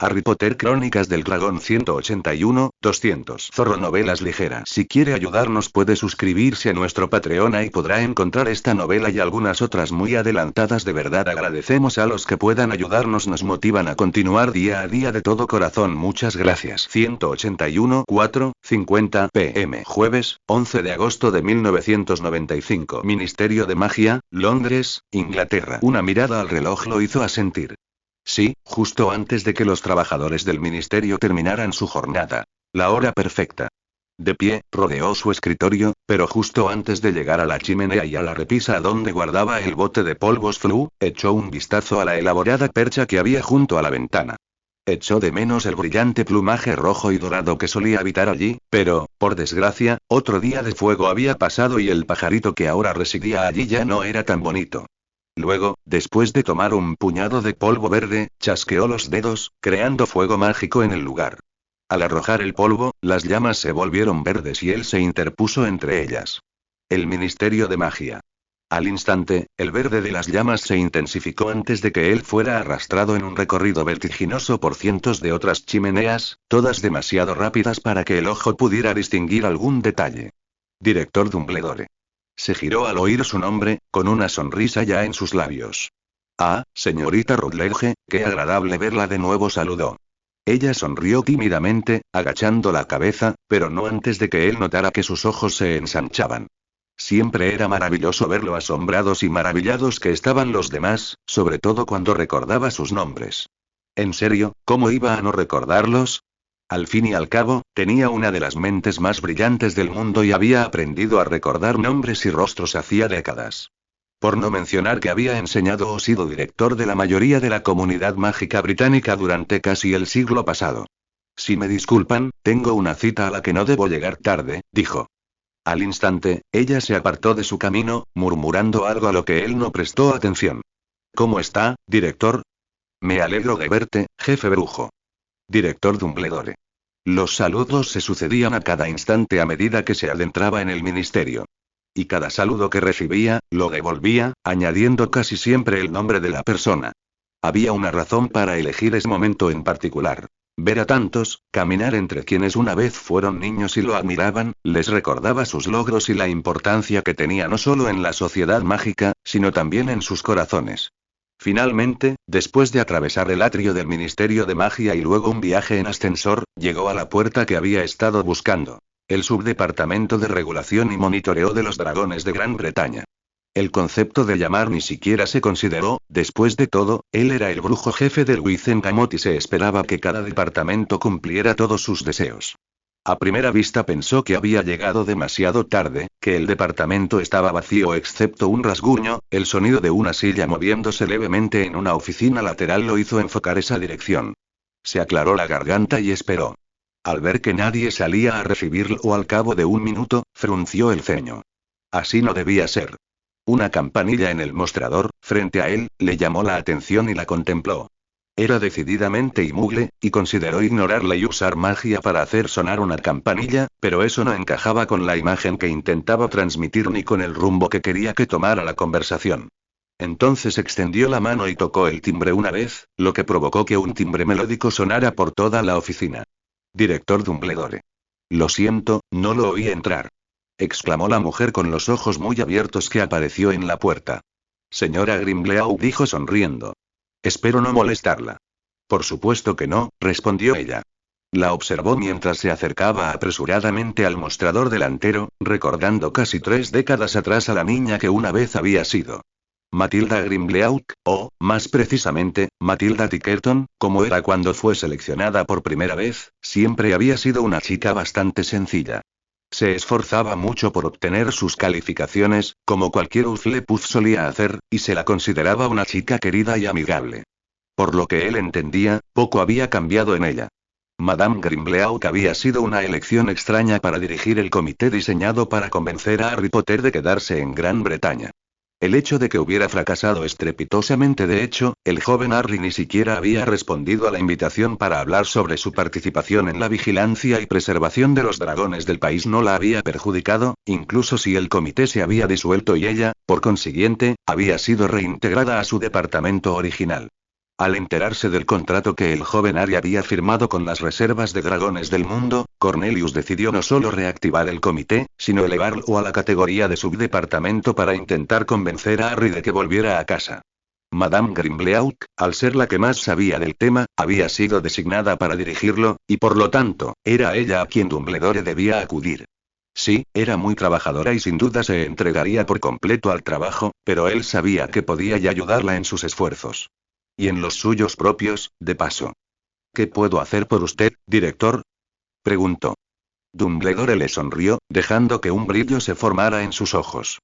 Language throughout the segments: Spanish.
Harry Potter Crónicas del Dragón 181, 200. Zorro Novelas Ligeras. Si quiere ayudarnos puede suscribirse a nuestro Patreon y podrá encontrar esta novela y algunas otras muy adelantadas. De verdad agradecemos a los que puedan ayudarnos, nos motivan a continuar día a día de todo corazón. Muchas gracias. 181, 4:50 p.m. Jueves, 11 de agosto de 1995. Ministerio de Magia, Londres, Inglaterra. Una mirada al reloj lo hizo asentir. Sí, justo antes de que los trabajadores del ministerio terminaran su jornada. La hora perfecta. De pie, rodeó su escritorio, pero justo antes de llegar a la chimenea y a la repisa donde guardaba el bote de polvos Flu, echó un vistazo a la elaborada percha que había junto a la ventana. Echó de menos el brillante plumaje rojo y dorado que solía habitar allí, pero, por desgracia, otro día de fuego había pasado y el pajarito que ahora residía allí ya no era tan bonito. Luego, después de tomar un puñado de polvo verde, chasqueó los dedos, creando fuego mágico en el lugar. Al arrojar el polvo, las llamas se volvieron verdes y él se interpuso entre ellas. El Ministerio de Magia. Al instante, el verde de las llamas se intensificó antes de que él fuera arrastrado en un recorrido vertiginoso por cientos de otras chimeneas, todas demasiado rápidas para que el ojo pudiera distinguir algún detalle. Director Dumbledore. Se giró al oír su nombre, con una sonrisa ya en sus labios. Ah, señorita Rutledge, qué agradable verla de nuevo, saludó. Ella sonrió tímidamente, agachando la cabeza, pero no antes de que él notara que sus ojos se ensanchaban. Siempre era maravilloso ver lo asombrados y maravillados que estaban los demás, sobre todo cuando recordaba sus nombres. ¿En serio, cómo iba a no recordarlos? Al fin y al cabo, tenía una de las mentes más brillantes del mundo y había aprendido a recordar nombres y rostros hacía décadas. Por no mencionar que había enseñado o sido director de la mayoría de la comunidad mágica británica durante casi el siglo pasado. Si me disculpan, tengo una cita a la que no debo llegar tarde, dijo. Al instante, ella se apartó de su camino, murmurando algo a lo que él no prestó atención. ¿Cómo está, director? Me alegro de verte, jefe brujo. Director Dumbledore. Los saludos se sucedían a cada instante a medida que se adentraba en el ministerio. Y cada saludo que recibía, lo devolvía, añadiendo casi siempre el nombre de la persona. Había una razón para elegir ese momento en particular. Ver a tantos, caminar entre quienes una vez fueron niños y lo admiraban, les recordaba sus logros y la importancia que tenía no solo en la sociedad mágica, sino también en sus corazones. Finalmente, después de atravesar el atrio del Ministerio de Magia y luego un viaje en ascensor, llegó a la puerta que había estado buscando. El Subdepartamento de Regulación y Monitoreo de los Dragones de Gran Bretaña. El concepto de llamar ni siquiera se consideró, después de todo, él era el brujo jefe del Wizengamot y se esperaba que cada departamento cumpliera todos sus deseos. A primera vista pensó que había llegado demasiado tarde, que el departamento estaba vacío excepto un rasguño, el sonido de una silla moviéndose levemente en una oficina lateral lo hizo enfocar esa dirección. Se aclaró la garganta y esperó. Al ver que nadie salía a recibirlo al cabo de un minuto, frunció el ceño. Así no debía ser. Una campanilla en el mostrador, frente a él, le llamó la atención y la contempló. Era decididamente inmugle, y consideró ignorarla y usar magia para hacer sonar una campanilla, pero eso no encajaba con la imagen que intentaba transmitir ni con el rumbo que quería que tomara la conversación. Entonces extendió la mano y tocó el timbre una vez, lo que provocó que un timbre melódico sonara por toda la oficina. Director Dumbledore. Lo siento, no lo oí entrar. Exclamó la mujer con los ojos muy abiertos que apareció en la puerta. Señora Grimleau, dijo sonriendo. Espero no molestarla. Por supuesto que no, respondió ella. La observó mientras se acercaba apresuradamente al mostrador delantero, recordando casi 3 décadas atrás a la niña que una vez había sido. Matilda Grimleauc, o, más precisamente, Matilda Tickerton, como era cuando fue seleccionada por primera vez, siempre había sido una chica bastante sencilla. Se esforzaba mucho por obtener sus calificaciones, como cualquier Hufflepuff solía hacer, y se la consideraba una chica querida y amigable. Por lo que él entendía, poco había cambiado en ella. Madame Grimleauc había sido una elección extraña para dirigir el comité diseñado para convencer a Harry Potter de quedarse en Gran Bretaña. El hecho de que hubiera fracasado estrepitosamente, de hecho, el joven Harry ni siquiera había respondido a la invitación para hablar sobre su participación en la vigilancia y preservación de los dragones del país no la había perjudicado, incluso si el comité se había disuelto y ella, por consiguiente, había sido reintegrada a su departamento original. Al enterarse del contrato que el joven Ari había firmado con las reservas de dragones del mundo, Cornelius decidió no solo reactivar el comité, sino elevarlo a la categoría de subdepartamento para intentar convencer a Harry de que volviera a casa. Madame Grimbleaux, al ser la que más sabía del tema, había sido designada para dirigirlo, y por lo tanto, era ella a quien Dumbledore debía acudir. Sí, era muy trabajadora y sin duda se entregaría por completo al trabajo, pero él sabía que podía ya ayudarla en sus esfuerzos. Y en los suyos propios, de paso. ¿Qué puedo hacer por usted, director? Preguntó. Dumbledore le sonrió, dejando que un brillo se formara en sus ojos.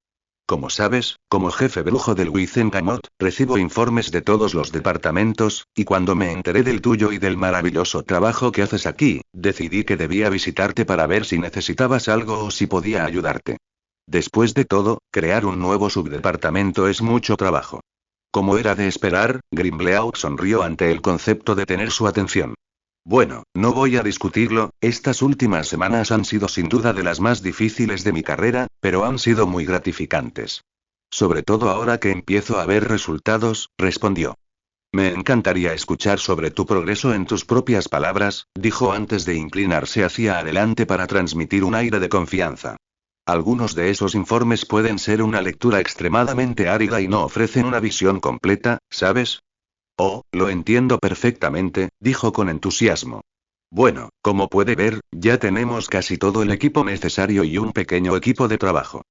Como sabes, como jefe brujo del Wizengamot, recibo informes de todos los departamentos, y cuando me enteré del tuyo y del maravilloso trabajo que haces aquí, decidí que debía visitarte para ver si necesitabas algo o si podía ayudarte. Después de todo, crear un nuevo subdepartamento es mucho trabajo. Como era de esperar, Grimbleaux sonrió ante el concepto de tener su atención. Bueno, no voy a discutirlo, estas últimas semanas han sido sin duda de las más difíciles de mi carrera, pero han sido muy gratificantes. Sobre todo ahora que empiezo a ver resultados, respondió. Me encantaría escuchar sobre tu progreso en tus propias palabras, dijo antes de inclinarse hacia adelante para transmitir un aire de confianza. Algunos de esos informes pueden ser una lectura extremadamente árida y no ofrecen una visión completa, ¿sabes? Oh, lo entiendo perfectamente, dijo con entusiasmo. Bueno, como puede ver, ya tenemos casi todo el equipo necesario y un pequeño equipo de trabajo.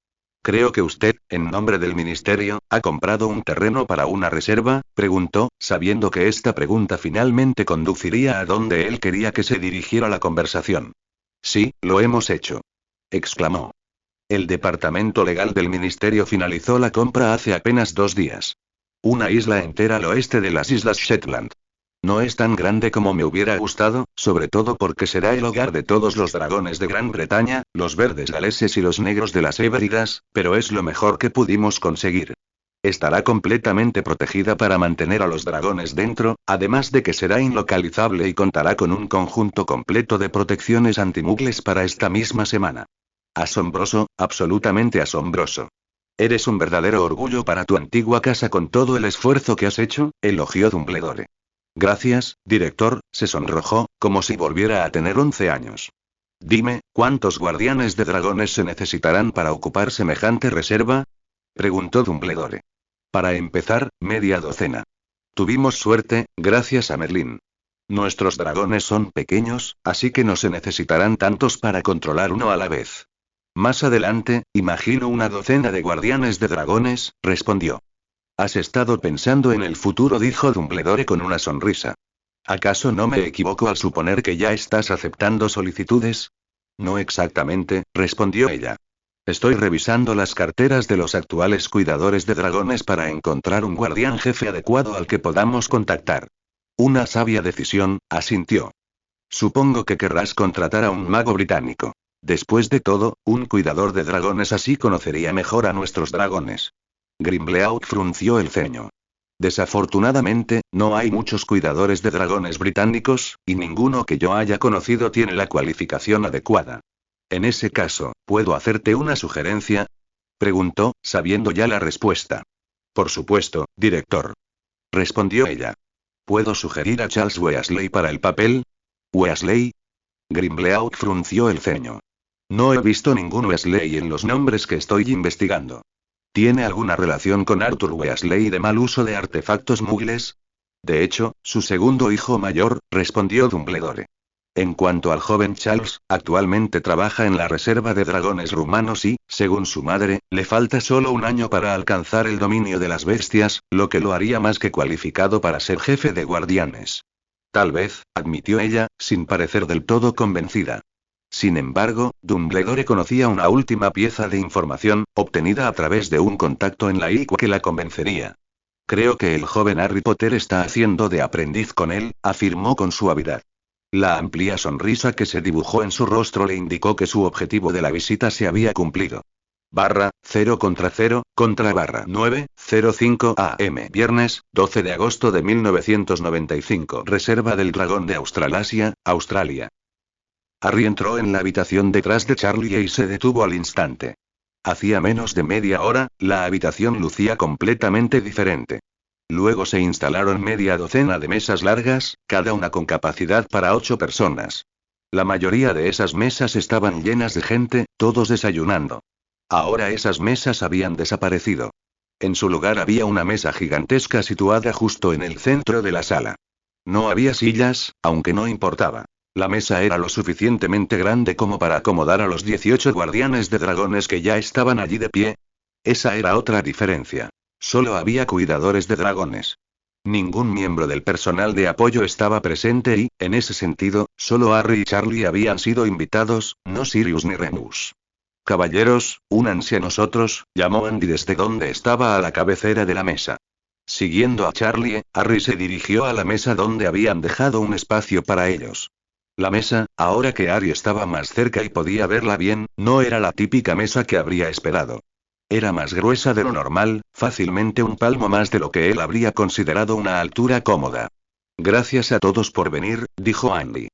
Creo que usted, en nombre del ministerio, ¿ha comprado un terreno para una reserva?, preguntó, sabiendo que esta pregunta finalmente conduciría a donde él quería que se dirigiera la conversación. Sí, lo hemos hecho. Exclamó. El departamento legal del ministerio finalizó la compra hace apenas 2 días. Una isla entera al oeste de las Islas Shetland. No es tan grande como me hubiera gustado, sobre todo porque será el hogar de todos los dragones de Gran Bretaña, los verdes galeses y los negros de las Hébridas, pero es lo mejor que pudimos conseguir. Estará completamente protegida para mantener a los dragones dentro, además de que será inlocalizable y contará con un conjunto completo de protecciones antimugles para esta misma semana. Asombroso, absolutamente asombroso. Eres un verdadero orgullo para tu antigua casa con todo el esfuerzo que has hecho, elogió Dumbledore. Gracias, director, se sonrojó, como si volviera a tener 11 años. Dime, ¿cuántos guardianes de dragones se necesitarán para ocupar semejante reserva? Preguntó Dumbledore. Para empezar, media docena. Tuvimos suerte, gracias a Merlín. Nuestros dragones son pequeños, así que no se necesitarán tantos para controlar uno a la vez. Más adelante, imagino una docena de guardianes de dragones, respondió. Has estado pensando en el futuro, dijo Dumbledore con una sonrisa. ¿Acaso no me equivoco al suponer que ya estás aceptando solicitudes? No exactamente, respondió ella. Estoy revisando las carteras de los actuales cuidadores de dragones para encontrar un guardián jefe adecuado al que podamos contactar. Una sabia decisión, asintió. Supongo que querrás contratar a un mago británico. Después de todo, un cuidador de dragones así conocería mejor a nuestros dragones. Grimbleaux frunció el ceño. Desafortunadamente, no hay muchos cuidadores de dragones británicos, y ninguno que yo haya conocido tiene la cualificación adecuada. En ese caso, ¿puedo hacerte una sugerencia?, preguntó, sabiendo ya la respuesta. Por supuesto, director, respondió ella. ¿Puedo sugerir a Charles Weasley para el papel? ¿Weasley? Grimbleaux frunció el ceño. No he visto ningún Weasley en los nombres que estoy investigando. ¿Tiene alguna relación con Arthur Weasley de mal uso de artefactos mugles? De hecho, su segundo hijo mayor, respondió Dumbledore. En cuanto al joven Charles, actualmente trabaja en la reserva de dragones rumanos y, según su madre, le falta solo 1 año para alcanzar el dominio de las bestias, lo que lo haría más que cualificado para ser jefe de guardianes. Tal vez, admitió ella, sin parecer del todo convencida. Sin embargo, Dumbledore conocía una última pieza de información, obtenida a través de un contacto en la ICU que la convencería. Creo que el joven Harry Potter está haciendo de aprendiz con él, afirmó con suavidad. La amplia sonrisa que se dibujó en su rostro le indicó que su objetivo de la visita se había cumplido. /0 contra 0, contra /9:05 AM. Viernes, 12 de agosto de 1995. Reserva del Dragón de Australasia, Australia. Harry entró en la habitación detrás de Charlie y se detuvo al instante. Hacía menos de media hora, la habitación lucía completamente diferente. Luego se instalaron media docena de mesas largas, cada una con capacidad para 8 personas. La mayoría de esas mesas estaban llenas de gente, todos desayunando. Ahora esas mesas habían desaparecido. En su lugar había una mesa gigantesca situada justo en el centro de la sala. No había sillas, aunque no importaba. La mesa era lo suficientemente grande como para acomodar a los 18 guardianes de dragones que ya estaban allí de pie. Esa era otra diferencia. Solo había cuidadores de dragones. Ningún miembro del personal de apoyo estaba presente y, en ese sentido, solo Harry y Charlie habían sido invitados, no Sirius ni Remus. Caballeros, únanse a nosotros, llamó Andy desde donde estaba a la cabecera de la mesa. Siguiendo a Charlie, Harry se dirigió a la mesa donde habían dejado un espacio para ellos. La mesa, ahora que Harry estaba más cerca y podía verla bien, no era la típica mesa que habría esperado. Era más gruesa de lo normal, fácilmente un palmo más de lo que él habría considerado una altura cómoda. Gracias a todos por venir, dijo Andy.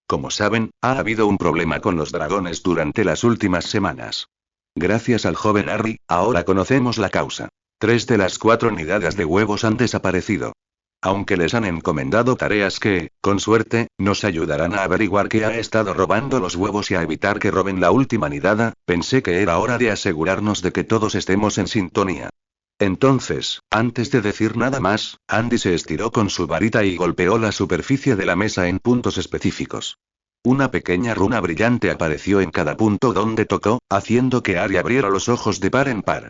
Como saben, ha habido un problema con los dragones durante las últimas semanas. Gracias al joven Harry, ahora conocemos la causa. 3 de las 4 nidadas de huevos han desaparecido. Aunque les han encomendado tareas que, con suerte, nos ayudarán a averiguar qué ha estado robando los huevos y a evitar que roben la última nidada, pensé que era hora de asegurarnos de que todos estemos en sintonía. Entonces, antes de decir nada más, Andy se estiró con su varita y golpeó la superficie de la mesa en puntos específicos. Una pequeña runa brillante apareció en cada punto donde tocó, haciendo que Harry abriera los ojos de par en par.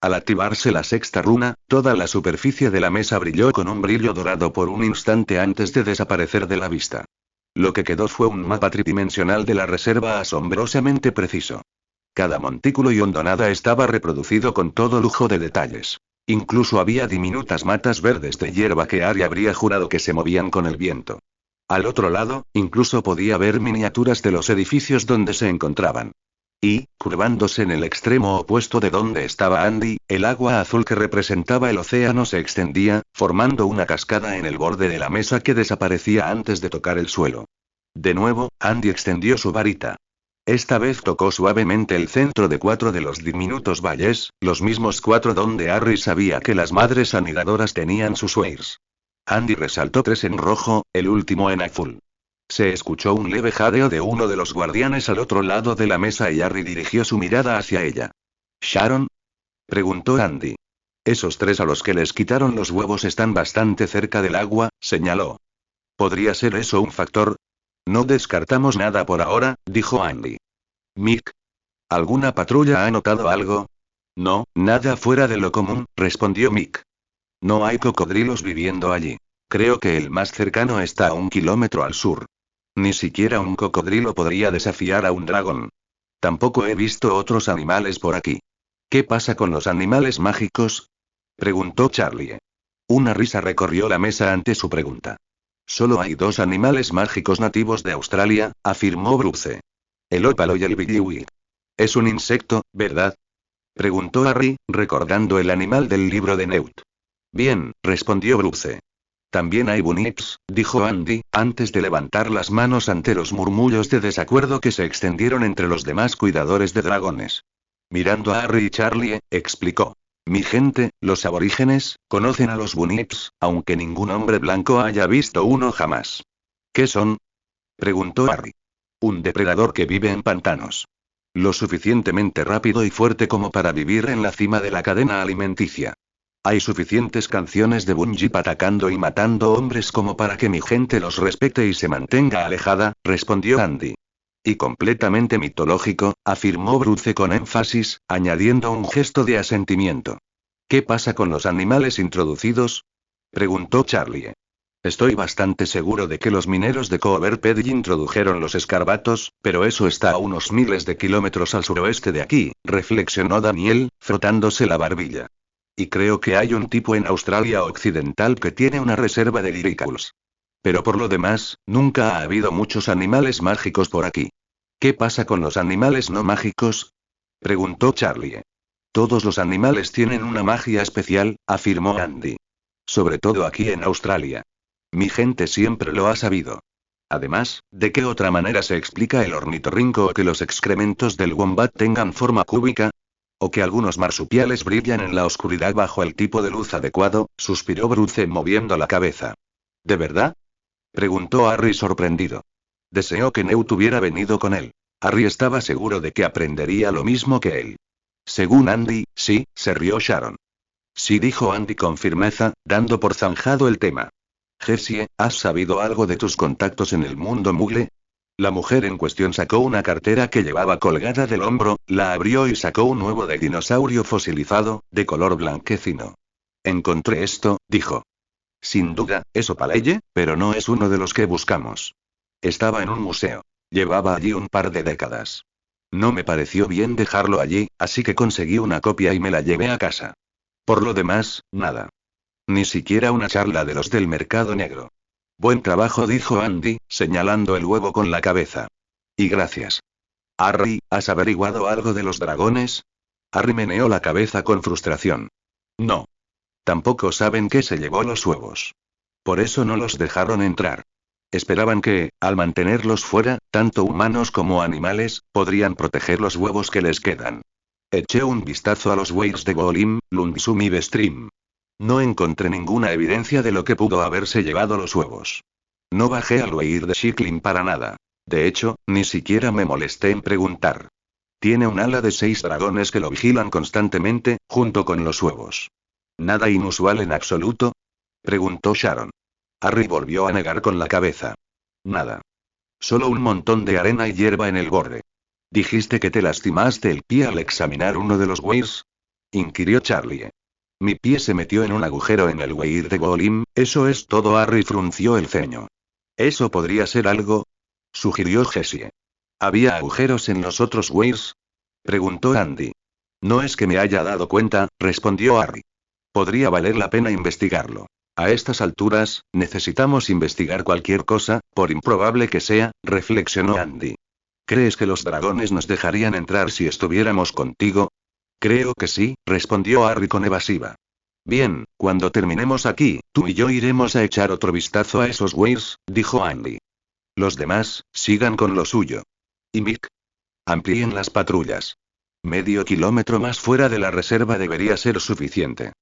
Al activarse la sexta runa, toda la superficie de la mesa brilló con un brillo dorado por un instante antes de desaparecer de la vista. Lo que quedó fue un mapa tridimensional de la reserva asombrosamente preciso. Cada montículo y hondonada estaba reproducido con todo lujo de detalles. Incluso había diminutas matas verdes de hierba que Harry habría jurado que se movían con el viento. Al otro lado, incluso podía ver miniaturas de los edificios donde se encontraban. Y, curvándose en el extremo opuesto de donde estaba Andy, el agua azul que representaba el océano se extendía, formando una cascada en el borde de la mesa que desaparecía antes de tocar el suelo. De nuevo, Andy extendió su varita. Esta vez tocó suavemente el centro de 4 de los diminutos valles, los mismos 4 donde Harry sabía que las madres anidadoras tenían sus weirs. Andy resaltó 3 en rojo, el último en azul. Se escuchó un leve jadeo de uno de los guardianes al otro lado de la mesa y Harry dirigió su mirada hacia ella. ¿Sharon? Preguntó Andy. Esos 3 a los que les quitaron los huevos están bastante cerca del agua, señaló. ¿Podría ser eso un factor? No descartamos nada por ahora, dijo Andy. Mick. ¿Alguna patrulla ha notado algo? No, nada fuera de lo común, respondió Mick. No hay cocodrilos viviendo allí. Creo que el más cercano está a 1 kilómetro al sur. Ni siquiera un cocodrilo podría desafiar a un dragón. Tampoco he visto otros animales por aquí. ¿Qué pasa con los animales mágicos? Preguntó Charlie. Una risa recorrió la mesa ante su pregunta. Solo hay 2 animales mágicos nativos de Australia, afirmó Bruce. El ópalo y el billiwi. Es un insecto, ¿verdad? Preguntó Harry, recordando el animal del libro de Newt. Bien, respondió Bruce. También hay bunnips, dijo Andy, antes de levantar las manos ante los murmullos de desacuerdo que se extendieron entre los demás cuidadores de dragones. Mirando a Harry y Charlie, explicó. Mi gente, los aborígenes, conocen a los bunnips, aunque ningún hombre blanco haya visto uno jamás. ¿Qué son? Preguntó Harry. Un depredador que vive en pantanos. Lo suficientemente rápido y fuerte como para vivir en la cima de la cadena alimenticia. Hay suficientes canciones de Bunjip atacando y matando hombres como para que mi gente los respete y se mantenga alejada, respondió Andy. Y completamente mitológico, afirmó Bruce con énfasis, añadiendo un gesto de asentimiento. ¿Qué pasa con los animales introducidos? Preguntó Charlie. Estoy bastante seguro de que los mineros de Cooperpedy introdujeron los escarbatos, pero eso está a unos miles de kilómetros al suroeste de aquí, reflexionó Daniel, frotándose la barbilla. Y creo que hay un tipo en Australia Occidental que tiene una reserva de liricals. Pero por lo demás, nunca ha habido muchos animales mágicos por aquí. ¿Qué pasa con los animales no mágicos? Preguntó Charlie. Todos los animales tienen una magia especial, afirmó Andy. Sobre todo aquí en Australia. Mi gente siempre lo ha sabido. Además, ¿de qué otra manera se explica el ornitorrinco o que los excrementos del wombat tengan forma cúbica? O que algunos marsupiales brillan en la oscuridad bajo el tipo de luz adecuado, suspiró Bruce moviendo la cabeza. ¿De verdad? Preguntó Harry sorprendido. Deseó que Newt hubiera venido con él. Harry estaba seguro de que aprendería lo mismo que él. Según Andy, sí, se rió Sharon. Sí, dijo Andy con firmeza, dando por zanjado el tema. Jessie, ¿has sabido algo de tus contactos en el mundo Muggle? La mujer en cuestión sacó una cartera que llevaba colgada del hombro, la abrió y sacó un huevo de dinosaurio fosilizado, de color blanquecino. Encontré esto, dijo. Sin duda, es Opaleye, pero no es uno de los que buscamos. Estaba en un museo. Llevaba allí un par de décadas. No me pareció bien dejarlo allí, así que conseguí una copia y me la llevé a casa. Por lo demás, nada. Ni siquiera una charla de los del mercado negro. Buen trabajo, dijo Andy, señalando el huevo con la cabeza. Y gracias. Harry, ¿has averiguado algo de los dragones? Harry meneó la cabeza con frustración. No. Tampoco saben qué se llevó los huevos. Por eso no los dejaron entrar. Esperaban que, al mantenerlos fuera, tanto humanos como animales, podrían proteger los huevos que les quedan. Eché un vistazo a los weirs de Golim, Lungsum y Bestrim. No encontré ninguna evidencia de lo que pudo haberse llevado los huevos. No bajé al weir de Shiklin para nada. De hecho, ni siquiera me molesté en preguntar. Tiene un ala de 6 dragones que lo vigilan constantemente, junto con los huevos. ¿Nada inusual en absoluto? Preguntó Sharon. Harry volvió a negar con la cabeza. Nada. Solo un montón de arena y hierba en el borde. ¿Dijiste que te lastimaste el pie al examinar uno de los weirs? Inquirió Charlie. Mi pie se metió en un agujero en el weir de Golim, eso es todo. Harry frunció el ceño. ¿Eso podría ser algo? Sugirió Jessie. ¿Había agujeros en los otros weirs? Preguntó Andy. No es que me haya dado cuenta, respondió Harry. Podría valer la pena investigarlo. A estas alturas, necesitamos investigar cualquier cosa, por improbable que sea, reflexionó Andy. ¿Crees que los dragones nos dejarían entrar si estuviéramos contigo? Creo que sí, respondió Harry con evasiva. Bien, cuando terminemos aquí, tú y yo iremos a echar otro vistazo a esos weirs, dijo Andy. Los demás, sigan con lo suyo. ¿Y Mick? Amplíen las patrullas. Medio kilómetro más fuera de la reserva debería ser suficiente.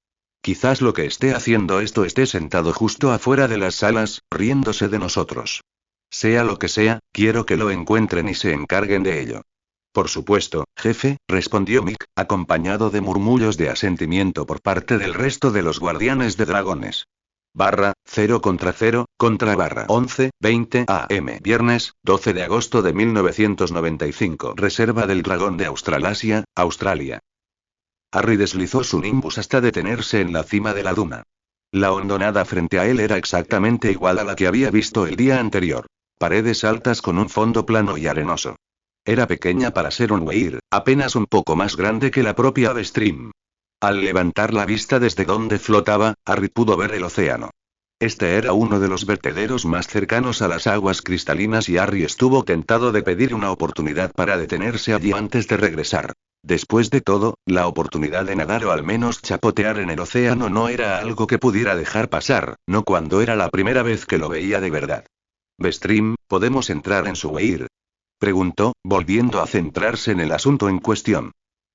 Quizás lo que esté haciendo esto esté sentado justo afuera de las salas, riéndose de nosotros. Sea lo que sea, quiero que lo encuentren y se encarguen de ello. Por supuesto, jefe, respondió Mick, acompañado de murmullos de asentimiento por parte del resto de los guardianes de dragones. Barra, 0 contra barra 11:20 am. Viernes, 12 de agosto de 1995. Reserva del Dragón de Australasia, Australia. Harry deslizó su nimbus hasta detenerse en la cima de la duna. La hondonada frente a él era exactamente igual a la que había visto el día anterior. Paredes altas con un fondo plano y arenoso. Era pequeña para ser un weir, apenas un poco más grande que la propia Bestrim. Al levantar la vista desde donde flotaba, Harry pudo ver el océano. Este era uno de los vertederos más cercanos a las aguas cristalinas y Harry estuvo tentado de pedir una oportunidad para detenerse allí antes de regresar. Después de todo, la oportunidad de nadar o al menos chapotear en el océano no era algo que pudiera dejar pasar, no cuando era la primera vez que lo veía de verdad. Bestrim, ¿podemos entrar en su weir? Preguntó, volviendo a centrarse en el asunto en cuestión.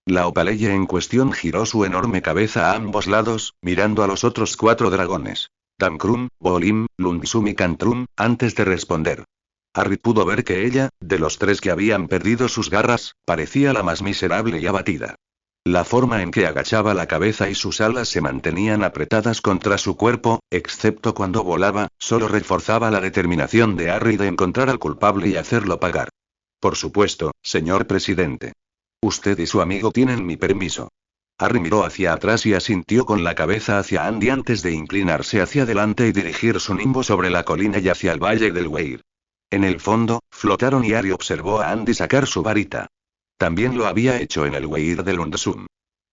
La Opaleye en cuestión giró su enorme cabeza a ambos lados, mirando a los otros 4 dragones. Damkrum, Bolim, Lungsum y Kantrum, antes de responder. Harry pudo ver que ella, de los 3 que habían perdido sus garras, parecía la más miserable y abatida. La forma en que agachaba la cabeza y sus alas se mantenían apretadas contra su cuerpo, excepto cuando volaba, solo reforzaba la determinación de Harry de encontrar al culpable y hacerlo pagar. Por supuesto, señor presidente. Usted y su amigo tienen mi permiso. Harry miró hacia atrás y asintió con la cabeza hacia Andy antes de inclinarse hacia adelante y dirigir su nimbo sobre la colina y hacia el valle del Weir. En el fondo, flotaron y Harry observó a Andy sacar su varita. También lo había hecho en el Weir de Lungsum.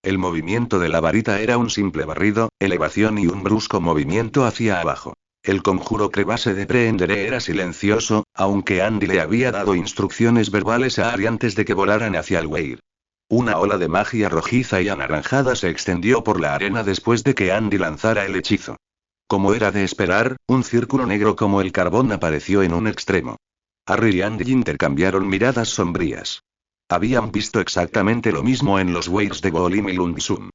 El movimiento de la varita era un simple barrido, elevación y un brusco movimiento hacia abajo. El conjuro Crevasse de Prendere era silencioso, aunque Andy le había dado instrucciones verbales a Harry antes de que volaran hacia el Weir. Una ola de magia rojiza y anaranjada se extendió por la arena después de que Andy lanzara el hechizo. Como era de esperar, un círculo negro como el carbón apareció en un extremo. Harry y Andy intercambiaron miradas sombrías. Habían visto exactamente lo mismo en los Weirs de Golim y Lundsum.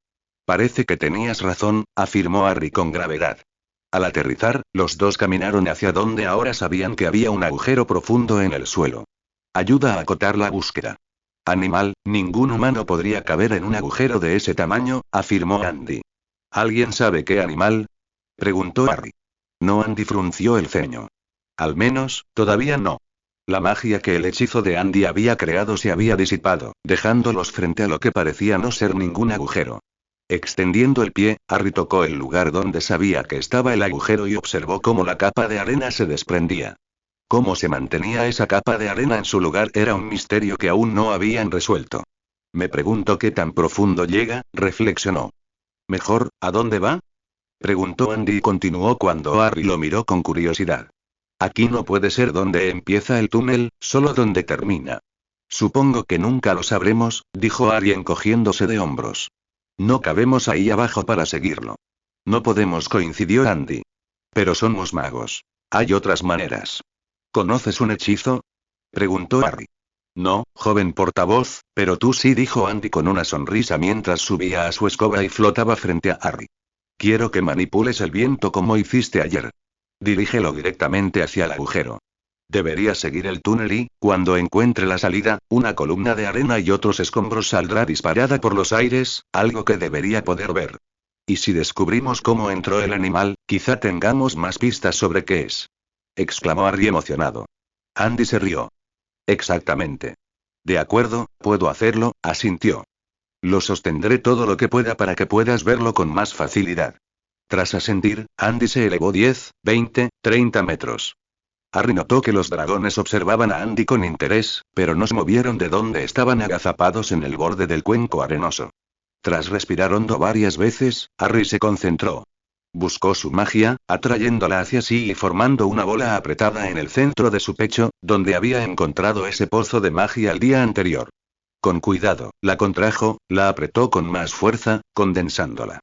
Parece que tenías razón, afirmó Harry con gravedad. Al aterrizar, los dos caminaron hacia donde ahora sabían que había un agujero profundo en el suelo. Ayuda a acotar la búsqueda. Animal, ningún humano podría caber en un agujero de ese tamaño, afirmó Andy. ¿Alguien sabe qué animal? Preguntó Harry. No, Andy frunció el ceño. Al menos, todavía no. La magia que el hechizo de Andy había creado se había disipado, dejándolos frente a lo que parecía no ser ningún agujero. Extendiendo el pie, Harry tocó el lugar donde sabía que estaba el agujero y observó cómo la capa de arena se desprendía. Cómo se mantenía esa capa de arena en su lugar era un misterio que aún no habían resuelto. Me pregunto qué tan profundo llega, reflexionó. Mejor, ¿a dónde va? Preguntó Andy y continuó cuando Harry lo miró con curiosidad. Aquí no puede ser donde empieza el túnel, solo donde termina. Supongo que nunca lo sabremos, dijo Harry encogiéndose de hombros. No cabemos ahí abajo para seguirlo. No podemos, coincidió Andy. Pero somos magos. Hay otras maneras. ¿Conoces un hechizo? Preguntó Harry. No, joven portavoz, pero tú sí, dijo Andy con una sonrisa mientras subía a su escoba y flotaba frente a Harry. Quiero que manipules el viento como hiciste ayer. Dirígelo directamente hacia el agujero. Deberías seguir el túnel y, cuando encuentre la salida, una columna de arena y otros escombros saldrá disparada por los aires, algo que debería poder ver. Y si descubrimos cómo entró el animal, quizá tengamos más pistas sobre qué es. Exclamó Harry emocionado. Andy se rió. Exactamente. De acuerdo, puedo hacerlo, asintió. Lo sostendré todo lo que pueda para que puedas verlo con más facilidad. Tras asentir, Andy se elevó 10, 20, 30 metros. Harry notó que los dragones observaban a Andy con interés, pero no se movieron de donde estaban agazapados en el borde del cuenco arenoso. Tras respirar hondo varias veces, Harry se concentró. Buscó su magia, atrayéndola hacia sí y formando una bola apretada en el centro de su pecho, donde había encontrado ese pozo de magia el día anterior. Con cuidado, la contrajo, la apretó con más fuerza, condensándola.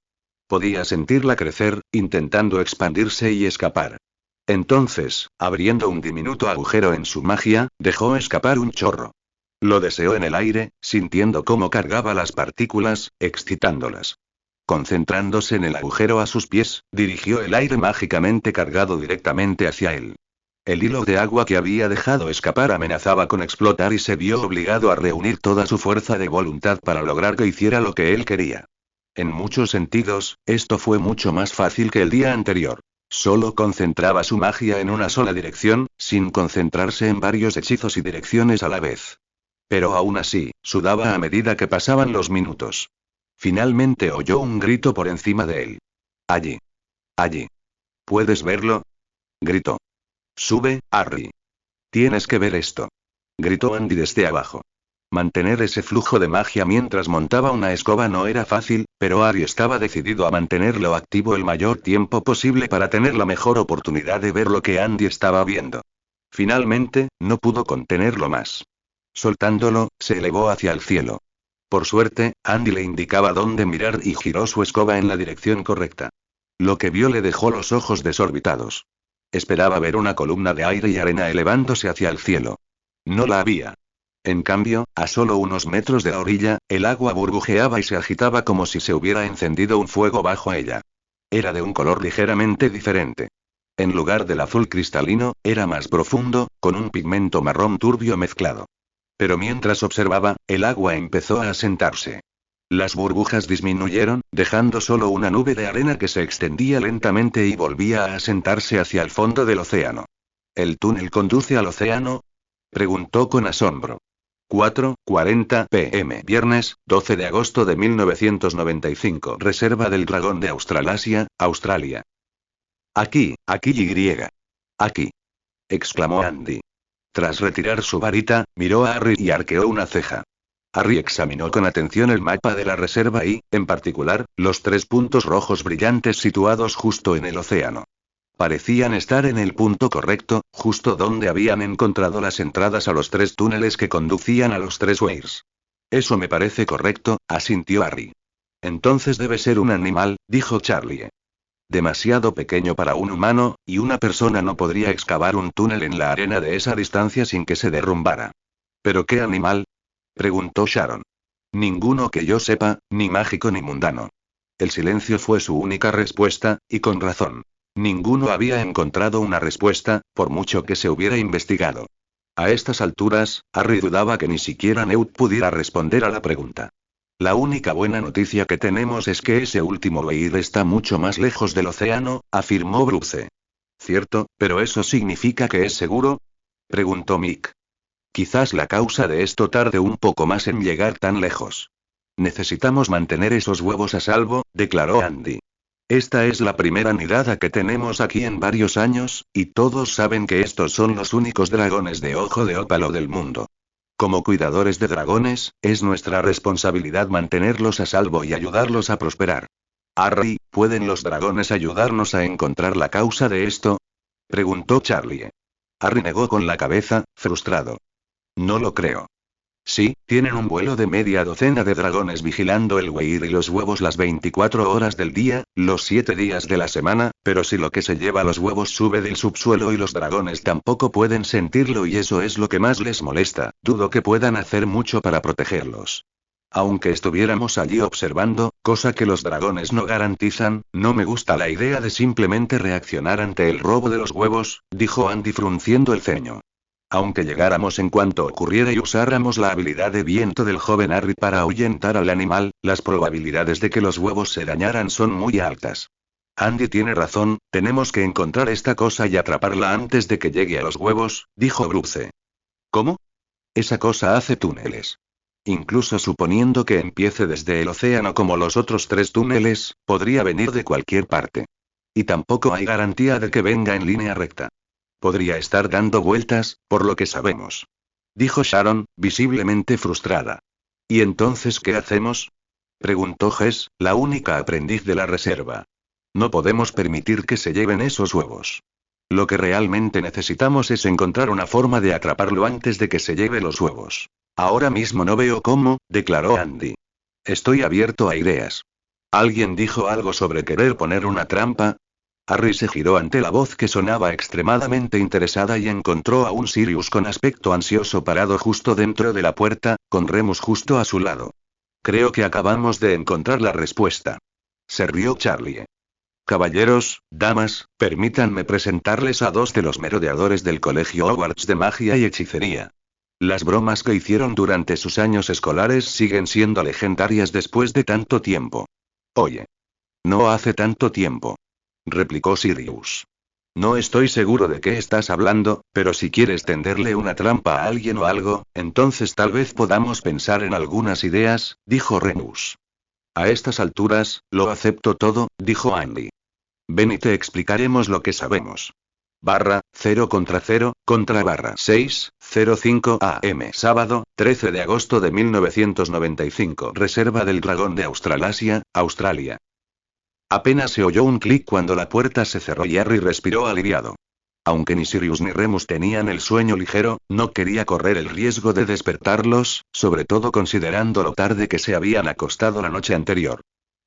Podía sentirla crecer, intentando expandirse y escapar. Entonces, abriendo un diminuto agujero en su magia, dejó escapar un chorro. Lo deseó en el aire, sintiendo cómo cargaba las partículas, excitándolas. Concentrándose en el agujero a sus pies, dirigió el aire mágicamente cargado directamente hacia él. El hilo de agua que había dejado escapar amenazaba con explotar y se vio obligado a reunir toda su fuerza de voluntad para lograr que hiciera lo que él quería. En muchos sentidos, esto fue mucho más fácil que el día anterior. Solo concentraba su magia en una sola dirección, sin concentrarse en varios hechizos y direcciones a la vez. Pero aún así, sudaba a medida que pasaban los minutos. Finalmente oyó un grito por encima de él. Allí. Allí. ¿Puedes verlo? Gritó. Sube, Harry. Tienes que ver esto. Gritó Andy desde abajo. Mantener ese flujo de magia mientras montaba una escoba no era fácil, pero Harry estaba decidido a mantenerlo activo el mayor tiempo posible para tener la mejor oportunidad de ver lo que Andy estaba viendo. Finalmente, no pudo contenerlo más. Soltándolo, se elevó hacia el cielo. Por suerte, Andy le indicaba dónde mirar y giró su escoba en la dirección correcta. Lo que vio le dejó los ojos desorbitados. Esperaba ver una columna de aire y arena elevándose hacia el cielo. No la había. En cambio, a solo unos metros de la orilla, el agua burbujeaba y se agitaba como si se hubiera encendido un fuego bajo ella. Era de un color ligeramente diferente. En lugar del azul cristalino, era más profundo, con un pigmento marrón turbio mezclado. Pero mientras observaba, el agua empezó a asentarse. Las burbujas disminuyeron, dejando solo una nube de arena que se extendía lentamente y volvía a asentarse hacia el fondo del océano. ¿El túnel conduce al océano? Preguntó con asombro. 4:40 p.m. Viernes, 12 de agosto de 1995. Reserva del Dragón de Australasia, Australia. Aquí y. Aquí. Exclamó Andy. Tras retirar su varita, miró a Harry y arqueó una ceja. Harry examinó con atención el mapa de la reserva y, en particular, los 3 puntos rojos brillantes situados justo en el océano. Parecían estar en el punto correcto, justo donde habían encontrado las entradas a los 3 túneles que conducían a los 3 Weirs. Eso me parece correcto, asintió Harry. Entonces debe ser un animal, dijo Charlie. Demasiado pequeño para un humano, y una persona no podría excavar un túnel en la arena de esa distancia sin que se derrumbara. ¿Pero qué animal? Preguntó Sharon. Ninguno que yo sepa, ni mágico ni mundano. El silencio fue su única respuesta, y con razón. Ninguno había encontrado una respuesta, por mucho que se hubiera investigado. A estas alturas, Harry dudaba que ni siquiera Newt pudiera responder a la pregunta. La única buena noticia que tenemos es que ese último Weir está mucho más lejos del océano, afirmó Bruce. Cierto, pero ¿eso significa que es seguro? Preguntó Mick. Quizás la causa de esto tarde un poco más en llegar tan lejos. Necesitamos mantener esos huevos a salvo, declaró Andy. Esta es la primera nidada que tenemos aquí en varios años, y todos saben que estos son los únicos dragones de ojo de ópalo del mundo. Como cuidadores de dragones, es nuestra responsabilidad mantenerlos a salvo y ayudarlos a prosperar. Harry, ¿pueden los dragones ayudarnos a encontrar la causa de esto? Preguntó Charlie. Harry negó con la cabeza, frustrado. No lo creo. Sí, tienen un vuelo de media docena de dragones vigilando el Weir y los huevos las 24 horas del día, los 7 días de la semana, pero si lo que se lleva los huevos sube del subsuelo y los dragones tampoco pueden sentirlo y eso es lo que más les molesta, dudo que puedan hacer mucho para protegerlos. Aunque estuviéramos allí observando, cosa que los dragones no garantizan, no me gusta la idea de simplemente reaccionar ante el robo de los huevos, dijo Andy frunciendo el ceño. Aunque llegáramos en cuanto ocurriera y usáramos la habilidad de viento del joven Harry para ahuyentar al animal, las probabilidades de que los huevos se dañaran son muy altas. Andy tiene razón, tenemos que encontrar esta cosa y atraparla antes de que llegue a los huevos, dijo Bruce. ¿Cómo? Esa cosa hace túneles. Incluso suponiendo que empiece desde el océano como los otros 3 túneles, podría venir de cualquier parte. Y tampoco hay garantía de que venga en línea recta. Podría estar dando vueltas, por lo que sabemos. Dijo Sharon, visiblemente frustrada. ¿Y entonces qué hacemos? Preguntó Jess, la única aprendiz de la reserva. No podemos permitir que se lleven esos huevos. Lo que realmente necesitamos es encontrar una forma de atraparlo antes de que se lleve los huevos. Ahora mismo no veo cómo, declaró Andy. Estoy abierto a ideas. ¿Alguien dijo algo sobre querer poner una trampa? Harry se giró ante la voz que sonaba extremadamente interesada y encontró a un Sirius con aspecto ansioso parado justo dentro de la puerta, con Remus justo a su lado. Creo que acabamos de encontrar la respuesta. Se rió Charlie. Caballeros, damas, permítanme presentarles a 2 de los merodeadores del Colegio Hogwarts de Magia y Hechicería. Las bromas que hicieron durante sus años escolares siguen siendo legendarias después de tanto tiempo. Oye. No hace tanto tiempo, replicó Sirius. No estoy seguro de qué estás hablando, pero si quieres tenderle una trampa a alguien o algo, entonces tal vez podamos pensar en algunas ideas, dijo Remus. A estas alturas, lo acepto todo, dijo Andy. Ven y te explicaremos lo que sabemos. Barra, 0 contra barra 6:05 AM. Sábado, 13 de agosto de 1995. Reserva del Dragón de Australasia, Australia. Apenas se oyó un clic cuando la puerta se cerró y Harry respiró aliviado. Aunque ni Sirius ni Remus tenían el sueño ligero, no quería correr el riesgo de despertarlos, sobre todo considerando lo tarde que se habían acostado la noche anterior.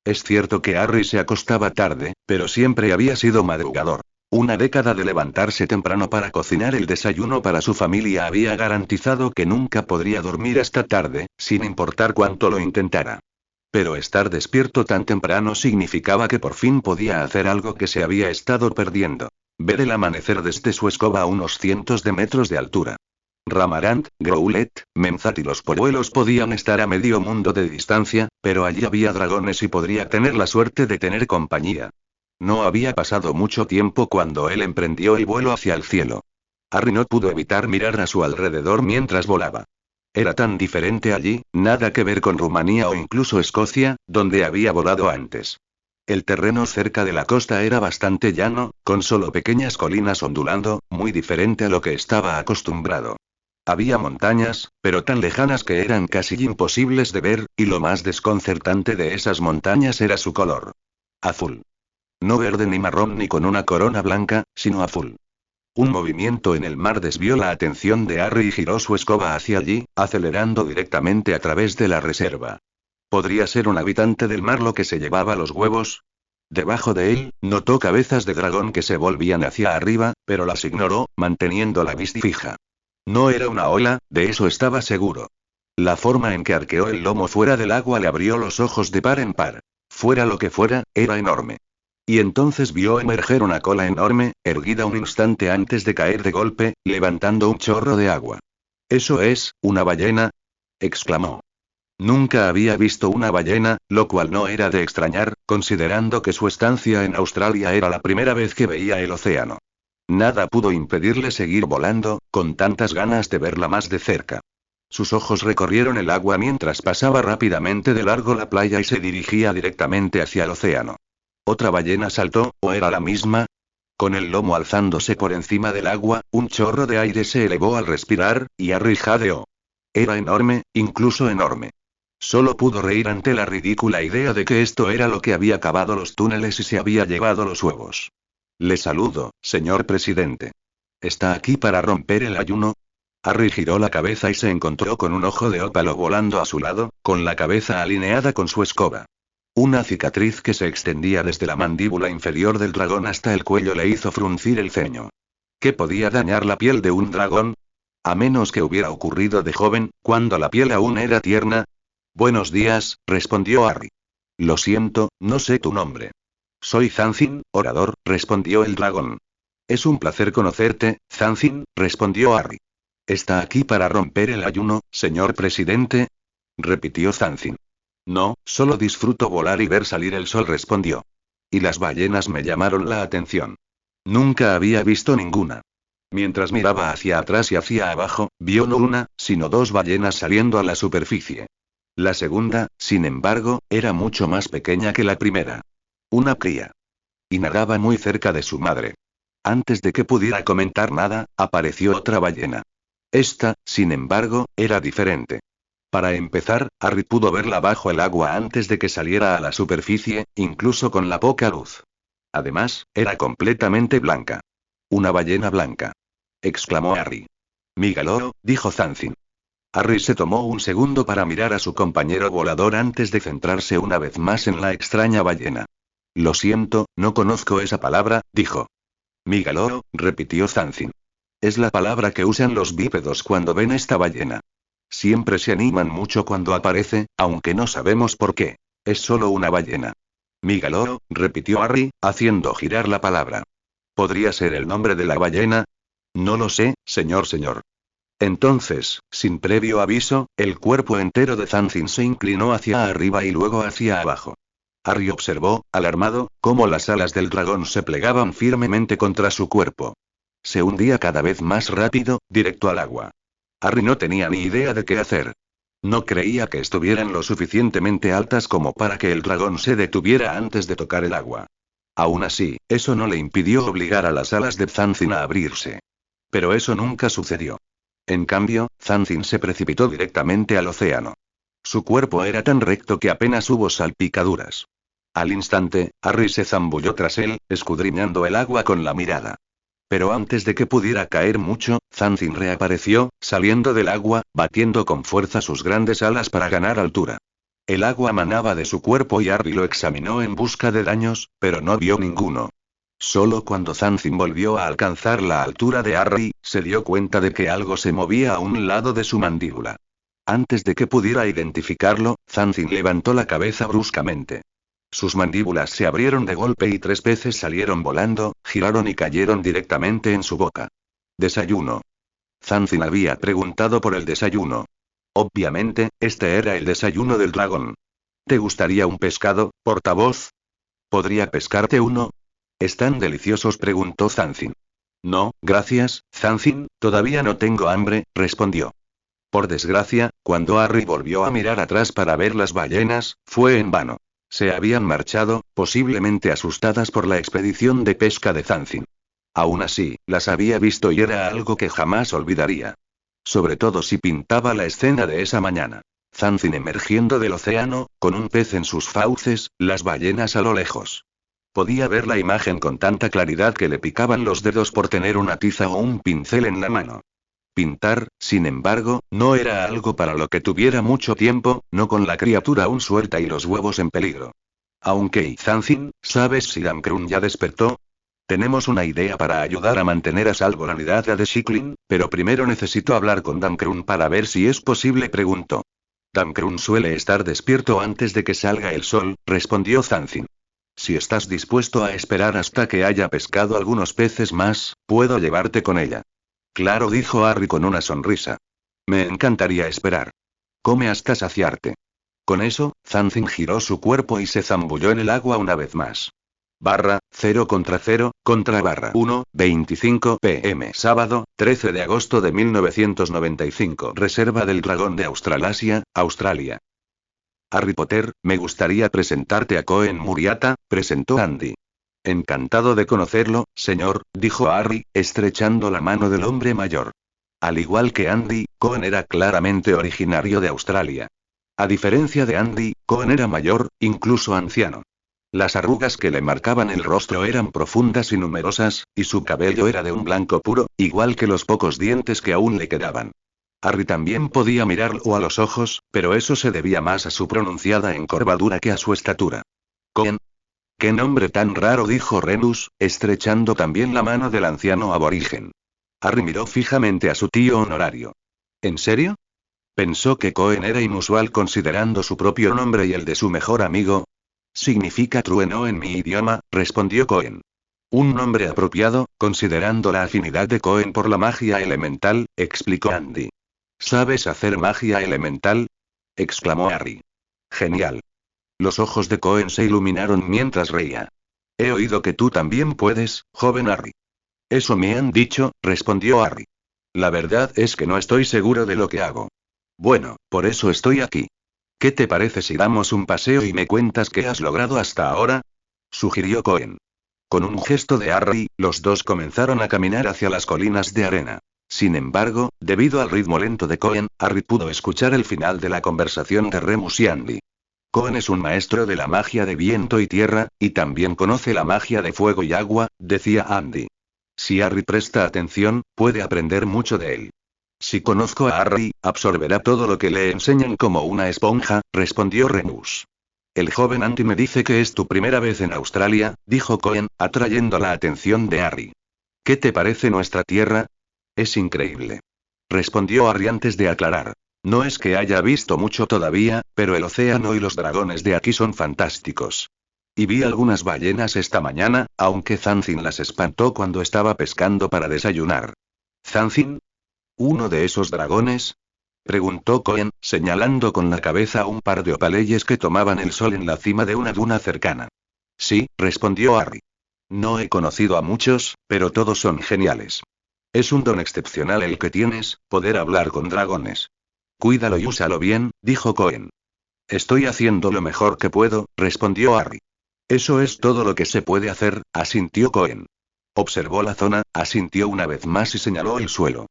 Es cierto que Harry se acostaba tarde, pero siempre había sido madrugador. Una década de levantarse temprano para cocinar el desayuno para su familia había garantizado que nunca podría dormir hasta tarde, sin importar cuánto lo intentara. Pero estar despierto tan temprano significaba que por fin podía hacer algo que se había estado perdiendo. Ver el amanecer desde su escoba a unos cientos de metros de altura. Ramarant, Growlet, Memzat y los polluelos podían estar a medio mundo de distancia, pero allí había dragones y podría tener la suerte de tener compañía. No había pasado mucho tiempo cuando él emprendió el vuelo hacia el cielo. Harry no pudo evitar mirar a su alrededor mientras volaba. Era tan diferente allí, nada que ver con Rumanía o incluso Escocia, donde había volado antes. El terreno cerca de la costa era bastante llano, con solo pequeñas colinas ondulando, muy diferente a lo que estaba acostumbrado. Había montañas, pero tan lejanas que eran casi imposibles de ver, y lo más desconcertante de esas montañas era su color. Azul. No verde ni marrón ni con una corona blanca, sino azul. Un movimiento en el mar desvió la atención de Harry y giró su escoba hacia allí, acelerando directamente a través de la reserva. ¿Podría ser un habitante del mar lo que se llevaba los huevos? Debajo de él, notó cabezas de dragón que se volvían hacia arriba, pero las ignoró, manteniendo la vista fija. No era una ola, de eso estaba seguro. La forma en que arqueó el lomo fuera del agua le abrió los ojos de par en par. Fuera lo que fuera, era enorme. Y entonces vio emerger una cola enorme, erguida un instante antes de caer de golpe, levantando un chorro de agua. «¿Eso es, una ballena?», exclamó. Nunca había visto una ballena, lo cual no era de extrañar, considerando que su estancia en Australia era la primera vez que veía el océano. Nada pudo impedirle seguir volando, con tantas ganas de verla más de cerca. Sus ojos recorrieron el agua mientras pasaba rápidamente de largo la playa y se dirigía directamente hacia el océano. ¿Otra ballena saltó, o era la misma? Con el lomo alzándose por encima del agua, un chorro de aire se elevó al respirar, y Harry jadeó. Era enorme, incluso enorme. Solo pudo reír ante la ridícula idea de que esto era lo que había cavado los túneles y se había llevado los huevos. «Le saludo, señor presidente. ¿Está aquí para romper el ayuno?». Harry giró la cabeza y se encontró con un ojo de ópalo volando a su lado, con la cabeza alineada con su escoba. Una cicatriz que se extendía desde la mandíbula inferior del dragón hasta el cuello le hizo fruncir el ceño. ¿Qué podía dañar la piel de un dragón? A menos que hubiera ocurrido de joven, cuando la piel aún era tierna. «Buenos días», respondió Harry. «Lo siento, no sé tu nombre». «Soy Zanzin, orador», respondió el dragón. «Es un placer conocerte, Zanzin», respondió Harry. «¿Está aquí para romper el ayuno, señor presidente?», repitió Zanzin. «No, solo disfruto volar y ver salir el sol», respondió. «Y las ballenas me llamaron la atención. Nunca había visto ninguna». Mientras miraba hacia atrás y hacia abajo, vio no una, sino dos ballenas saliendo a la superficie. La segunda, sin embargo, era mucho más pequeña que la primera. Una cría. Y nadaba muy cerca de su madre. Antes de que pudiera comentar nada, apareció otra ballena. Esta, sin embargo, era diferente. Para empezar, Harry pudo verla bajo el agua antes de que saliera a la superficie, incluso con la poca luz. Además, era completamente blanca. «Una ballena blanca», exclamó Harry. «Mígalo», dijo Zanzin. Harry se tomó un segundo para mirar a su compañero volador antes de centrarse una vez más en la extraña ballena. «Lo siento, no conozco esa palabra», dijo. «Mígalo», repitió Zanzin. «Es la palabra que usan los bípedos cuando ven esta ballena. Siempre se animan mucho cuando aparece, aunque no sabemos por qué. Es solo una ballena». «Mígalo», repitió Harry, haciendo girar la palabra. «¿Podría ser el nombre de la ballena?». «No lo sé, señor». Entonces, sin previo aviso, el cuerpo entero de Zanzin se inclinó hacia arriba y luego hacia abajo. Harry observó, alarmado, cómo las alas del dragón se plegaban firmemente contra su cuerpo. Se hundía cada vez más rápido, directo al agua. Harry no tenía ni idea de qué hacer. No creía que estuvieran lo suficientemente altas como para que el dragón se detuviera antes de tocar el agua. Aún así, eso no le impidió obligar a las alas de Zanzin a abrirse. Pero eso nunca sucedió. En cambio, Zanzin se precipitó directamente al océano. Su cuerpo era tan recto que apenas hubo salpicaduras. Al instante, Harry se zambulló tras él, escudriñando el agua con la mirada. Pero antes de que pudiera caer mucho, Zanzin reapareció, saliendo del agua, batiendo con fuerza sus grandes alas para ganar altura. El agua manaba de su cuerpo y Harry lo examinó en busca de daños, pero no vio ninguno. Solo cuando Zanzin volvió a alcanzar la altura de Harry, se dio cuenta de que algo se movía a un lado de su mandíbula. Antes de que pudiera identificarlo, Zanzin levantó la cabeza bruscamente. Sus mandíbulas se abrieron de golpe y 3 peces salieron volando, giraron y cayeron directamente en su boca. «Desayuno». Zanzin había preguntado por el desayuno. Obviamente, este era el desayuno del dragón. «¿Te gustaría un pescado, portavoz? ¿Podría pescarte uno?» «¿Están deliciosos?», preguntó Zanzin. «No, gracias, Zanzin, todavía no tengo hambre», respondió. Por desgracia, cuando Harry volvió a mirar atrás para ver las ballenas, fue en vano. Se habían marchado, posiblemente asustadas por la expedición de pesca de Zanzin. Aún así, las había visto y era algo que jamás olvidaría. Sobre todo si pintaba la escena de esa mañana. Zanzin emergiendo del océano, con un pez en sus fauces, las ballenas a lo lejos. Podía ver la imagen con tanta claridad que le picaban los dedos por tener una tiza o un pincel en la mano. Pintar, sin embargo, no era algo para lo que tuviera mucho tiempo, no con la criatura aún suelta y los huevos en peligro. Aunque Zanzin, ¿sabes si Damkrun ya despertó? Tenemos una idea para ayudar a mantener a salvo la unidad de Shiklin, pero primero necesito hablar con Damkrun para ver si es posible, preguntó. Damkrun suele estar despierto antes de que salga el sol, respondió Zanzin. Si estás dispuesto a esperar hasta que haya pescado algunos peces más, puedo llevarte con ella. Claro, dijo Harry con una sonrisa. Me encantaría esperar. Come hasta saciarte. Con eso, Zanzin giró su cuerpo y se zambulló en el agua una vez más. Barra, 0 contra barra 1, 25 pm. Sábado, 13 de agosto de 1995. Reserva del Dragón de Australasia, Australia. Harry Potter, me gustaría presentarte a Cohen Muriata, presentó Andy. Encantado de conocerlo, señor, dijo Harry, estrechando la mano del hombre mayor. Al igual que Andy, Cohen era claramente originario de Australia. A diferencia de Andy, Cohen era mayor, incluso anciano. Las arrugas que le marcaban el rostro eran profundas y numerosas, y su cabello era de un blanco puro, igual que los pocos dientes que aún le quedaban. Harry también podía mirarlo a los ojos, pero eso se debía más a su pronunciada encorvadura que a su estatura. Cohen. ¡Qué nombre tan raro!, dijo Remus, estrechando también la mano del anciano aborigen. Harry miró fijamente a su tío honorario. ¿En serio? Pensó que Cohen era inusual considerando su propio nombre y el de su mejor amigo. Significa trueno en mi idioma, respondió Cohen. Un nombre apropiado, considerando la afinidad de Cohen por la magia elemental, explicó Andy. ¿Sabes hacer magia elemental?, exclamó Harry. Genial. Los ojos de Cohen se iluminaron mientras reía. He oído que tú también puedes, joven Harry. Eso me han dicho, respondió Harry. La verdad es que no estoy seguro de lo que hago. Bueno, por eso estoy aquí. ¿Qué te parece si damos un paseo y me cuentas qué has logrado hasta ahora?, sugirió Cohen. Con un gesto de Harry, los dos comenzaron a caminar hacia las colinas de arena. Sin embargo, debido al ritmo lento de Cohen, Harry pudo escuchar el final de la conversación de Remus y Andy. Cohen es un maestro de la magia de viento y tierra, y también conoce la magia de fuego y agua, decía Andy. Si Harry presta atención, puede aprender mucho de él. Si conozco a Harry, absorberá todo lo que le enseñan como una esponja, respondió Remus. El joven Andy me dice que es tu primera vez en Australia, dijo Cohen, atrayendo la atención de Harry. ¿Qué te parece nuestra tierra? Es increíble. Respondió Harry antes de aclarar. No es que haya visto mucho todavía, pero el océano y los dragones de aquí son fantásticos. Y vi algunas ballenas esta mañana, aunque Zanzin las espantó cuando estaba pescando para desayunar. ¿Zanzin? ¿Uno de esos dragones?, preguntó Cohen, señalando con la cabeza un par de opaleyes que tomaban el sol en la cima de una duna cercana. Sí, respondió Harry. No he conocido a muchos, pero todos son geniales. Es un don excepcional el que tienes, poder hablar con dragones. Cuídalo y úsalo bien, dijo Cohen. Estoy haciendo lo mejor que puedo, respondió Harry. Eso es todo lo que se puede hacer, asintió Cohen. Observó la zona, asintió una vez más y señaló el suelo.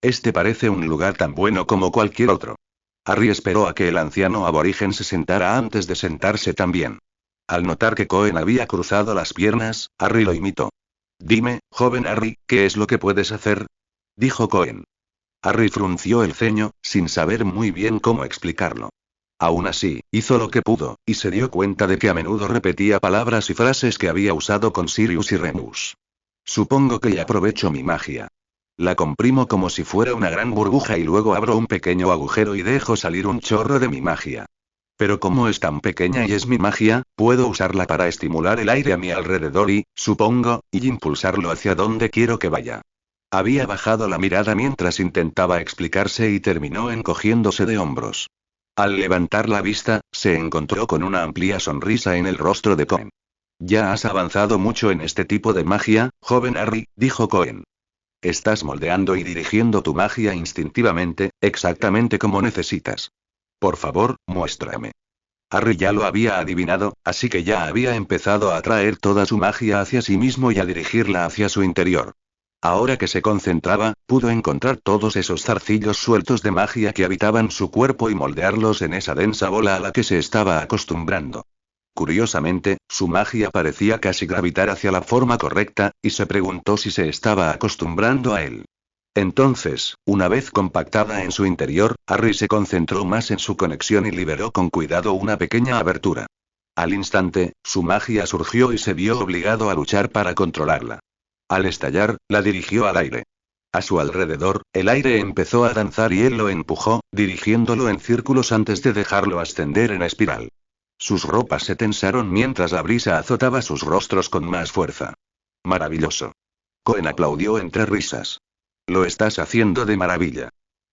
Este parece un lugar tan bueno como cualquier otro. Harry esperó a que el anciano aborigen se sentara antes de sentarse también. Al notar que Cohen había cruzado las piernas, Harry lo imitó. Dime, joven Harry, ¿qué es lo que puedes hacer?, dijo Cohen. Harry frunció el ceño, sin saber muy bien cómo explicarlo. Aún así, hizo lo que pudo, y se dio cuenta de que a menudo repetía palabras y frases que había usado con Sirius y Remus. Supongo que ya aprovecho mi magia. La comprimo como si fuera una gran burbuja y luego abro un pequeño agujero y dejo salir un chorro de mi magia. Pero como es tan pequeña y es mi magia, puedo usarla para estimular el aire a mi alrededor y, supongo, y impulsarlo hacia donde quiero que vaya. Había bajado la mirada mientras intentaba explicarse y terminó encogiéndose de hombros. Al levantar la vista, se encontró con una amplia sonrisa en el rostro de Cohen. Ya has avanzado mucho en este tipo de magia, joven Harry, dijo Cohen. Estás moldeando y dirigiendo tu magia instintivamente, exactamente como necesitas. Por favor, muéstrame. Harry ya lo había adivinado, así que ya había empezado a atraer toda su magia hacia sí mismo y a dirigirla hacia su interior. Ahora que se concentraba, pudo encontrar todos esos zarcillos sueltos de magia que habitaban su cuerpo y moldearlos en esa densa bola a la que se estaba acostumbrando. Curiosamente, su magia parecía casi gravitar hacia la forma correcta, y se preguntó si se estaba acostumbrando a él. Entonces, una vez compactada en su interior, Harry se concentró más en su conexión y liberó con cuidado una pequeña abertura. Al instante, su magia surgió y se vio obligado a luchar para controlarla. Al estallar, la dirigió al aire. A su alrededor, el aire empezó a danzar y él lo empujó, dirigiéndolo en círculos antes de dejarlo ascender en espiral. Sus ropas se tensaron mientras la brisa azotaba sus rostros con más fuerza. Maravilloso. Cohen aplaudió entre risas. Lo estás haciendo de maravilla.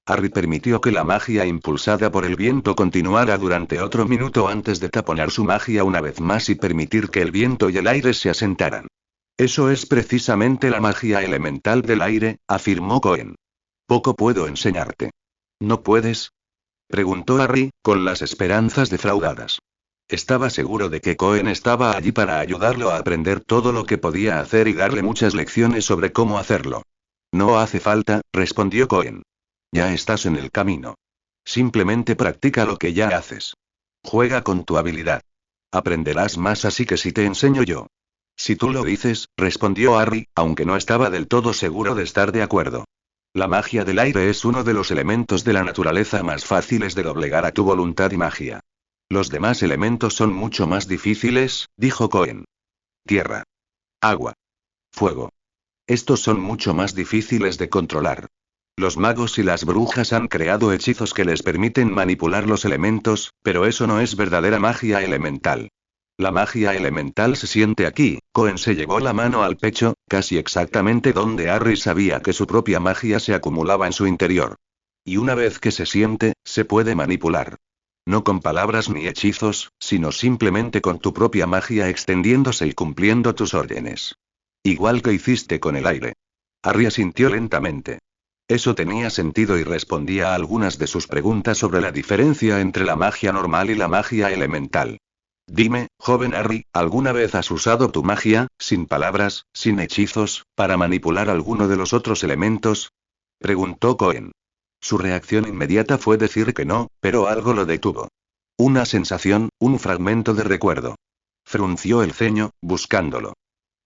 Harry permitió que la magia impulsada por el viento continuara durante otro minuto antes de taponar su magia una vez más y permitir que el viento y el aire se asentaran. Eso es precisamente la magia elemental del aire, afirmó Cohen. Poco puedo enseñarte. ¿No puedes? Preguntó Harry, con las esperanzas defraudadas. Estaba seguro de que Cohen estaba allí para ayudarlo a aprender todo lo que podía hacer y darle muchas lecciones sobre cómo hacerlo. No hace falta, respondió Cohen. Ya estás en el camino. Simplemente practica lo que ya haces. Juega con tu habilidad. Aprenderás más así que si te enseño yo. Si tú lo dices, respondió Harry, aunque no estaba del todo seguro de estar de acuerdo. La magia del aire es uno de los elementos de la naturaleza más fáciles de doblegar a tu voluntad y magia. Los demás elementos son mucho más difíciles, dijo Cohen. Tierra. Agua. Fuego. Estos son mucho más difíciles de controlar. Los magos y las brujas han creado hechizos que les permiten manipular los elementos, pero eso no es verdadera magia elemental. La magia elemental se siente aquí. Cohen se llevó la mano al pecho, casi exactamente donde Harry sabía que su propia magia se acumulaba en su interior. Y una vez que se siente, se puede manipular. No con palabras ni hechizos, sino simplemente con tu propia magia extendiéndose y cumpliendo tus órdenes. Igual que hiciste con el aire. Harry asintió lentamente. Eso tenía sentido y respondía a algunas de sus preguntas sobre la diferencia entre la magia normal y la magia elemental. Dime, joven Harry, ¿alguna vez has usado tu magia, sin palabras, sin hechizos, para manipular alguno de los otros elementos? Preguntó Cohen. Su reacción inmediata fue decir que no, pero algo lo detuvo. Una sensación, un fragmento de recuerdo. Frunció el ceño, buscándolo.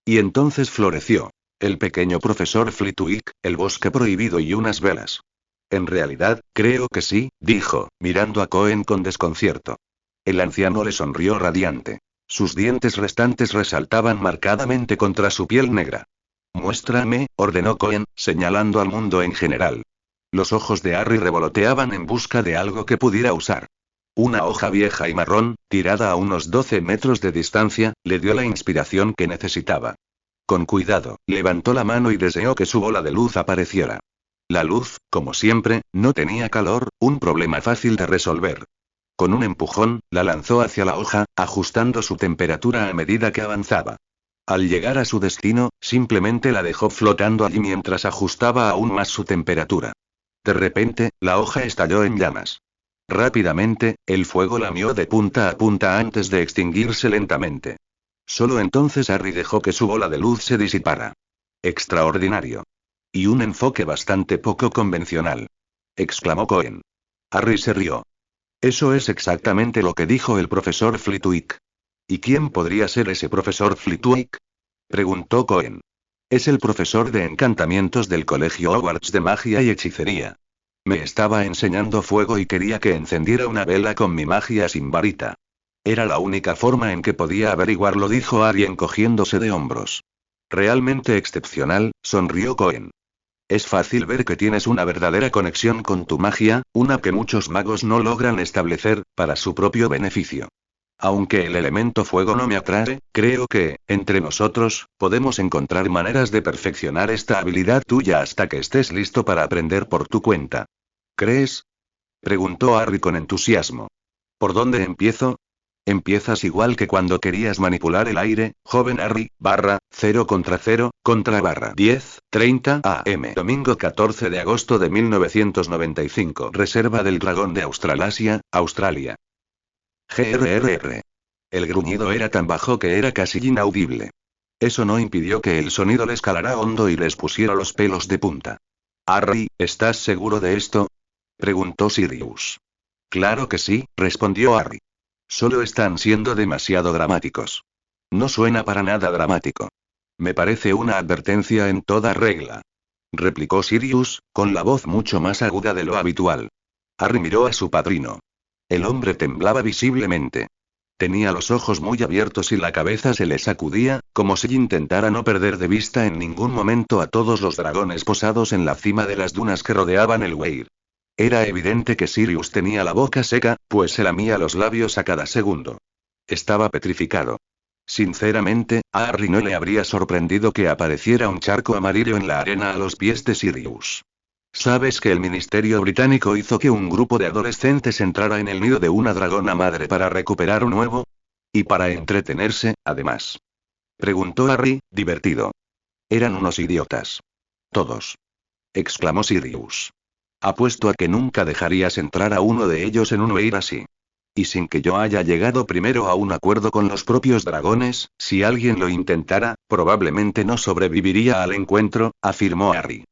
Y entonces floreció. El pequeño profesor Flitwick, el bosque prohibido y unas velas. En realidad, creo que sí, dijo, mirando a Cohen con desconcierto. El anciano le sonrió radiante. Sus dientes restantes resaltaban marcadamente contra su piel negra. Muéstrame, ordenó Cohen, señalando al mundo en general. Los ojos de Harry revoloteaban en busca de algo que pudiera usar. Una hoja vieja y marrón, tirada a unos 12 metros de distancia, le dio la inspiración que necesitaba. Con cuidado, levantó la mano y deseó que su bola de luz apareciera. La luz, como siempre, no tenía calor, un problema fácil de resolver. Con un empujón, la lanzó hacia la hoja, ajustando su temperatura a medida que avanzaba. Al llegar a su destino, simplemente la dejó flotando allí mientras ajustaba aún más su temperatura. De repente, la hoja estalló en llamas. Rápidamente, el fuego lamió de punta a punta antes de extinguirse lentamente. Solo entonces Harry dejó que su bola de luz se disipara. Extraordinario. Y un enfoque bastante poco convencional. Exclamó Cohen. Harry se rió. Eso es exactamente lo que dijo el profesor Flitwick. ¿Y quién podría ser ese profesor Flitwick? Preguntó Cohen. Es el profesor de encantamientos del colegio Hogwarts de magia y hechicería. Me estaba enseñando fuego y quería que encendiera una vela con mi magia sin varita. Era la única forma en que podía averiguarlo, dijo Harry encogiéndose de hombros. Realmente excepcional, sonrió Cohen. Es fácil ver que tienes una verdadera conexión con tu magia, una que muchos magos no logran establecer, para su propio beneficio. Aunque el elemento fuego no me atrae, creo que, entre nosotros, podemos encontrar maneras de perfeccionar esta habilidad tuya hasta que estés listo para aprender por tu cuenta. ¿Crees? Preguntó Harry con entusiasmo. ¿Por dónde empiezo? Empiezas igual que cuando querías manipular el aire, joven Harry, /0 contra 0, contra /10:30 am. Domingo 14 de agosto de 1995. Reserva del Dragón de Australasia, Australia. GRRR. El gruñido era tan bajo que era casi inaudible. Eso no impidió que el sonido les calara hondo y les pusiera los pelos de punta. Harry, ¿estás seguro de esto? Preguntó Sirius. Claro que sí, respondió Harry. Solo están siendo demasiado dramáticos. No suena para nada dramático. Me parece una advertencia en toda regla. Replicó Sirius, con la voz mucho más aguda de lo habitual. Harry miró a su padrino. El hombre temblaba visiblemente. Tenía los ojos muy abiertos y la cabeza se le sacudía, como si intentara no perder de vista en ningún momento a todos los dragones posados en la cima de las dunas que rodeaban el Weir. Era evidente que Sirius tenía la boca seca, pues se lamía los labios a cada segundo. Estaba petrificado. Sinceramente, a Harry no le habría sorprendido que apareciera un charco amarillo en la arena a los pies de Sirius. ¿Sabes que el Ministerio Británico hizo que un grupo de adolescentes entrara en el nido de una dragona madre para recuperar un huevo? Y para entretenerse, además. Preguntó Harry, divertido. Eran unos idiotas. Todos. Exclamó Sirius. Apuesto a que nunca dejarías entrar a uno de ellos en un Weir así. Y sin que yo haya llegado primero a un acuerdo con los propios dragones, si alguien lo intentara, probablemente no sobreviviría al encuentro, afirmó Harry.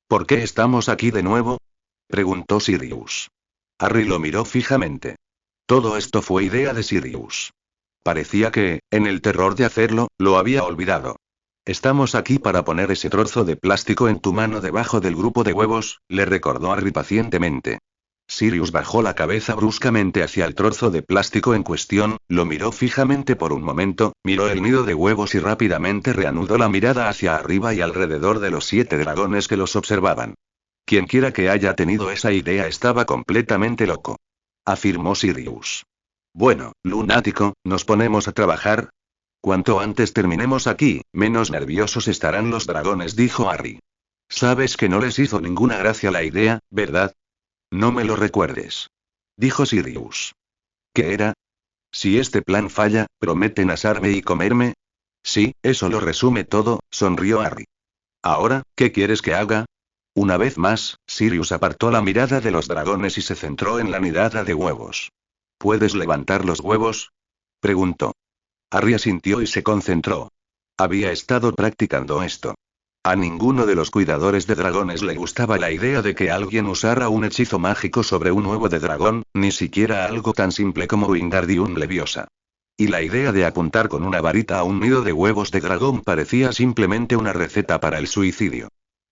¿Por qué estamos aquí de nuevo? Preguntó Sirius. Harry lo miró fijamente. Todo esto fue idea de Sirius. Parecía que, en el terror de hacerlo, lo había olvidado. Estamos aquí para poner ese trozo de plástico en tu mano debajo del grupo de huevos, le recordó Harry pacientemente. Sirius bajó la cabeza bruscamente hacia el trozo de plástico en cuestión, lo miró fijamente por un momento, miró el nido de huevos y rápidamente reanudó la mirada hacia arriba y alrededor de los 7 dragones que los observaban. Quienquiera que haya tenido esa idea estaba completamente loco. Afirmó Sirius. Bueno, lunático, ¿nos ponemos a trabajar? Cuanto antes terminemos aquí, menos nerviosos estarán los dragones, dijo Harry. Sabes que no les hizo ninguna gracia la idea, ¿verdad? No me lo recuerdes. Dijo Sirius. ¿Qué era? Si este plan falla, ¿prometen asarme y comerme? Sí, eso lo resume todo, sonrió Harry. Ahora, ¿qué quieres que haga? Una vez más, Sirius apartó la mirada de los dragones y se centró en la nidada de huevos. ¿Puedes levantar los huevos? Preguntó. Harry asintió y se concentró. Había estado practicando esto. A ninguno de los cuidadores de dragones le gustaba la idea de que alguien usara un hechizo mágico sobre un huevo de dragón, ni siquiera algo tan simple como Wingardium Leviosa. Y la idea de apuntar con una varita a un nido de huevos de dragón parecía simplemente una receta para el suicidio.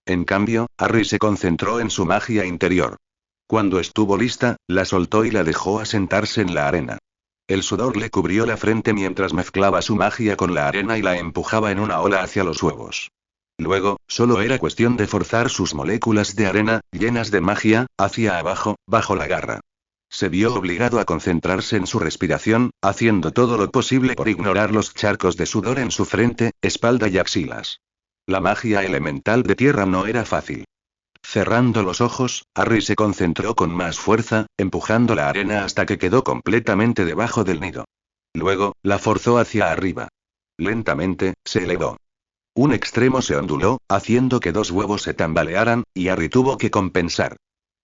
En cambio, Harry se concentró en su magia interior. Cuando estuvo lista, la soltó y la dejó asentarse en la arena. El sudor le cubrió la frente mientras mezclaba su magia con la arena y la empujaba en una ola hacia los huevos. Luego, solo era cuestión de forzar sus moléculas de arena, llenas de magia, hacia abajo, bajo la garra. Se vio obligado a concentrarse en su respiración, haciendo todo lo posible por ignorar los charcos de sudor en su frente, espalda y axilas. La magia elemental de tierra no era fácil. Cerrando los ojos, Harry se concentró con más fuerza, empujando la arena hasta que quedó completamente debajo del nido. Luego, la forzó hacia arriba. Lentamente, se elevó. Un extremo se onduló, haciendo que 2 huevos se tambalearan, y Harry tuvo que compensar.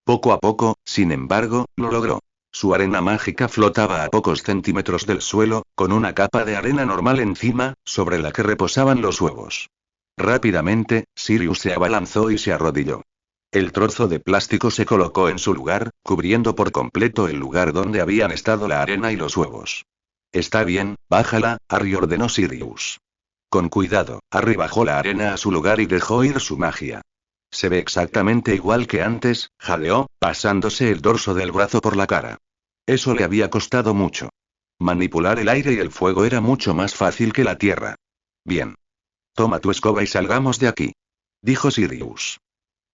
Poco a poco, sin embargo, lo logró. Su arena mágica flotaba a pocos centímetros del suelo, con una capa de arena normal encima, sobre la que reposaban los huevos. Rápidamente, Sirius se abalanzó y se arrodilló. El trozo de plástico se colocó en su lugar, cubriendo por completo el lugar donde habían estado la arena y los huevos. Está bien, bájala, Harry ordenó Sirius. Con cuidado, Harry bajó la arena a su lugar y dejó ir su magia. Se ve exactamente igual que antes, jadeó, pasándose el dorso del brazo por la cara. Eso le había costado mucho. Manipular el aire y el fuego era mucho más fácil que la tierra. Bien. Toma tu escoba y salgamos de aquí. Dijo Sirius.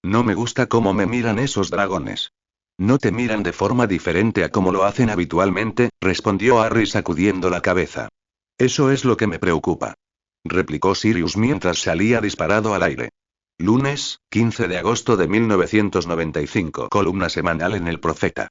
No me gusta cómo me miran esos dragones. No te miran de forma diferente a como lo hacen habitualmente, respondió Harry sacudiendo la cabeza. Eso es lo que me preocupa. Replicó Sirius mientras salía disparado al aire. Lunes, 15 de agosto de 1995. Columna semanal en El Profeta.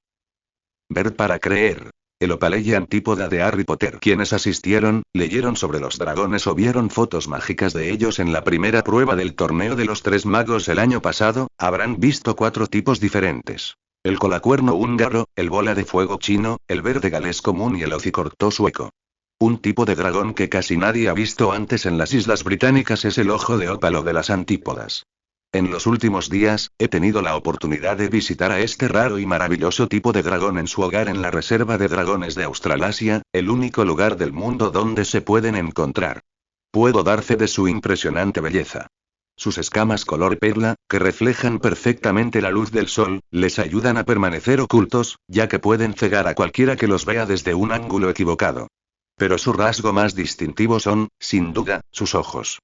Ver para creer. El Opale y Antípoda de Harry Potter. Quienes asistieron, leyeron sobre los dragones o vieron fotos mágicas de ellos en la primera prueba del torneo de los 3 magos el año pasado, habrán visto 4 tipos diferentes. El colacuerno húngaro, el bola de fuego chino, el verde galés común y el hocicorto sueco. Un tipo de dragón que casi nadie ha visto antes en las Islas Británicas es el ojo de ópalo de las Antípodas. En los últimos días, he tenido la oportunidad de visitar a este raro y maravilloso tipo de dragón en su hogar en la Reserva de Dragones de Australasia, el único lugar del mundo donde se pueden encontrar. Puedo dar fe de su impresionante belleza. Sus escamas color perla, que reflejan perfectamente la luz del sol, les ayudan a permanecer ocultos, ya que pueden cegar a cualquiera que los vea desde un ángulo equivocado. Pero su rasgo más distintivo son, sin duda, sus ojos.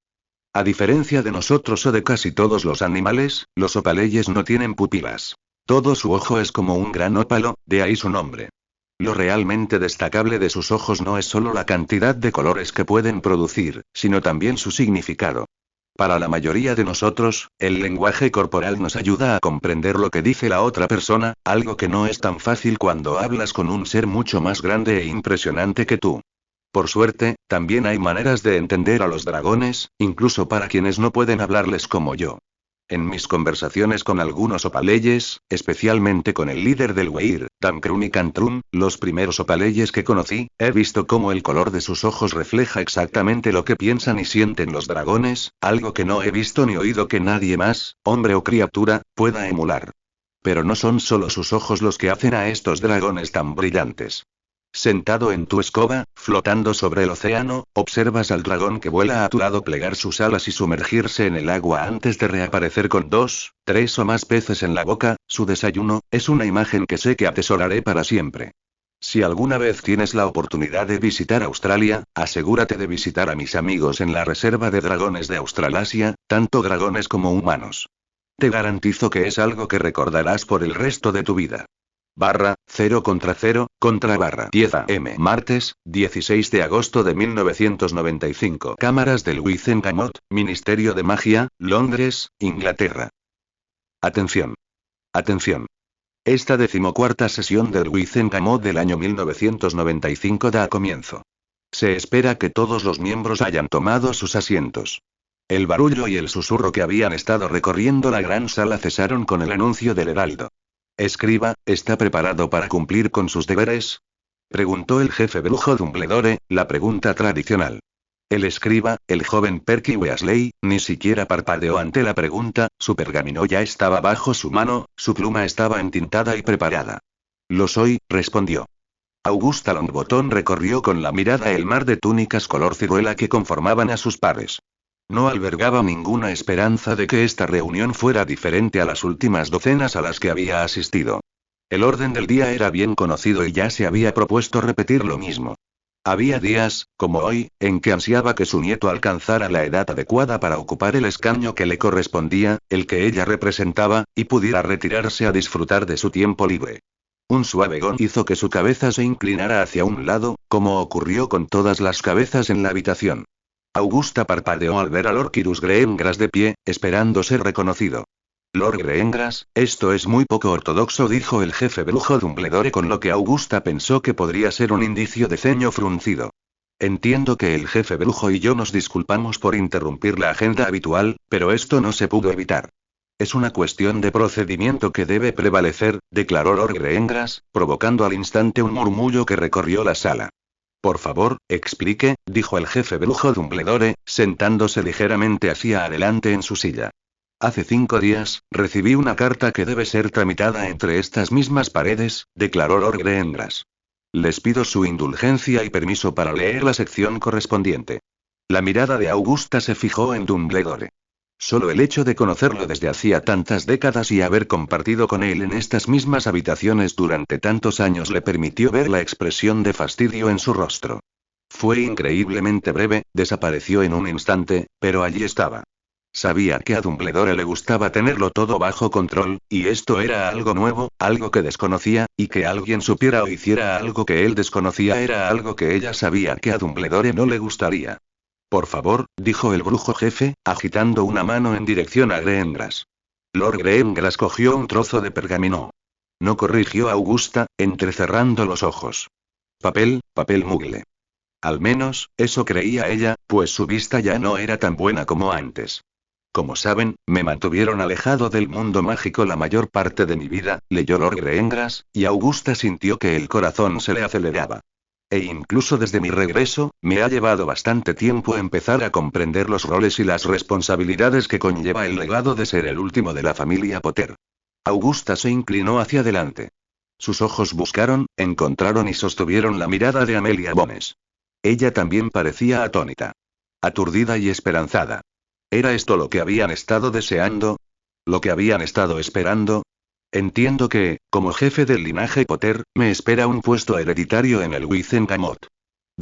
A diferencia de nosotros o de casi todos los animales, los opaleyes no tienen pupilas. Todo su ojo es como un gran ópalo, de ahí su nombre. Lo realmente destacable de sus ojos no es solo la cantidad de colores que pueden producir, sino también su significado. Para la mayoría de nosotros, el lenguaje corporal nos ayuda a comprender lo que dice la otra persona, algo que no es tan fácil cuando hablas con un ser mucho más grande e impresionante que tú. Por suerte, también hay maneras de entender a los dragones, incluso para quienes no pueden hablarles como yo. En mis conversaciones con algunos opaleyes, especialmente con el líder del Weir, Tamkrun y Kantrum, los primeros opaleyes que conocí, he visto cómo el color de sus ojos refleja exactamente lo que piensan y sienten los dragones, algo que no he visto ni oído que nadie más, hombre o criatura, pueda emular. Pero no son solo sus ojos los que hacen a estos dragones tan brillantes. Sentado en tu escoba, flotando sobre el océano, observas al dragón que vuela a tu lado plegar sus alas y sumergirse en el agua antes de reaparecer con 2, 3 o más peces en la boca. Su desayuno es una imagen que sé que atesoraré para siempre. Si alguna vez tienes la oportunidad de visitar Australia, asegúrate de visitar a mis amigos en la reserva de dragones de Australasia, tanto dragones como humanos. Te garantizo que es algo que recordarás por el resto de tu vida. 0 contra 10 am. Martes, 16 de agosto de 1995. Cámaras del Wizengamot, Ministerio de Magia, Londres, Inglaterra. Atención. Atención. Esta 14ª sesión del Wizengamot del año 1995 da comienzo. Se espera que todos los miembros hayan tomado sus asientos. El barullo y el susurro que habían estado recorriendo la gran sala cesaron con el anuncio del heraldo. Escriba, ¿está preparado para cumplir con sus deberes? Preguntó el jefe brujo Dumbledore, la pregunta tradicional. El escriba, el joven Perky Weasley, ni siquiera parpadeó ante la pregunta, su pergamino ya estaba bajo su mano, su pluma estaba entintada y preparada. Lo soy, respondió. Augusta Longbottom recorrió con la mirada el mar de túnicas color ciruela que conformaban a sus pares. No albergaba ninguna esperanza de que esta reunión fuera diferente a las últimas docenas a las que había asistido. El orden del día era bien conocido y ya se había propuesto repetir lo mismo. Había días, como hoy, en que ansiaba que su nieto alcanzara la edad adecuada para ocupar el escaño que le correspondía, el que ella representaba, y pudiera retirarse a disfrutar de su tiempo libre. Un suave gong hizo que su cabeza se inclinara hacia un lado, como ocurrió con todas las cabezas en la habitación. Augusta parpadeó al ver a Lord Quirus Greengrass de pie, esperando ser reconocido. Lord Greengrass, esto es muy poco ortodoxo, dijo el jefe brujo Dumbledore, con lo que Augusta pensó que podría ser un indicio de ceño fruncido. Entiendo que el jefe brujo y yo nos disculpamos por interrumpir la agenda habitual, pero esto no se pudo evitar. Es una cuestión de procedimiento que debe prevalecer, declaró Lord Greengrass, provocando al instante un murmullo que recorrió la sala. Por favor, explique, dijo el jefe brujo Dumbledore, sentándose ligeramente hacia adelante en su silla. Hace 5 días, recibí una carta que debe ser tramitada entre estas mismas paredes, declaró Lord Greengrass. Les pido su indulgencia y permiso para leer la sección correspondiente. La mirada de Augusta se fijó en Dumbledore. Solo el hecho de conocerlo desde hacía tantas décadas y haber compartido con él en estas mismas habitaciones durante tantos años le permitió ver la expresión de fastidio en su rostro. Fue increíblemente breve, desapareció en un instante, pero allí estaba. Sabía que a Dumbledore le gustaba tenerlo todo bajo control, y esto era algo nuevo, algo que desconocía, y que alguien supiera o hiciera algo que él desconocía era algo que ella sabía que a Dumbledore no le gustaría. Por favor, dijo el brujo jefe, agitando una mano en dirección a Greengrass. Lord Greengrass cogió un trozo de pergamino. No, corrigió Augusta, entrecerrando los ojos. Papel mugle. Al menos, eso creía ella, pues su vista ya no era tan buena como antes. Como saben, me mantuvieron alejado del mundo mágico la mayor parte de mi vida, leyó Lord Greengrass, y Augusta sintió que el corazón se le aceleraba. E incluso desde mi regreso, me ha llevado bastante tiempo empezar a comprender los roles y las responsabilidades que conlleva el legado de ser el último de la familia Potter. Augusta se inclinó hacia adelante. Sus ojos buscaron, encontraron y sostuvieron la mirada de Amelia Bones. Ella también parecía atónita. Aturdida y esperanzada. ¿Era esto lo que habían estado deseando? ¿Lo que habían estado esperando? Entiendo que, como jefe del linaje Potter, me espera un puesto hereditario en el Wizengamot.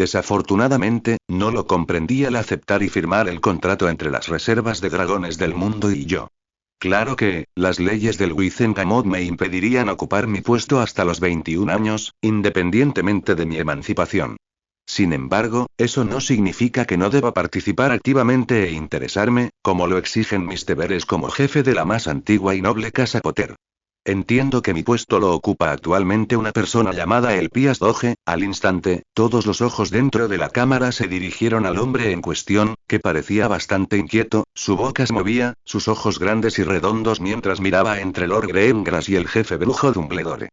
Desafortunadamente, no lo comprendí al aceptar y firmar el contrato entre las reservas de dragones del mundo y yo. Claro que, las leyes del Wizengamot me impedirían ocupar mi puesto hasta los 21 años, independientemente de mi emancipación. Sin embargo, eso no significa que no deba participar activamente e interesarme, como lo exigen mis deberes como jefe de la más antigua y noble casa Potter. Entiendo que mi puesto lo ocupa actualmente una persona llamada Elpías Doge. Al instante, todos los ojos dentro de la cámara se dirigieron al hombre en cuestión, que parecía bastante inquieto, su boca se movía, sus ojos grandes y redondos mientras miraba entre Lord Greengrass y el jefe brujo Dumbledore.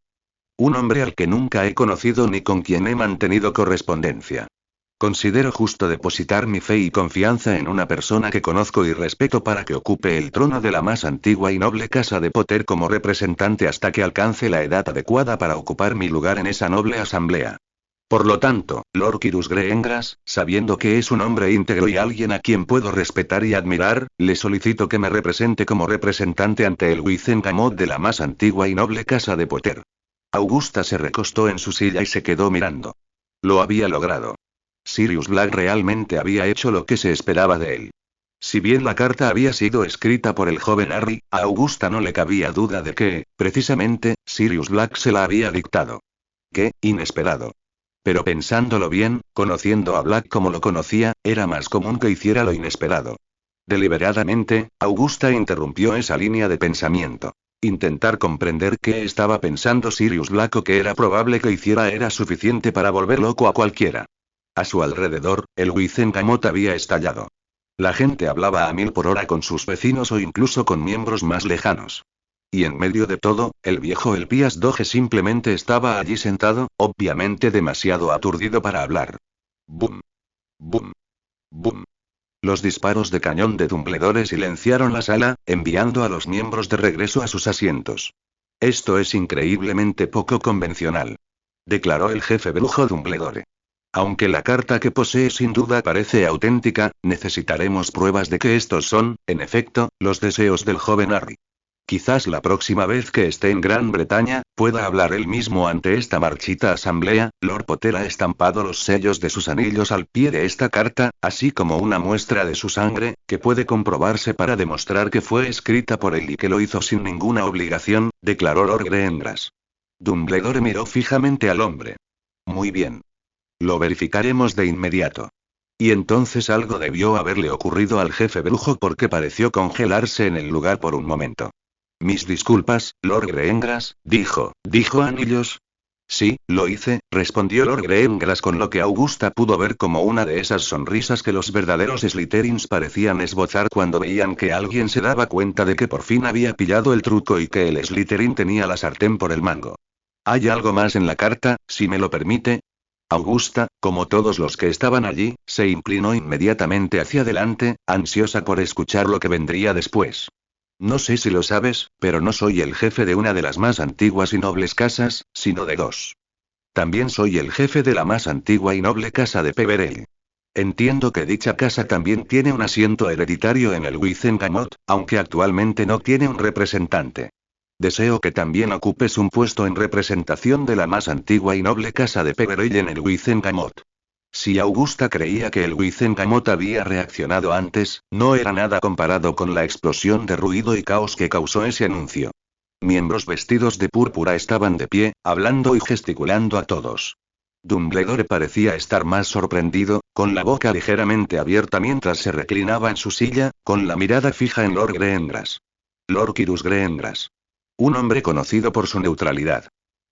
Un hombre al que nunca he conocido ni con quien he mantenido correspondencia. Considero justo depositar mi fe y confianza en una persona que conozco y respeto para que ocupe el trono de la más antigua y noble casa de Potter como representante hasta que alcance la edad adecuada para ocupar mi lugar en esa noble asamblea. Por lo tanto, Lord Quirus Greengrass, sabiendo que es un hombre íntegro y alguien a quien puedo respetar y admirar, le solicito que me represente como representante ante el Wizengamot de la más antigua y noble casa de Potter. Augusta se recostó en su silla y se quedó mirando. Lo había logrado. Sirius Black realmente había hecho lo que se esperaba de él. Si bien la carta había sido escrita por el joven Harry, a Augusta no le cabía duda de que, precisamente, Sirius Black se la había dictado. ¡Qué inesperado! Pero pensándolo bien, conociendo a Black como lo conocía, era más común que hiciera lo inesperado. Deliberadamente, Augusta interrumpió esa línea de pensamiento. Intentar comprender qué estaba pensando Sirius Black o qué era probable que hiciera era suficiente para volver loco a cualquiera. A su alrededor, el Wizengamot había estallado. La gente hablaba a 1000 por hora con sus vecinos o incluso con miembros más lejanos. Y en medio de todo, el viejo Elpías Doge simplemente estaba allí sentado, obviamente demasiado aturdido para hablar. ¡Bum! ¡Bum! ¡Bum! Los disparos de cañón de Dumbledore silenciaron la sala, enviando a los miembros de regreso a sus asientos. Esto es increíblemente poco convencional, declaró el jefe brujo Dumbledore. Aunque la carta que posee sin duda parece auténtica, necesitaremos pruebas de que estos son, en efecto, los deseos del joven Harry. Quizás la próxima vez que esté en Gran Bretaña, pueda hablar él mismo ante esta marchita asamblea. Lord Potter ha estampado los sellos de sus anillos al pie de esta carta, así como una muestra de su sangre, que puede comprobarse para demostrar que fue escrita por él y que lo hizo sin ninguna obligación, declaró Lord Greengrass. Dumbledore miró fijamente al hombre. Muy bien. Lo verificaremos de inmediato. Y entonces algo debió haberle ocurrido al jefe brujo porque pareció congelarse en el lugar por un momento. Mis disculpas, Lord Greengrass, dijo Anillos. Sí, lo hice, respondió Lord Greengrass con lo que Augusta pudo ver como una de esas sonrisas que los verdaderos Slytherins parecían esbozar cuando veían que alguien se daba cuenta de que por fin había pillado el truco y que el Slytherin tenía la sartén por el mango. ¿Hay algo más en la carta, si me lo permite? Augusta, como todos los que estaban allí, se inclinó inmediatamente hacia adelante, ansiosa por escuchar lo que vendría después. No sé si lo sabes, pero no soy el jefe de una de las más antiguas y nobles casas, sino de dos. También soy el jefe de la más antigua y noble casa de Peverell. Entiendo que dicha casa también tiene un asiento hereditario en el Wizengamot, aunque actualmente no tiene un representante. Deseo que también ocupes un puesto en representación de la más antigua y noble casa de Peverell en el Wizengamot. Si Augusta creía que el Wizengamot había reaccionado antes, no era nada comparado con la explosión de ruido y caos que causó ese anuncio. Miembros vestidos de púrpura estaban de pie, hablando y gesticulando a todos. Dumbledore parecía estar más sorprendido, con la boca ligeramente abierta mientras se reclinaba en su silla, con la mirada fija en Lord Greengrass. Lord Quirus Greengrass. Un hombre conocido por su neutralidad.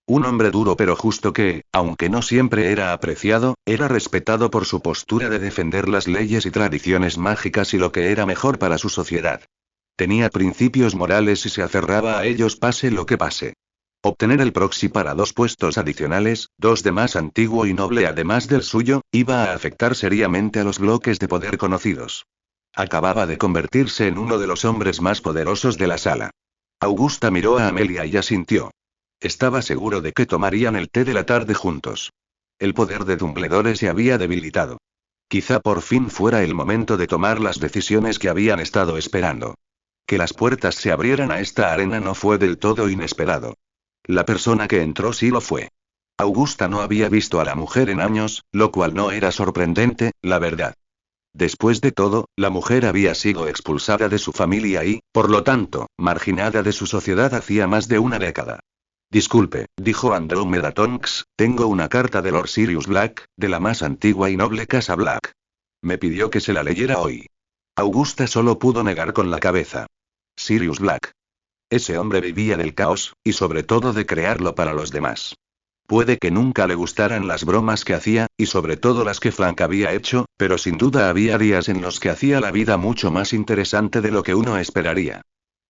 Un hombre duro pero justo que, aunque no siempre era apreciado, era respetado por su postura de defender las leyes y tradiciones mágicas y lo que era mejor para su sociedad. Tenía principios morales y se aferraba a ellos pase lo que pase. Obtener el proxy para 2 puestos adicionales, 2 de más antiguo y noble además del suyo, iba a afectar seriamente a los bloques de poder conocidos. Acababa de convertirse en uno de los hombres más poderosos de la sala. Augusta miró a Amelia y asintió. Estaba seguro de que tomarían el té de la tarde juntos. El poder de Dumbledore se había debilitado. Quizá por fin fuera el momento de tomar las decisiones que habían estado esperando. Que las puertas se abrieran a esta arena no fue del todo inesperado. La persona que entró sí lo fue. Augusta no había visto a la mujer en años, lo cual no era sorprendente, la verdad. Después de todo, la mujer había sido expulsada de su familia y, por lo tanto, marginada de su sociedad hacía más de una década. Disculpe, dijo Andrómeda Tonks, tengo una carta de Lord Sirius Black, de la más antigua y noble casa Black. Me pidió que se la leyera hoy. Augusta solo pudo negar con la cabeza. Sirius Black. Ese hombre vivía del caos, y sobre todo de crearlo para los demás. Puede que nunca le gustaran las bromas que hacía, y sobre todo las que Frank había hecho, pero sin duda había días en los que hacía la vida mucho más interesante de lo que uno esperaría.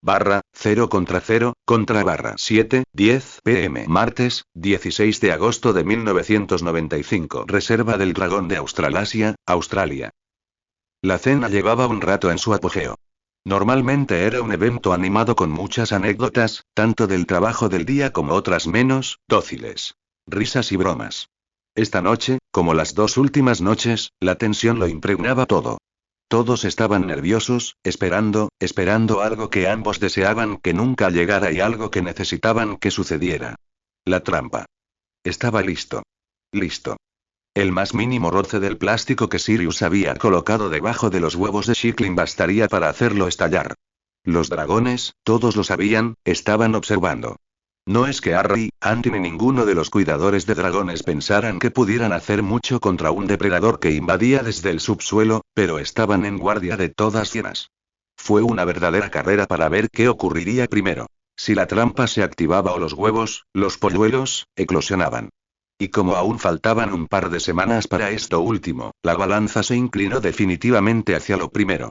0/0/7, 10 p.m. Martes, 16 de agosto de 1995. Reserva del Dragón de Australasia, Australia. La cena llevaba un rato en su apogeo. Normalmente era un evento animado con muchas anécdotas, tanto del trabajo del día como otras menos dóciles. Risas y bromas. Esta noche, como las dos últimas noches, la tensión lo impregnaba todo. Todos estaban nerviosos, esperando algo que ambos deseaban que nunca llegara y algo que necesitaban que sucediera. La trampa. Estaba listo. Listo. El más mínimo roce del plástico que Sirius había colocado debajo de los huevos de Shiklin bastaría para hacerlo estallar. Los dragones, todos lo sabían, estaban observando. No es que Harry, Andy ni ninguno de los cuidadores de dragones pensaran que pudieran hacer mucho contra un depredador que invadía desde el subsuelo, pero estaban en guardia de todas llenas. Fue una verdadera carrera para ver qué ocurriría primero. Si la trampa se activaba o los huevos, los polluelos, eclosionaban. Y como aún faltaban un par de semanas para esto último, la balanza se inclinó definitivamente hacia lo primero.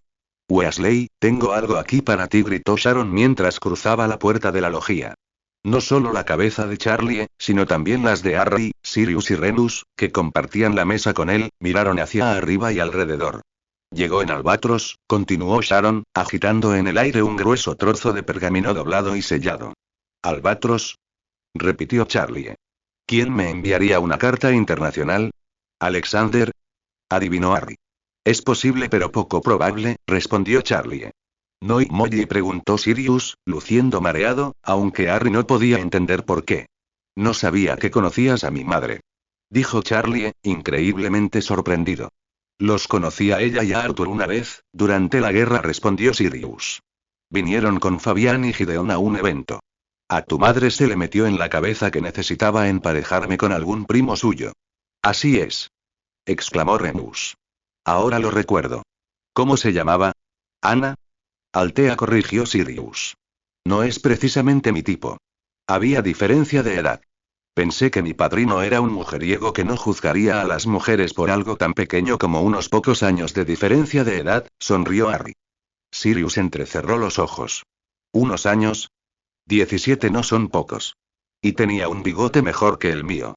Weasley, tengo algo aquí para ti, gritó Sharon mientras cruzaba la puerta de la logía. No solo la cabeza de Charlie, sino también las de Harry, Sirius y Remus, que compartían la mesa con él, miraron hacia arriba y alrededor. Llegó en Albatros, continuó Sharon, agitando en el aire un grueso trozo de pergamino doblado y sellado. ¿Albatros? Repitió Charlie. ¿Quién me enviaría una carta internacional? ¿Alexander? Adivinó Harry. Es posible pero poco probable, respondió Charlie. ¿No y Molly?, preguntó Sirius, luciendo mareado, aunque Harry no podía entender por qué. No sabía que conocías a mi madre. Dijo Charlie, increíblemente sorprendido. Los conocí a ella y a Arthur una vez, durante la guerra, respondió Sirius. Vinieron con Fabián y Gideon a un evento. A tu madre se le metió en la cabeza que necesitaba emparejarme con algún primo suyo. Así es. Exclamó Remus. Ahora lo recuerdo. ¿Cómo se llamaba? ¿Ana? Altea, corrigió Sirius. No es precisamente mi tipo. Había diferencia de edad. Pensé que mi padrino era un mujeriego que no juzgaría a las mujeres por algo tan pequeño como unos pocos años de diferencia de edad, sonrió Harry. Sirius entrecerró los ojos. ¿Unos años? 17 no son pocos. Y tenía un bigote mejor que el mío.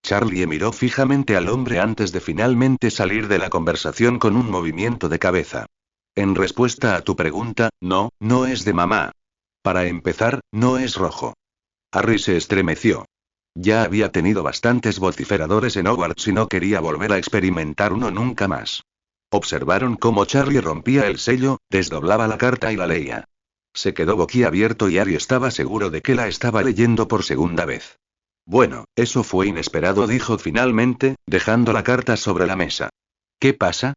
Charlie miró fijamente al hombre antes de finalmente salir de la conversación con un movimiento de cabeza. En respuesta a tu pregunta, no, no es de mamá. Para empezar, no es rojo. Harry se estremeció. Ya había tenido bastantes vociferadores en Hogwarts y no quería volver a experimentar uno nunca más. Observaron cómo Charlie rompía el sello, desdoblaba la carta y la leía. Se quedó boquiabierto y Harry estaba seguro de que la estaba leyendo por segunda vez. Bueno, eso fue inesperado, dijo finalmente, dejando la carta sobre la mesa. ¿Qué pasa?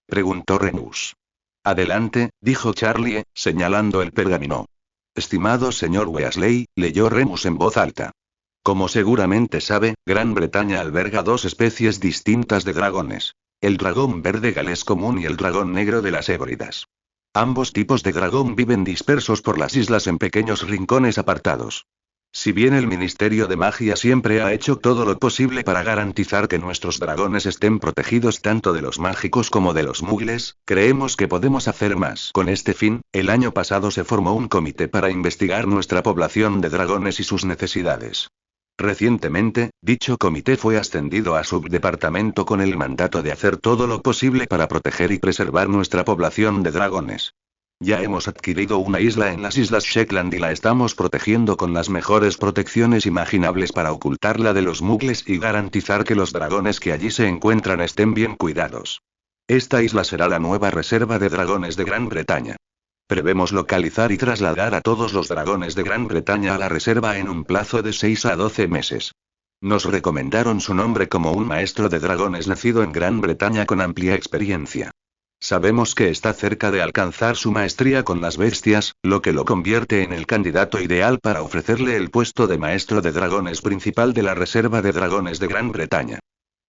Preguntó Remus. Adelante, dijo Charlie, señalando el pergamino. Estimado señor Weasley, leyó Remus en voz alta. Como seguramente sabe, Gran Bretaña alberga dos especies distintas de dragones. El dragón verde galés común y el dragón negro de las Hébridas. Ambos tipos de dragón viven dispersos por las islas en pequeños rincones apartados. Si bien el Ministerio de Magia siempre ha hecho todo lo posible para garantizar que nuestros dragones estén protegidos tanto de los mágicos como de los muggles, creemos que podemos hacer más. Con este fin, el año pasado se formó un comité para investigar nuestra población de dragones y sus necesidades. Recientemente, dicho comité fue ascendido a subdepartamento con el mandato de hacer todo lo posible para proteger y preservar nuestra población de dragones. Ya hemos adquirido una isla en las Islas Shetland y la estamos protegiendo con las mejores protecciones imaginables para ocultarla de los muggles y garantizar que los dragones que allí se encuentran estén bien cuidados. Esta isla será la nueva reserva de dragones de Gran Bretaña. Prevemos localizar y trasladar a todos los dragones de Gran Bretaña a la reserva en un plazo de 6 a 12 meses. Nos recomendaron su nombre como un maestro de dragones nacido en Gran Bretaña con amplia experiencia. Sabemos que está cerca de alcanzar su maestría con las bestias, lo que lo convierte en el candidato ideal para ofrecerle el puesto de maestro de dragones principal de la Reserva de Dragones de Gran Bretaña.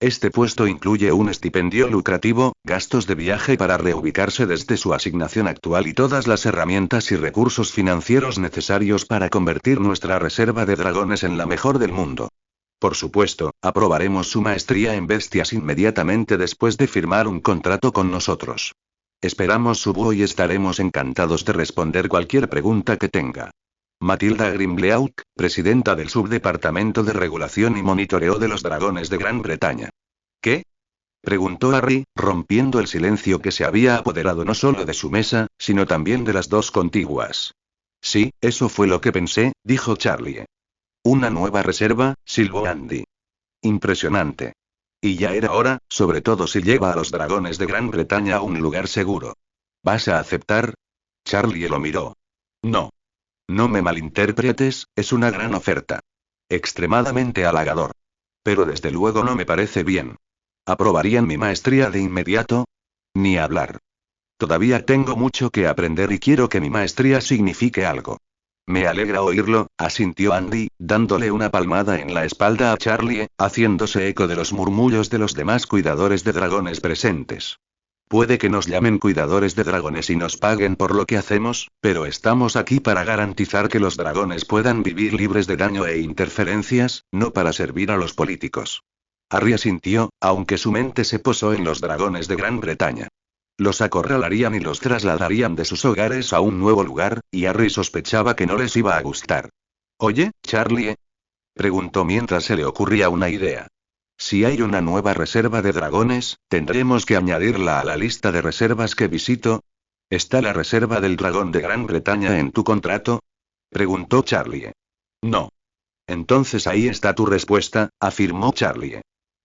Este puesto incluye un estipendio lucrativo, gastos de viaje para reubicarse desde su asignación actual y todas las herramientas y recursos financieros necesarios para convertir nuestra Reserva de Dragones en la mejor del mundo. Por supuesto, aprobaremos su maestría en bestias inmediatamente después de firmar un contrato con nosotros. Esperamos su búho y estaremos encantados de responder cualquier pregunta que tenga. Matilda Grimbleauk, presidenta del Subdepartamento de Regulación y Monitoreo de los Dragones de Gran Bretaña. ¿Qué? Preguntó Harry, rompiendo el silencio que se había apoderado no solo de su mesa, sino también de las dos contiguas. Sí, eso fue lo que pensé, dijo Charlie. Una nueva reserva, silbó Andy. Impresionante. Y ya era hora, sobre todo si lleva a los dragones de Gran Bretaña a un lugar seguro. ¿Vas a aceptar? Charlie lo miró. No. No me malinterpretes, es una gran oferta. Extremadamente halagador. Pero desde luego no me parece bien. ¿Aprobarían mi maestría de inmediato? Ni hablar. Todavía tengo mucho que aprender y quiero que mi maestría signifique algo. Me alegra oírlo, asintió Andy, dándole una palmada en la espalda a Charlie, haciéndose eco de los murmullos de los demás cuidadores de dragones presentes. Puede que nos llamen cuidadores de dragones y nos paguen por lo que hacemos, pero estamos aquí para garantizar que los dragones puedan vivir libres de daño e interferencias, no para servir a los políticos. Harry asintió, aunque su mente se posó en los dragones de Gran Bretaña. Los acorralarían y los trasladarían de sus hogares a un nuevo lugar, y Harry sospechaba que no les iba a gustar. «Oye, Charlie», preguntó mientras se le ocurría una idea. «Si hay una nueva reserva de dragones, ¿tendremos que añadirla a la lista de reservas que visito? ¿Está la reserva del dragón de Gran Bretaña en tu contrato?», preguntó Charlie. «No». «Entonces ahí está tu respuesta», afirmó Charlie.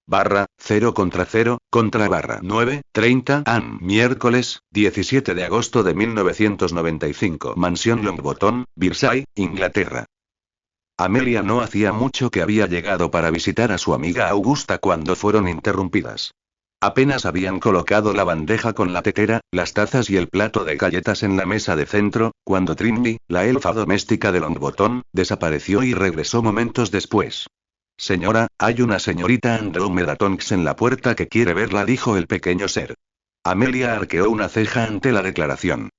Barra, 0 contra barra 9:30 am. Miércoles, 17 de agosto de 1995. Mansión Longbottom, Versailles, Inglaterra. Amelia no hacía mucho que había llegado para visitar a su amiga Augusta cuando fueron interrumpidas. Apenas habían colocado la bandeja con la tetera, las tazas y el plato de galletas en la mesa de centro, cuando Trinity, la elfa doméstica de Longbottom, desapareció y regresó momentos después. «Señora, hay una señorita Andrómeda Tonks en la puerta que quiere verla», dijo el pequeño ser. Amelia arqueó una ceja ante la declaración.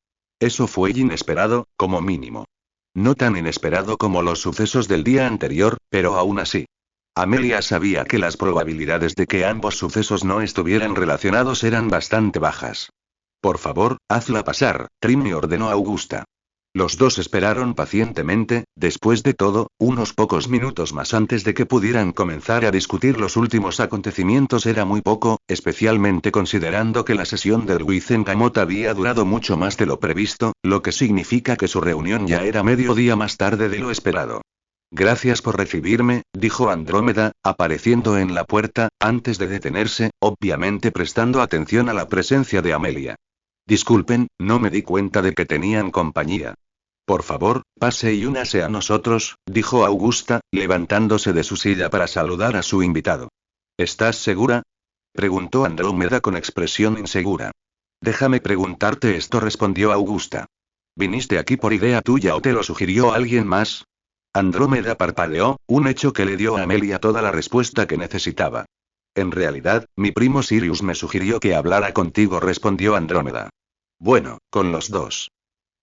Eso fue inesperado, como mínimo. No tan inesperado como los sucesos del día anterior, pero aún así. Amelia sabía que las probabilidades de que ambos sucesos no estuvieran relacionados eran bastante bajas. «Por favor, hazla pasar», Trinity ordenó a Augusta. Los dos esperaron pacientemente, después de todo, unos pocos minutos más antes de que pudieran comenzar a discutir los últimos acontecimientos era muy poco, especialmente considerando que la sesión del Wizengamot había durado mucho más de lo previsto, lo que significa que su reunión ya era medio día más tarde de lo esperado. «Gracias por recibirme», dijo Andrómeda, apareciendo en la puerta, antes de detenerse, obviamente prestando atención a la presencia de Amelia. «Disculpen, no me di cuenta de que tenían compañía». «Por favor, pase y únase a nosotros», dijo Augusta, levantándose de su silla para saludar a su invitado. «¿Estás segura?», preguntó Andrómeda con expresión insegura. «Déjame preguntarte esto», respondió Augusta. «¿Viniste aquí por idea tuya o te lo sugirió alguien más?». Andrómeda parpadeó, un hecho que le dio a Amelia toda la respuesta que necesitaba. «En realidad, mi primo Sirius me sugirió que hablara contigo», respondió Andrómeda. «Bueno, con los dos».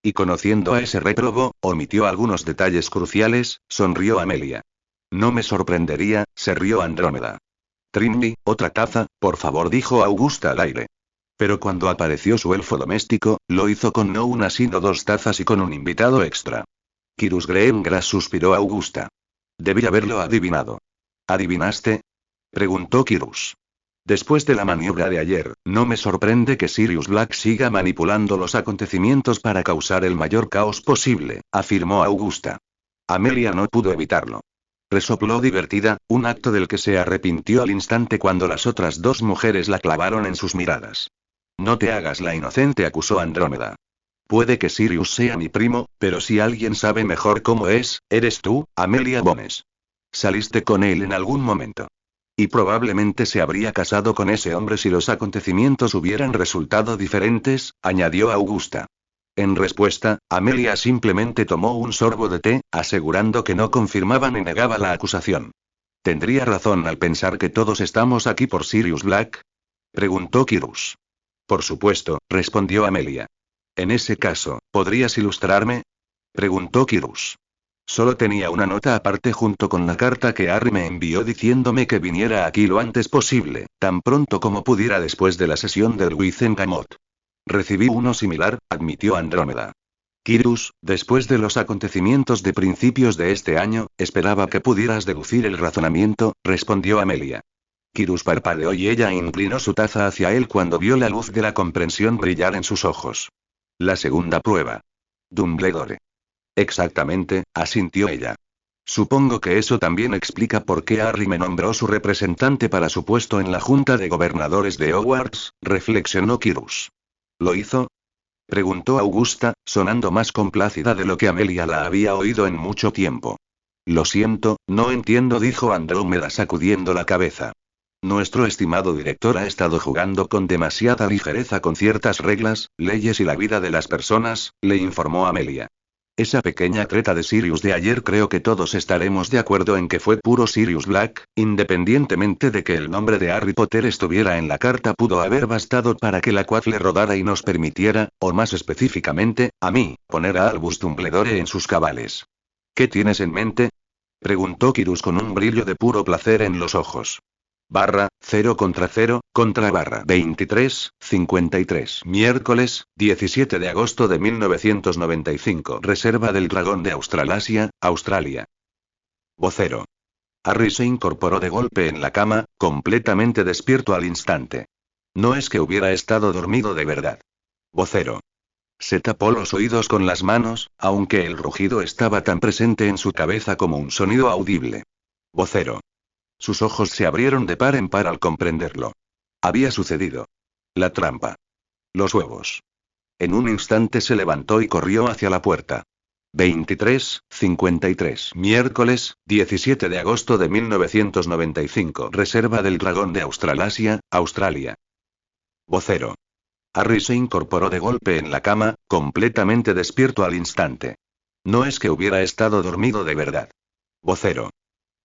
Y conociendo a ese réprobo, omitió algunos detalles cruciales, sonrió Amelia. «No me sorprendería», se rió Andrómeda. «Trinity, otra taza, por favor», dijo Augusta al aire. Pero cuando apareció su elfo doméstico, lo hizo con no una sino dos tazas y con un invitado extra. «Kyrus Greengrass», suspiró Augusta. «Debí haberlo adivinado». «¿Adivinaste?», preguntó Kyrus. «Después de la maniobra de ayer, no me sorprende que Sirius Black siga manipulando los acontecimientos para causar el mayor caos posible», afirmó Augusta. Amelia no pudo evitarlo. Resopló divertida, un acto del que se arrepintió al instante cuando las otras dos mujeres la clavaron en sus miradas. «No te hagas la inocente», acusó Andrómeda. «Puede que Sirius sea mi primo, pero si alguien sabe mejor cómo es, eres tú, Amelia Bones». Saliste con él en algún momento. Y probablemente se habría casado con ese hombre si los acontecimientos hubieran resultado diferentes, añadió Augusta. En respuesta, Amelia simplemente tomó un sorbo de té, asegurando que no confirmaba ni negaba la acusación. ¿Tendría razón al pensar que todos estamos aquí por Sirius Black? Preguntó Kyrus. Por supuesto, respondió Amelia. En ese caso, ¿podrías ilustrarme? Preguntó Kyrus. Solo tenía una nota aparte junto con la carta que Harry me envió diciéndome que viniera aquí lo antes posible, tan pronto como pudiera después de la sesión del Wizengamot. Recibí uno similar, admitió Andrómeda. Kyrus, después de los acontecimientos de principios de este año, esperaba que pudieras deducir el razonamiento, respondió Amelia. Kyrus parpadeó y ella inclinó su taza hacia él cuando vio la luz de la comprensión brillar en sus ojos. La segunda prueba. Dumbledore. Exactamente, asintió ella. Supongo que eso también explica por qué Harry me nombró su representante para su puesto en la Junta de Gobernadores de Hogwarts, reflexionó Kyrus. ¿Lo hizo? Preguntó Augusta, sonando más complácida de lo que Amelia la había oído en mucho tiempo. Lo siento, no entiendo, dijo Andrómeda sacudiendo la cabeza. Nuestro estimado director ha estado jugando con demasiada ligereza con ciertas reglas, leyes y la vida de las personas, le informó Amelia. Esa pequeña treta de Sirius de ayer, creo que todos estaremos de acuerdo en que fue puro Sirius Black, independientemente de que el nombre de Harry Potter estuviera en la carta, pudo haber bastado para que la Quaffle rodara y nos permitiera, o más específicamente, a mí, poner a Albus Dumbledore en sus cabales. ¿Qué tienes en mente? Preguntó Kyrus con un brillo de puro placer en los ojos. 0 contra 23:53. Miércoles, 17 de agosto de 1995. Reserva del Dragón de Australasia, Australia. Vocero. Harry se incorporó de golpe en la cama, completamente despierto al instante. No es que hubiera estado dormido de verdad. Vocero. Se tapó los oídos con las manos, aunque el rugido estaba tan presente en su cabeza como un sonido audible. Vocero. Sus ojos se abrieron de par en par al comprenderlo. Había sucedido. La trampa. Los huevos. En un instante se levantó y corrió hacia la puerta. 23:53. Miércoles, 17 de agosto de 1995. Reserva del Dragón de Australasia, Australia. Vocero. Harry se incorporó de golpe en la cama, completamente despierto al instante. No es que hubiera estado dormido de verdad. Vocero.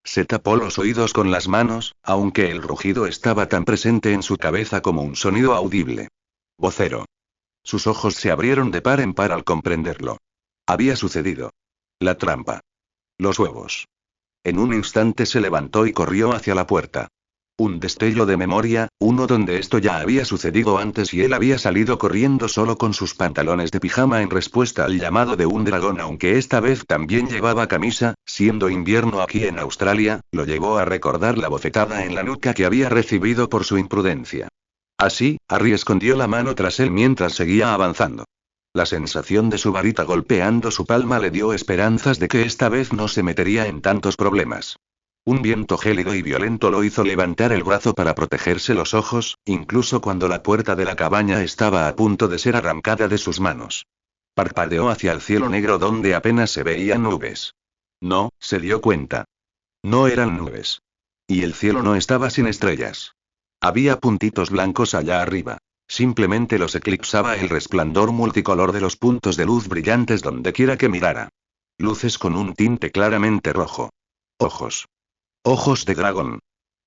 Se tapó los oídos con las manos, aunque el rugido estaba tan presente en su cabeza como un sonido audible. Vocero. Sus ojos se abrieron de par en par al comprenderlo. Había sucedido. La trampa. Los huevos. En un instante se levantó y corrió hacia la puerta. Un destello de memoria, uno donde esto ya había sucedido antes y él había salido corriendo solo con sus pantalones de pijama en respuesta al llamado de un dragón, aunque esta vez también llevaba camisa, siendo invierno aquí en Australia, lo llevó a recordar la bofetada en la nuca que había recibido por su imprudencia. Así, Harry escondió la mano tras él mientras seguía avanzando. La sensación de su varita golpeando su palma le dio esperanzas de que esta vez no se metería en tantos problemas. Un viento gélido y violento lo hizo levantar el brazo para protegerse los ojos, incluso cuando la puerta de la cabaña estaba a punto de ser arrancada de sus manos. Parpadeó hacia el cielo negro donde apenas se veían nubes. No, se dio cuenta. No eran nubes. Y el cielo no estaba sin estrellas. Había puntitos blancos allá arriba. Simplemente los eclipsaba el resplandor multicolor de los puntos de luz brillantes dondequiera que mirara. Luces con un tinte claramente rojo. Ojos. Ojos de dragón.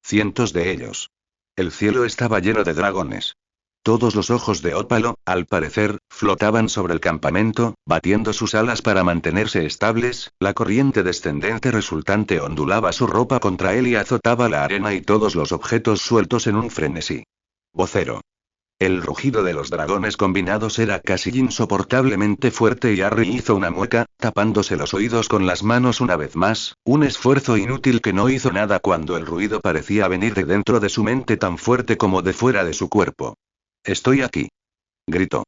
Cientos de ellos. El cielo estaba lleno de dragones. Todos los ojos de ópalo, al parecer, flotaban sobre el campamento, batiendo sus alas para mantenerse estables, la corriente descendente resultante ondulaba su ropa contra él y azotaba la arena y todos los objetos sueltos en un frenesí. Vocero. El rugido de los dragones combinados era casi insoportablemente fuerte y Harry hizo una mueca, tapándose los oídos con las manos una vez más, un esfuerzo inútil que no hizo nada cuando el ruido parecía venir de dentro de su mente tan fuerte como de fuera de su cuerpo. «Estoy aquí», gritó.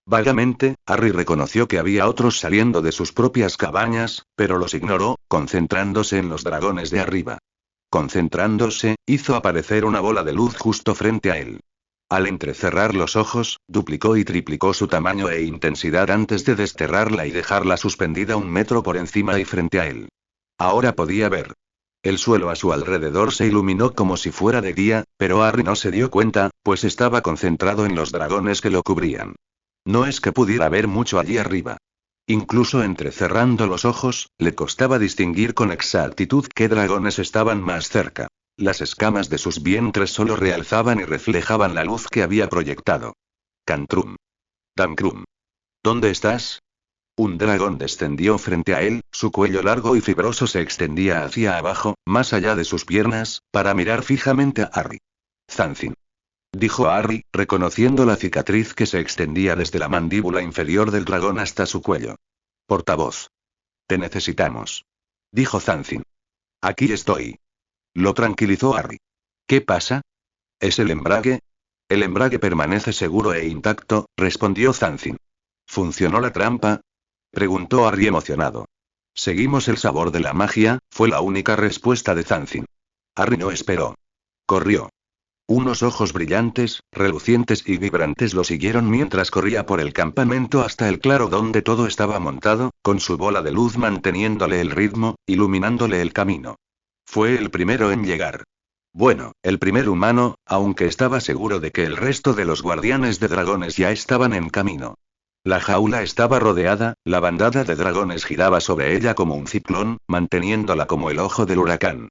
Vagamente, Harry reconoció que había otros saliendo de sus propias cabañas, pero los ignoró, concentrándose en los dragones de arriba. Concentrándose, hizo aparecer una bola de luz justo frente a él. Al entrecerrar los ojos, duplicó y triplicó su tamaño e intensidad antes de desterrarla y dejarla suspendida 1 metro por encima y frente a él. Ahora podía ver. El suelo a su alrededor se iluminó como si fuera de día, pero Harry no se dio cuenta, pues estaba concentrado en los dragones que lo cubrían. No es que pudiera ver mucho allí arriba. Incluso entrecerrando los ojos, le costaba distinguir con exactitud qué dragones estaban más cerca. Las escamas de sus vientres solo realzaban y reflejaban la luz que había proyectado. Cantrum. Damcrum. ¿Dónde estás? Un dragón descendió frente a él, su cuello largo y fibroso se extendía hacia abajo, más allá de sus piernas, para mirar fijamente a Harry. Zancin. Dijo Harry, reconociendo la cicatriz que se extendía desde la mandíbula inferior del dragón hasta su cuello. Portavoz. Te necesitamos. Dijo Zancin. Aquí estoy. Lo tranquilizó Harry. ¿Qué pasa? ¿Es el embrague? El embrague permanece seguro e intacto, respondió Zancin. ¿Funcionó la trampa? Preguntó Harry emocionado. Seguimos el sabor de la magia, fue la única respuesta de Zancin. Harry no esperó. Corrió. Unos ojos brillantes, relucientes y vibrantes lo siguieron mientras corría por el campamento hasta el claro donde todo estaba montado, con su bola de luz manteniéndole el ritmo, iluminándole el camino. Fue el primero en llegar. Bueno, el primer humano, aunque estaba seguro de que el resto de los guardianes de dragones ya estaban en camino. La jaula estaba rodeada, la bandada de dragones giraba sobre ella como un ciclón, manteniéndola como el ojo del huracán.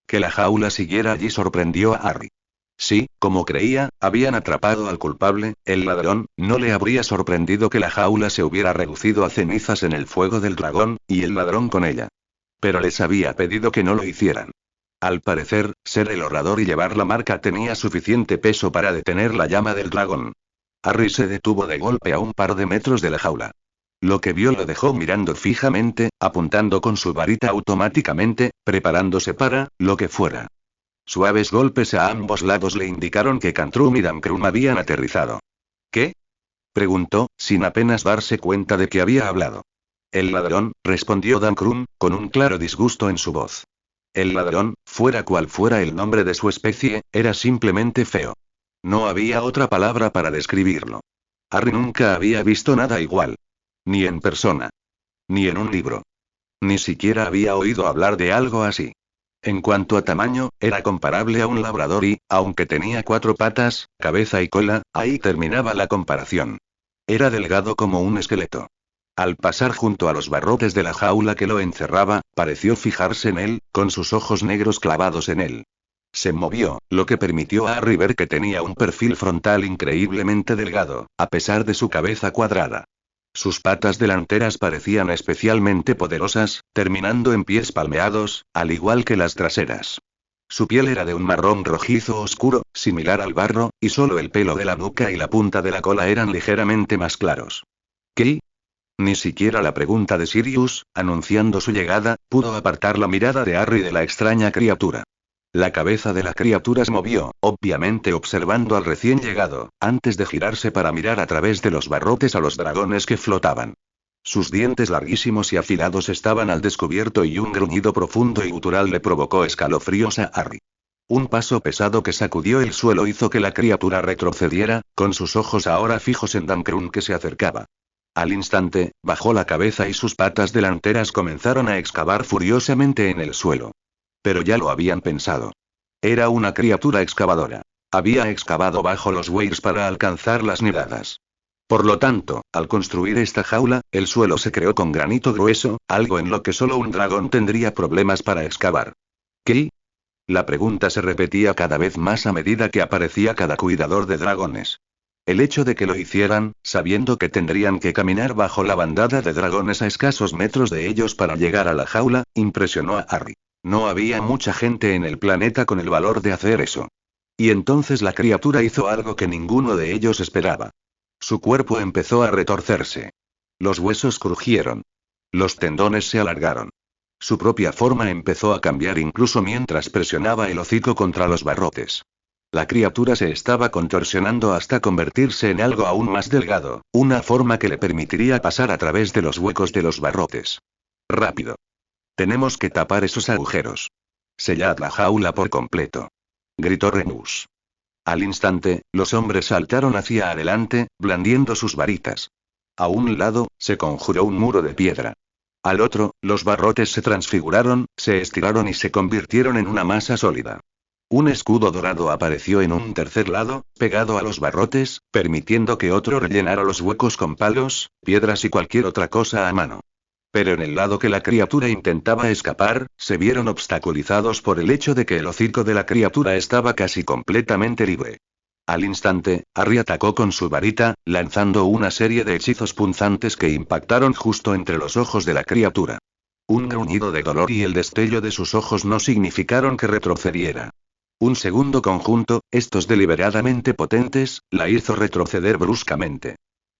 Que la jaula siguiera allí sorprendió a Harry. Sí, como creía, habían atrapado al culpable, el ladrón, no le habría sorprendido que la jaula se hubiera reducido a cenizas en el fuego del dragón, y el ladrón con ella. Pero les había pedido que no lo hicieran. Al parecer, ser el orador y llevar la marca tenía suficiente peso para detener la llama del dragón. Harry se detuvo de golpe a un par de metros de la jaula. Lo que vio lo dejó mirando fijamente, apuntando con su varita automáticamente, preparándose para, lo que fuera. Suaves golpes a ambos lados le indicaron que Cantrum y Damcrum habían aterrizado. ¿Qué? Preguntó, sin apenas darse cuenta de que había hablado. El ladrón, respondió Damcrum, con un claro disgusto en su voz. El ladrón, fuera cual fuera el nombre de su especie, era simplemente feo. No había otra palabra para describirlo. Harry nunca había visto nada igual. Ni en persona. Ni en un libro. Ni siquiera había oído hablar de algo así. En cuanto a tamaño, era comparable a un labrador y, aunque tenía 4 patas, cabeza y cola, ahí terminaba la comparación. Era delgado como un esqueleto. Al pasar junto a los barrotes de la jaula que lo encerraba, pareció fijarse en él, con sus ojos negros clavados en él. Se movió, lo que permitió a Harry ver que tenía un perfil frontal increíblemente delgado, a pesar de su cabeza cuadrada. Sus patas delanteras parecían especialmente poderosas, terminando en pies palmeados, al igual que las traseras. Su piel era de un marrón rojizo oscuro, similar al barro, y solo el pelo de la nuca y la punta de la cola eran ligeramente más claros. ¿Qué? Ni siquiera la pregunta de Sirius, anunciando su llegada, pudo apartar la mirada de Harry de la extraña criatura. La cabeza de la criatura se movió, obviamente observando al recién llegado, antes de girarse para mirar a través de los barrotes a los dragones que flotaban. Sus dientes larguísimos y afilados estaban al descubierto y un gruñido profundo y gutural le provocó escalofríos a Harry. Un paso pesado que sacudió el suelo hizo que la criatura retrocediera, con sus ojos ahora fijos en Damcrum que se acercaba. Al instante, bajó la cabeza y sus patas delanteras comenzaron a excavar furiosamente en el suelo. Pero ya lo habían pensado. Era una criatura excavadora. Había excavado bajo los weirs para alcanzar las nidadas. Por lo tanto, al construir esta jaula, el suelo se creó con granito grueso, algo en lo que solo un dragón tendría problemas para excavar. ¿Qué? La pregunta se repetía cada vez más a medida que aparecía cada cuidador de dragones. El hecho de que lo hicieran, sabiendo que tendrían que caminar bajo la bandada de dragones a escasos metros de ellos para llegar a la jaula, impresionó a Harry. No había mucha gente en el planeta con el valor de hacer eso. Y entonces la criatura hizo algo que ninguno de ellos esperaba. Su cuerpo empezó a retorcerse. Los huesos crujieron. Los tendones se alargaron. Su propia forma empezó a cambiar incluso mientras presionaba el hocico contra los barrotes. La criatura se estaba contorsionando hasta convertirse en algo aún más delgado, una forma que le permitiría pasar a través de los huecos de los barrotes. Rápido. Tenemos que tapar esos agujeros. Sellad la jaula por completo. Gritó Remus. Al instante, los hombres saltaron hacia adelante, blandiendo sus varitas. A un lado, se conjuró un muro de piedra. Al otro, los barrotes se transfiguraron, se estiraron y se convirtieron en una masa sólida. Un escudo dorado apareció en un tercer lado, pegado a los barrotes, permitiendo que otro rellenara los huecos con palos, piedras y cualquier otra cosa a mano. Pero en el lado que la criatura intentaba escapar, se vieron obstaculizados por el hecho de que el hocico de la criatura estaba casi completamente libre. Al instante, Harry atacó con su varita, lanzando una serie de hechizos punzantes que impactaron justo entre los ojos de la criatura. Un gruñido de dolor y el destello de sus ojos no significaron que retrocediera. Un segundo conjunto, estos deliberadamente potentes, la hizo retroceder bruscamente.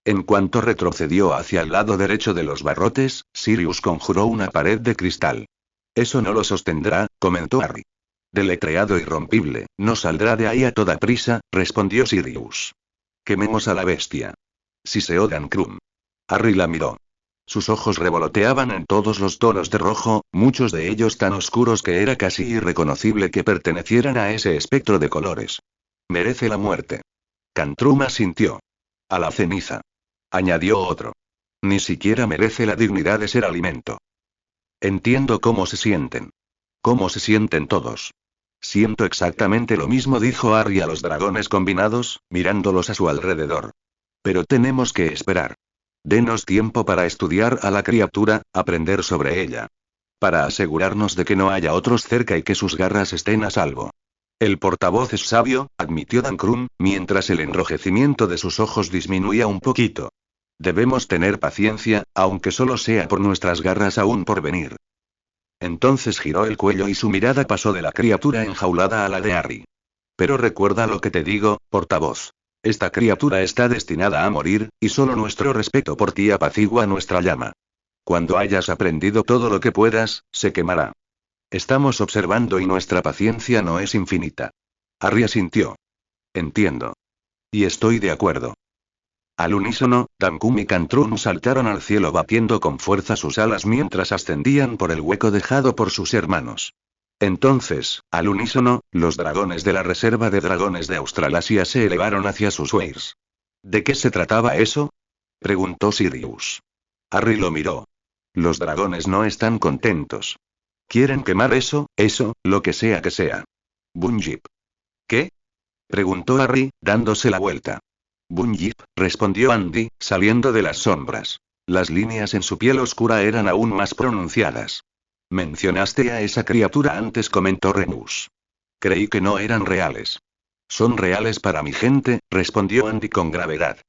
En cuanto retrocedió hacia el lado derecho de los barrotes, Sirius conjuró una pared de cristal. Eso no lo sostendrá, comentó Harry. Deletreado irrompible, no saldrá de ahí a toda prisa, respondió Sirius. Quememos a la bestia. Siseodan Krum. Harry la miró. Sus ojos revoloteaban en todos los tonos de rojo, muchos de ellos tan oscuros que era casi irreconocible que pertenecieran a ese espectro de colores. Merece la muerte. Cantrum asintió. A la ceniza. Añadió otro. Ni siquiera merece la dignidad de ser alimento. Entiendo cómo se sienten. ¿Cómo se sienten todos? Siento exactamente lo mismo, dijo Harry a los dragones combinados, mirándolos a su alrededor. Pero tenemos que esperar. Denos tiempo para estudiar a la criatura, aprender sobre ella. Para asegurarnos de que no haya otros cerca y que sus garras estén a salvo. El portavoz es sabio, admitió Dankrum, mientras el enrojecimiento de sus ojos disminuía un poquito. Debemos tener paciencia, aunque solo sea por nuestras garras aún por venir. Entonces giró el cuello y su mirada pasó de la criatura enjaulada a la de Harry. Pero recuerda lo que te digo, portavoz. Esta criatura está destinada a morir, y solo nuestro respeto por ti apacigua nuestra llama. Cuando hayas aprendido todo lo que puedas, se quemará. Estamos observando y nuestra paciencia no es infinita. Harry asintió. Entiendo. Y estoy de acuerdo. Al unísono, Dankrum y Cantrum saltaron al cielo batiendo con fuerza sus alas mientras ascendían por el hueco dejado por sus hermanos. Entonces, al unísono, los dragones de la reserva de dragones de Australasia se elevaron hacia sus weirs. ¿De qué se trataba eso? Preguntó Sirius. Harry lo miró. Los dragones no están contentos. Quieren quemar eso, lo que sea que sea. Bunjip. ¿Qué? Preguntó Harry, dándose la vuelta. Bunjip, respondió Andy, saliendo de las sombras. Las líneas en su piel oscura eran aún más pronunciadas. Mencionaste a esa criatura antes, comentó Remus. Creí que no eran reales. Son reales para mi gente, respondió Andy con gravedad.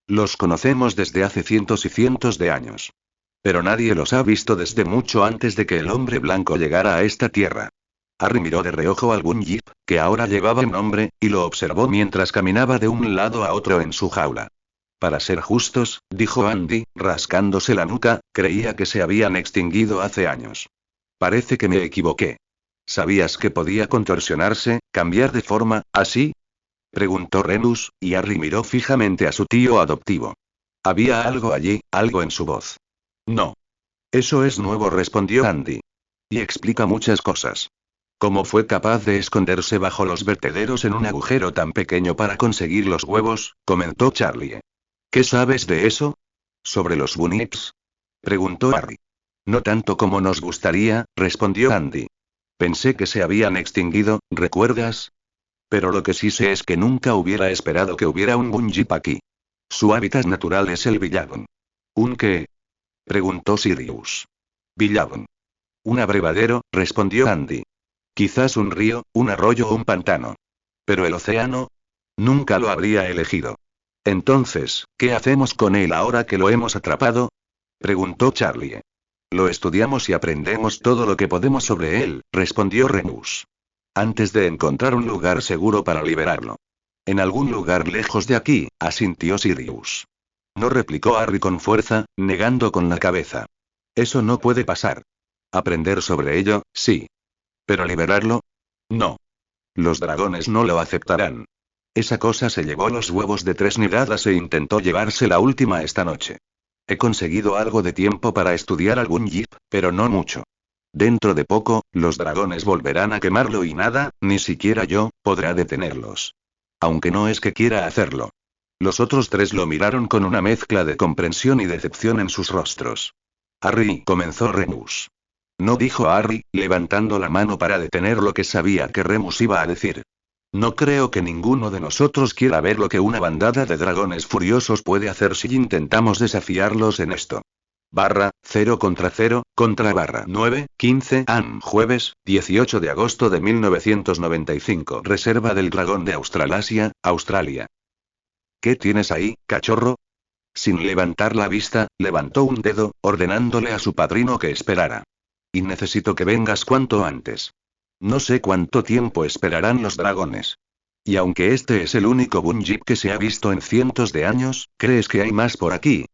Los conocemos desde hace cientos y cientos de años. Pero nadie los ha visto desde mucho antes de que el hombre blanco llegara a esta tierra. Harry miró de reojo al Bunjip, que ahora llevaba un nombre, y lo observó mientras caminaba de un lado a otro en su jaula. Para ser justos, dijo Andy, rascándose la nuca, creía que se habían extinguido hace años. Parece que me equivoqué. ¿Sabías que podía contorsionarse, cambiar de forma, así? Preguntó Remus, y Harry miró fijamente a su tío adoptivo. Había algo allí, algo en su voz. No. Eso es nuevo, respondió Andy. Y explica muchas cosas. ¿Cómo fue capaz de esconderse bajo los vertederos en un agujero tan pequeño para conseguir los huevos? Comentó Charlie. ¿Qué sabes de eso? ¿Sobre los Bunnips? Preguntó Harry. No tanto como nos gustaría, respondió Andy. Pensé que se habían extinguido, ¿recuerdas? Pero lo que sí sé es que nunca hubiera esperado que hubiera un Bunjip aquí. Su hábitat natural es el Billabong. ¿Un qué? Preguntó Sirius. Billabong. Un abrevadero, respondió Andy. Quizás un río, un arroyo o un pantano. Pero el océano. Nunca lo habría elegido. Entonces, ¿qué hacemos con él ahora que lo hemos atrapado? Preguntó Charlie. Lo estudiamos y aprendemos todo lo que podemos sobre él, respondió Remus. Antes de encontrar un lugar seguro para liberarlo. En algún lugar lejos de aquí, asintió Sirius. No, replicó Harry con fuerza, negando con la cabeza. Eso no puede pasar. Aprender sobre ello, sí. Pero liberarlo, no. Los dragones no lo aceptarán. Esa cosa se llevó los huevos de 3 nidadas e intentó llevarse la última esta noche. He conseguido algo de tiempo para estudiar algún Bunjip, pero no mucho. Dentro de poco, los dragones volverán a quemarlo y nada, ni siquiera yo, podrá detenerlos. Aunque no es que quiera hacerlo. Los otros 3 lo miraron con una mezcla de comprensión y decepción en sus rostros. Harry, comenzó Remus. No, dijo Harry, levantando la mano para detener lo que sabía que Remus iba a decir. No creo que ninguno de nosotros quiera ver lo que una bandada de dragones furiosos puede hacer si intentamos desafiarlos en esto. Barra, 0 contra barra 9, 15 jueves, 18 de agosto de 1995. Reserva del Dragón de Australasia, Australia. ¿Qué tienes ahí, cachorro? Sin levantar la vista, levantó un dedo, ordenándole a su padrino que esperara. Y necesito que vengas cuanto antes. No sé cuánto tiempo esperarán los dragones. Y aunque este es el único Bunjip que se ha visto en cientos de años, ¿crees que hay más por aquí?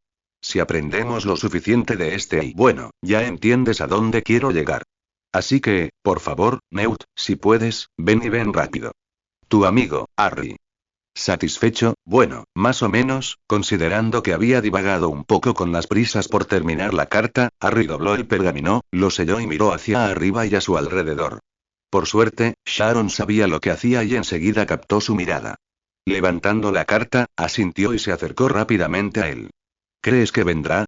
Si aprendemos lo suficiente de este y bueno, ya entiendes a dónde quiero llegar. Así que, por favor, Newt, si puedes, ven y ven rápido. Tu amigo, Harry. Satisfecho, bueno, más o menos, considerando que había divagado un poco con las prisas por terminar la carta, Harry dobló el pergamino, lo selló y miró hacia arriba y a su alrededor. Por suerte, Sharon sabía lo que hacía y enseguida captó su mirada. Levantando la carta, asintió y se acercó rápidamente a él. ¿Crees que vendrá?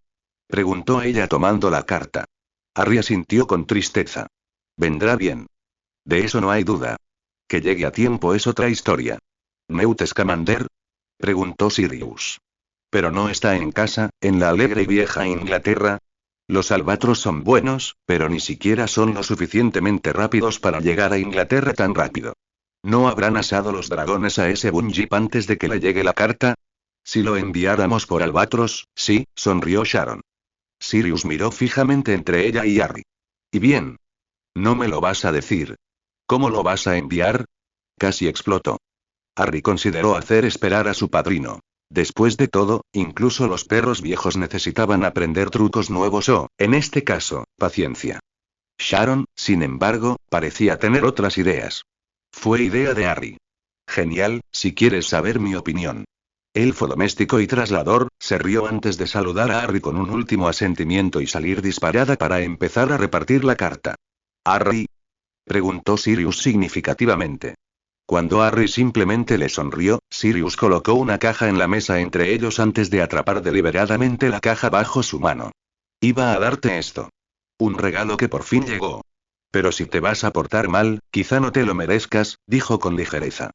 Preguntó ella tomando la carta. Harry asintió con tristeza. Vendrá bien. De eso no hay duda. Que llegue a tiempo es otra historia. ¿Newt Scamander? Preguntó Sirius. Pero no está en casa, en la alegre y vieja Inglaterra. Los albatros son buenos, pero ni siquiera son lo suficientemente rápidos para llegar a Inglaterra tan rápido. ¿No habrán asado los dragones a ese Bunjip antes de que le llegue la carta? Si lo enviáramos por albatros, sí, sonrió Sharon. Sirius miró fijamente entre ella y Harry. ¿Y bien? ¿No me lo vas a decir? ¿Cómo lo vas a enviar? Casi explotó. Harry consideró hacer esperar a su padrino. Después de todo, incluso los perros viejos necesitaban aprender trucos nuevos o, en este caso, paciencia. Sharon, sin embargo, parecía tener otras ideas. Fue idea de Harry. Genial, si quieres saber mi opinión. Elfo doméstico y traslador, se rió antes de saludar a Harry con un último asentimiento y salir disparada para empezar a repartir la carta. ¿Harry? Preguntó Sirius significativamente. Cuando Harry simplemente le sonrió, Sirius colocó una caja en la mesa entre ellos antes de atrapar deliberadamente la caja bajo su mano. Iba a darte esto. Un regalo que por fin llegó. Pero si te vas a portar mal, quizá no te lo merezcas, dijo con ligereza.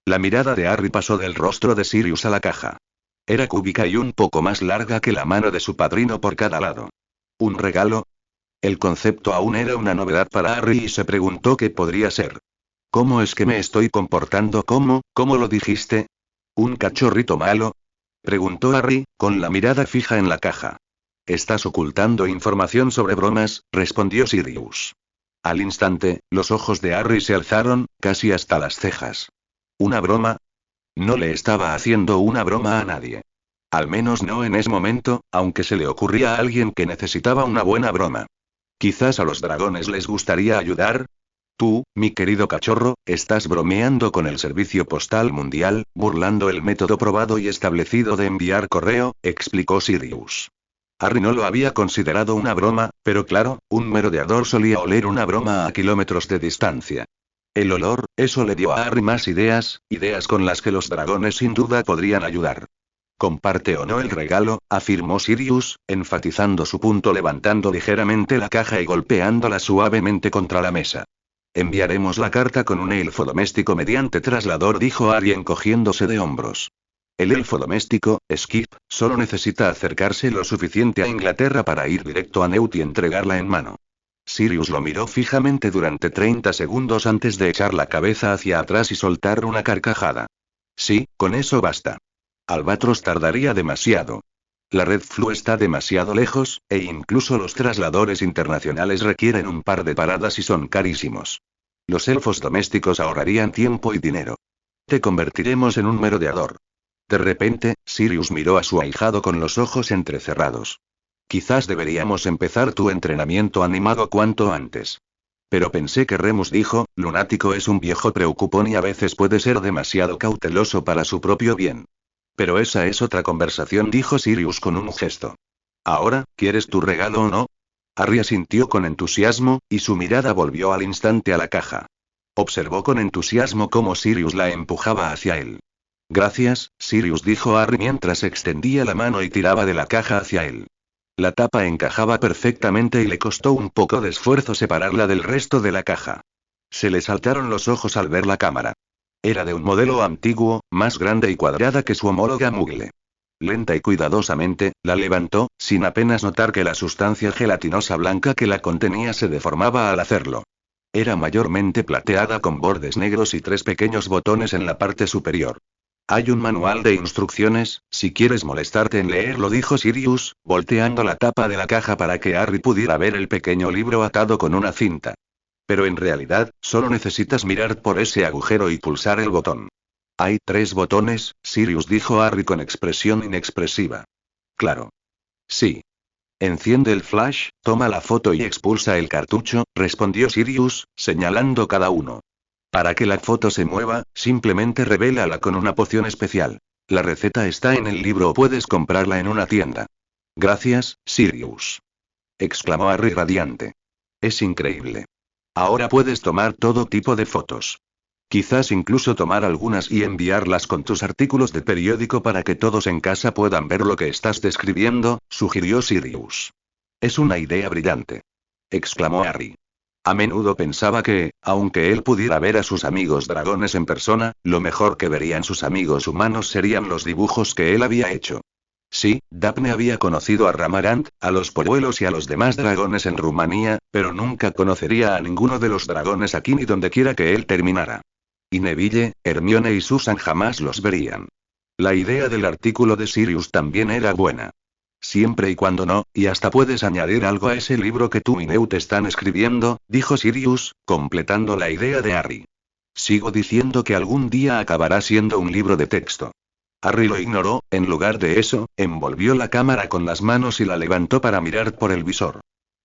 La mirada de Harry pasó del rostro de Sirius a la caja. Era cúbica y un poco más larga que la mano de su padrino por cada lado. ¿Un regalo? El concepto aún era una novedad para Harry y se preguntó qué podría ser. ¿Cómo es que me estoy comportando como, cómo lo dijiste? ¿Un cachorrito malo? Preguntó Harry, con la mirada fija en la caja. Estás ocultando información sobre bromas, respondió Sirius. Al instante, los ojos de Harry se alzaron, casi hasta las cejas. ¿Una broma? No le estaba haciendo una broma a nadie. Al menos no en ese momento, aunque se le ocurría a alguien que necesitaba una buena broma. Quizás a los dragones les gustaría ayudar. Tú, mi querido cachorro, estás bromeando con el Servicio Postal Mundial, burlando el método probado y establecido de enviar correo, explicó Sirius. Harry no lo había considerado una broma, pero claro, un merodeador solía oler una broma a kilómetros de distancia. El olor, eso le dio a Harry más ideas, ideas con las que los dragones sin duda podrían ayudar. Comparte o no el regalo, afirmó Sirius, enfatizando su punto levantando ligeramente la caja y golpeándola suavemente contra la mesa. Enviaremos la carta con un elfo doméstico mediante traslador, dijo Harry encogiéndose de hombros. El elfo doméstico, Skip, solo necesita acercarse lo suficiente a Inglaterra para ir directo a Newt y entregarla en mano. Sirius lo miró fijamente durante 30 segundos antes de echar la cabeza hacia atrás y soltar una carcajada. Sí, con eso basta. Albatros tardaría demasiado. La Red Flu está demasiado lejos, e incluso los trasladores internacionales requieren un par de paradas y son carísimos. Los elfos domésticos ahorrarían tiempo y dinero. Te convertiremos en un merodeador. De repente, Sirius miró a su ahijado con los ojos entrecerrados. Quizás deberíamos empezar tu entrenamiento animado cuanto antes. Pero pensé que Remus dijo, lunático es un viejo preocupón y a veces puede ser demasiado cauteloso para su propio bien. Pero esa es otra conversación, dijo Sirius con un gesto. Ahora, ¿quieres tu regalo o no? Harry asintió con entusiasmo, y su mirada volvió al instante a la caja. Observó con entusiasmo cómo Sirius la empujaba hacia él. Gracias, Sirius, dijo Harry mientras extendía la mano y tiraba de la caja hacia él. La tapa encajaba perfectamente y le costó un poco de esfuerzo separarla del resto de la caja. Se le saltaron los ojos al ver la cámara. Era de un modelo antiguo, más grande y cuadrada que su homóloga Mugle. Lenta y cuidadosamente, la levantó, sin apenas notar que la sustancia gelatinosa blanca que la contenía se deformaba al hacerlo. Era mayormente plateada con bordes negros y 3 pequeños botones en la parte superior. Hay un manual de instrucciones, si quieres molestarte en leerlo, dijo Sirius, volteando la tapa de la caja para que Harry pudiera ver el pequeño libro atado con una cinta. Pero en realidad, solo necesitas mirar por ese agujero y pulsar el botón. Hay 3 botones, Sirius, dijo Harry con expresión inexpresiva. Claro. Sí. Enciende el flash, toma la foto y expulsa el cartucho, respondió Sirius, señalando cada uno. Para que la foto se mueva, simplemente revélala con una poción especial. La receta está en el libro o puedes comprarla en una tienda. Gracias, Sirius. Exclamó Harry radiante. Es increíble. Ahora puedes tomar todo tipo de fotos. Quizás incluso tomar algunas y enviarlas con tus artículos de periódico para que todos en casa puedan ver lo que estás describiendo, sugirió Sirius. Es una idea brillante. Exclamó Harry. A menudo pensaba que, aunque él pudiera ver a sus amigos dragones en persona, lo mejor que verían sus amigos humanos serían los dibujos que él había hecho. Sí, Daphne había conocido a Ramarant, a los polluelos y a los demás dragones en Rumanía, pero nunca conocería a ninguno de los dragones aquí ni donde quiera que él terminara. Y Neville, Hermione y Susan jamás los verían. La idea del artículo de Sirius también era buena. Siempre y cuando no, y hasta puedes añadir algo a ese libro que tú y Newt están escribiendo, dijo Sirius, completando la idea de Harry. Sigo diciendo que algún día acabará siendo un libro de texto. Harry lo ignoró, en lugar de eso, envolvió la cámara con las manos y la levantó para mirar por el visor.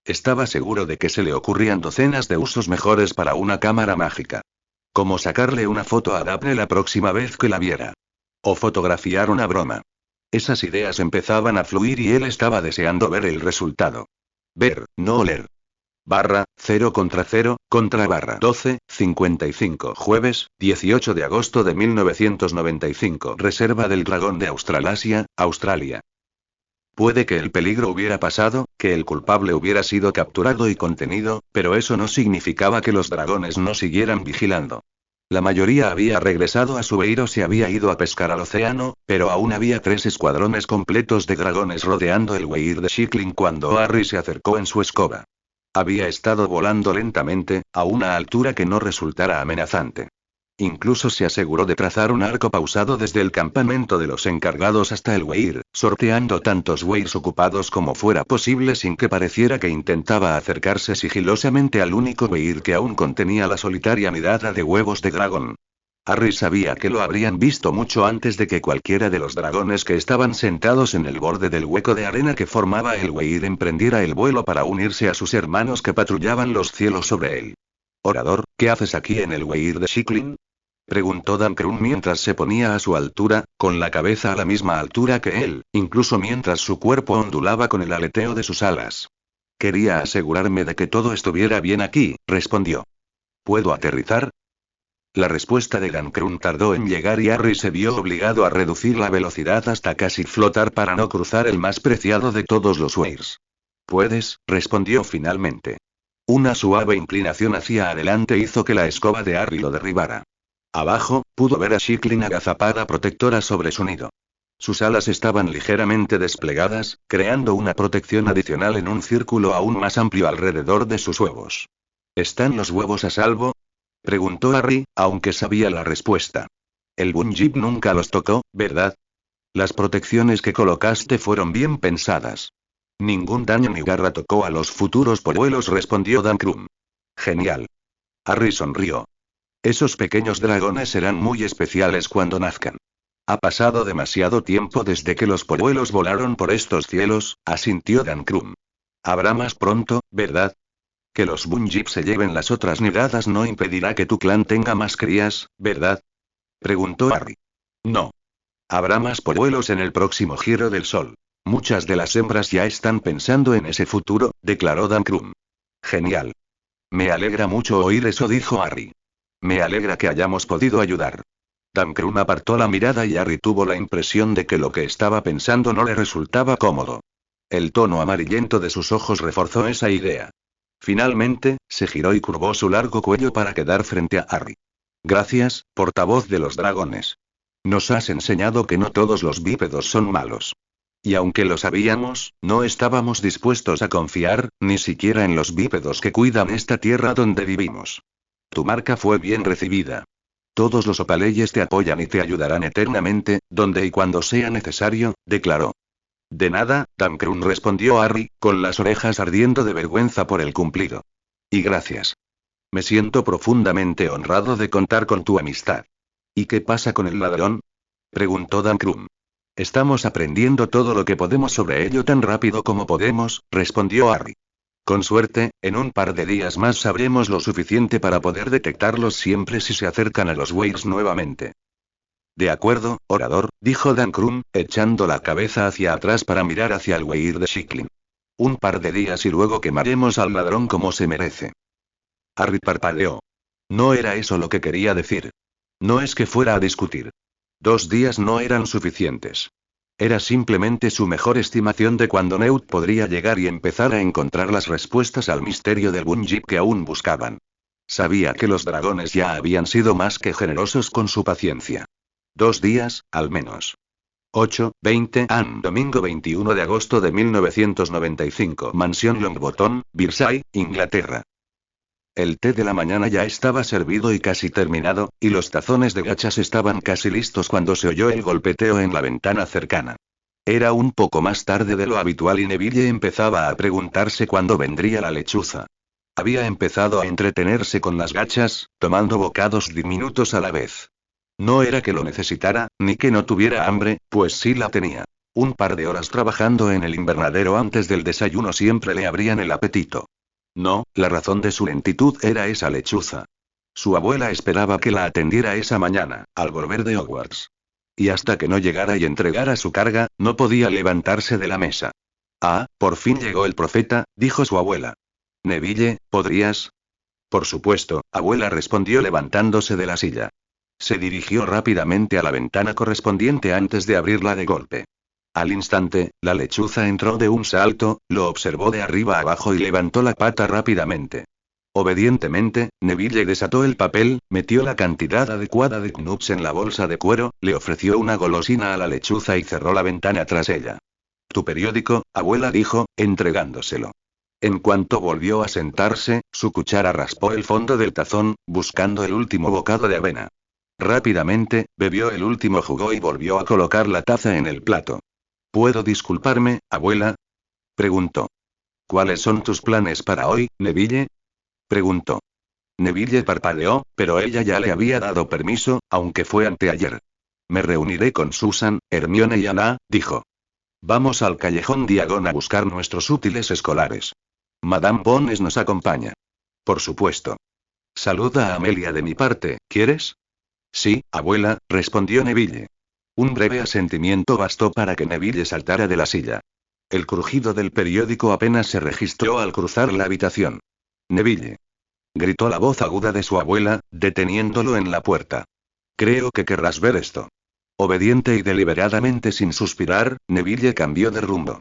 Estaba seguro de que se le ocurrían docenas de usos mejores para una cámara mágica. Como sacarle una foto a Daphne la próxima vez que la viera. O fotografiar una broma. Esas ideas empezaban a fluir y él estaba deseando ver el resultado. Ver, no oler. Barra, 0 contra barra 12:55 jueves, 18 de agosto de 1995 Reserva del Dragón de Australasia, Australia. Puede que el peligro hubiera pasado, que el culpable hubiera sido capturado y contenido, pero eso no significaba que los dragones no siguieran vigilando. La mayoría había regresado a su beir o se había ido a pescar al océano, pero aún había 3 escuadrones completos de dragones rodeando el beir de Shiklin cuando Harry se acercó en su escoba. Había estado volando lentamente, a una altura que no resultara amenazante. Incluso se aseguró de trazar un arco pausado desde el campamento de los encargados hasta el weir, sorteando tantos weirs ocupados como fuera posible sin que pareciera que intentaba acercarse sigilosamente al único weir que aún contenía la solitaria nidada de huevos de dragón. Harry sabía que lo habrían visto mucho antes de que cualquiera de los dragones que estaban sentados en el borde del hueco de arena que formaba el weir emprendiera el vuelo para unirse a sus hermanos que patrullaban los cielos sobre él. Orador, ¿qué haces aquí en el weir de Shiklin? Preguntó Dankrum mientras se ponía a su altura, con la cabeza a la misma altura que él, incluso mientras su cuerpo ondulaba con el aleteo de sus alas. Quería asegurarme de que todo estuviera bien aquí, respondió. ¿Puedo aterrizar? La respuesta de Dankrum tardó en llegar y Harry se vio obligado a reducir la velocidad hasta casi flotar para no cruzar el más preciado de todos los weirs. Puedes, respondió finalmente. Una suave inclinación hacia adelante hizo que la escoba de Harry lo derribara. Abajo, pudo ver a Shiklin agazapada protectora sobre su nido. Sus alas estaban ligeramente desplegadas, creando una protección adicional en un círculo aún más amplio alrededor de sus huevos. ¿Están los huevos a salvo? Preguntó Harry, aunque sabía la respuesta. El Bunjip nunca los tocó, ¿verdad? Las protecciones que colocaste fueron bien pensadas. Ningún daño ni garra tocó a los futuros polluelos, respondió Dankrum. Genial. Harry sonrió. Esos pequeños dragones serán muy especiales cuando nazcan. Ha pasado demasiado tiempo desde que los polluelos volaron por estos cielos, asintió Dankrum. Habrá más pronto, ¿verdad? Que los Bunjip se lleven las otras nidadas no impedirá que tu clan tenga más crías, ¿verdad? Preguntó Harry. No. Habrá más polluelos en el próximo giro del sol. Muchas de las hembras ya están pensando en ese futuro, declaró Dankrum. Genial. Me alegra mucho oír eso, dijo Harry. Me alegra que hayamos podido ayudar. Dankrum apartó la mirada y Harry tuvo la impresión de que lo que estaba pensando no le resultaba cómodo. El tono amarillento de sus ojos reforzó esa idea. Finalmente, se giró y curvó su largo cuello para quedar frente a Harry. Gracias, portavoz de los dragones. Nos has enseñado que no todos los bípedos son malos. Y aunque lo sabíamos, no estábamos dispuestos a confiar, ni siquiera en los bípedos que cuidan esta tierra donde vivimos. Tu marca fue bien recibida. Todos los opaleyes te apoyan y te ayudarán eternamente, donde y cuando sea necesario, declaró. De nada, Dancrun, respondió Harry, con las orejas ardiendo de vergüenza por el cumplido. Y gracias. Me siento profundamente honrado de contar con tu amistad. ¿Y qué pasa con el ladrón? Preguntó Dancrun. Estamos aprendiendo todo lo que podemos sobre ello tan rápido como podemos, respondió Harry. Con suerte, en un par de días más sabremos lo suficiente para poder detectarlos siempre si se acercan a los Weirs nuevamente. De acuerdo, orador, dijo Dancrun, echando la cabeza hacia atrás para mirar hacia el Weir de Shiklin. Un par de días y luego quemaremos al ladrón como se merece. Harry parpadeó. No era eso lo que quería decir. No es que fuera a discutir. 2 días no eran suficientes. Era simplemente su mejor estimación de cuándo Newt podría llegar y empezar a encontrar las respuestas al misterio del Bunjip que aún buscaban. Sabía que los dragones ya habían sido más que generosos con su paciencia. 2 días, al menos. 8:20 AM. Domingo 21 de agosto de 1995. Mansión Longbottom, Versailles, Inglaterra. El té de la mañana ya estaba servido y casi terminado, y los tazones de gachas estaban casi listos cuando se oyó el golpeteo en la ventana cercana. Era un poco más tarde de lo habitual y Neville empezaba a preguntarse cuándo vendría la lechuza. Había empezado a entretenerse con las gachas, tomando bocados diminutos a la vez. No era que lo necesitara, ni que no tuviera hambre, pues sí la tenía. Un par de horas trabajando en el invernadero antes del desayuno siempre le abrían el apetito. No, la razón de su lentitud era esa lechuza. Su abuela esperaba que la atendiera esa mañana, al volver de Hogwarts. Y hasta que no llegara y entregara su carga, no podía levantarse de la mesa. Ah, por fin llegó el profeta, dijo su abuela. Neville, ¿podrías? Por supuesto, abuela, respondió levantándose de la silla. Se dirigió rápidamente a la ventana correspondiente antes de abrirla de golpe. Al instante, la lechuza entró de un salto, lo observó de arriba abajo y levantó la pata rápidamente. Obedientemente, Neville desató el papel, metió la cantidad adecuada de knups en la bolsa de cuero, le ofreció una golosina a la lechuza y cerró la ventana tras ella. Tu periódico, abuela, dijo, entregándoselo. En cuanto volvió a sentarse, su cuchara raspó el fondo del tazón, buscando el último bocado de avena. Rápidamente, bebió el último jugo y volvió a colocar la taza en el plato. ¿Puedo disculparme, abuela? Preguntó. ¿Cuáles son tus planes para hoy, Neville? Preguntó. Neville parpadeó, pero ella ya le había dado permiso, aunque fue anteayer. Me reuniré con Susan, Hermione y Anna, dijo. Vamos al callejón Diagon a buscar nuestros útiles escolares. Madame Bones nos acompaña. Por supuesto. Saluda a Amelia de mi parte, ¿quieres? Sí, abuela, respondió Neville. Un breve asentimiento bastó para que Neville saltara de la silla. El crujido del periódico apenas se registró al cruzar la habitación. Neville. Gritó la voz aguda de su abuela, deteniéndolo en la puerta. Creo que querrás ver esto. Obediente y deliberadamente sin suspirar, Neville cambió de rumbo.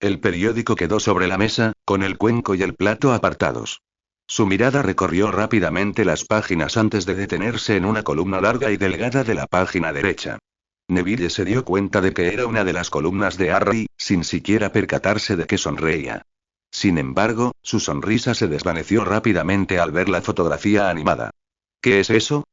El periódico quedó sobre la mesa, con el cuenco y el plato apartados. Su mirada recorrió rápidamente las páginas antes de detenerse en una columna larga y delgada de la página derecha. Neville se dio cuenta de que era una de las columnas de Harry, sin siquiera percatarse de que sonreía. Sin embargo, su sonrisa se desvaneció rápidamente al ver la fotografía animada. ¿Qué es eso?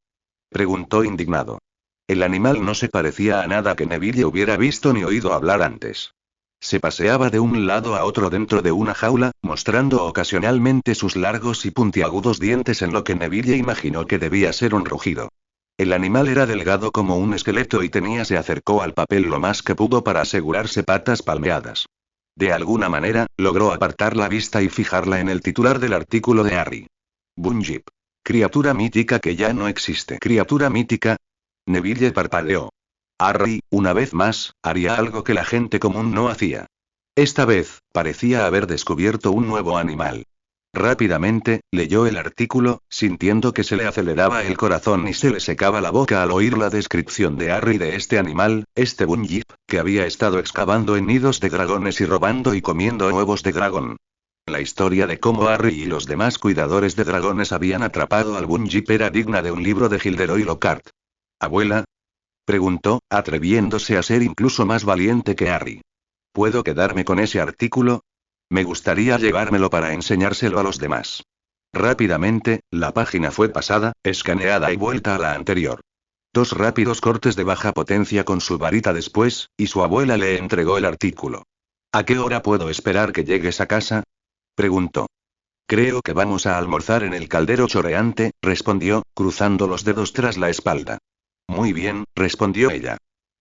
Preguntó indignado. El animal no se parecía a nada que Neville hubiera visto ni oído hablar antes. Se paseaba de un lado a otro dentro de una jaula, mostrando ocasionalmente sus largos y puntiagudos dientes en lo que Neville imaginó que debía ser un rugido. El animal era delgado como un esqueleto y se acercó al papel lo más que pudo para asegurarse patas palmeadas. De alguna manera, logró apartar la vista y fijarla en el titular del artículo de Harry. Bunjip. Criatura mítica que ya no existe. ¿Criatura mítica? Neville parpadeó. Harry, una vez más, haría algo que la gente común no hacía. Esta vez, parecía haber descubierto un nuevo animal. Rápidamente, leyó el artículo, sintiendo que se le aceleraba el corazón y se le secaba la boca al oír la descripción de Harry de este animal, este Bunyip, que había estado excavando en nidos de dragones y robando y comiendo huevos de dragón. La historia de cómo Harry y los demás cuidadores de dragones habían atrapado al Bunyip era digna de un libro de Gilderoy Lockhart. ¿Abuela? Preguntó, atreviéndose a ser incluso más valiente que Harry. ¿Puedo quedarme con ese artículo? Me gustaría llevármelo para enseñárselo a los demás. Rápidamente, la página fue pasada, escaneada y vuelta a la anterior. 2 rápidos cortes de baja potencia con su varita después, y su abuela le entregó el artículo. ¿A qué hora puedo esperar que llegues a casa? Preguntó. Creo que vamos a almorzar en el caldero choreante, respondió, cruzando los dedos tras la espalda. Muy bien, respondió ella.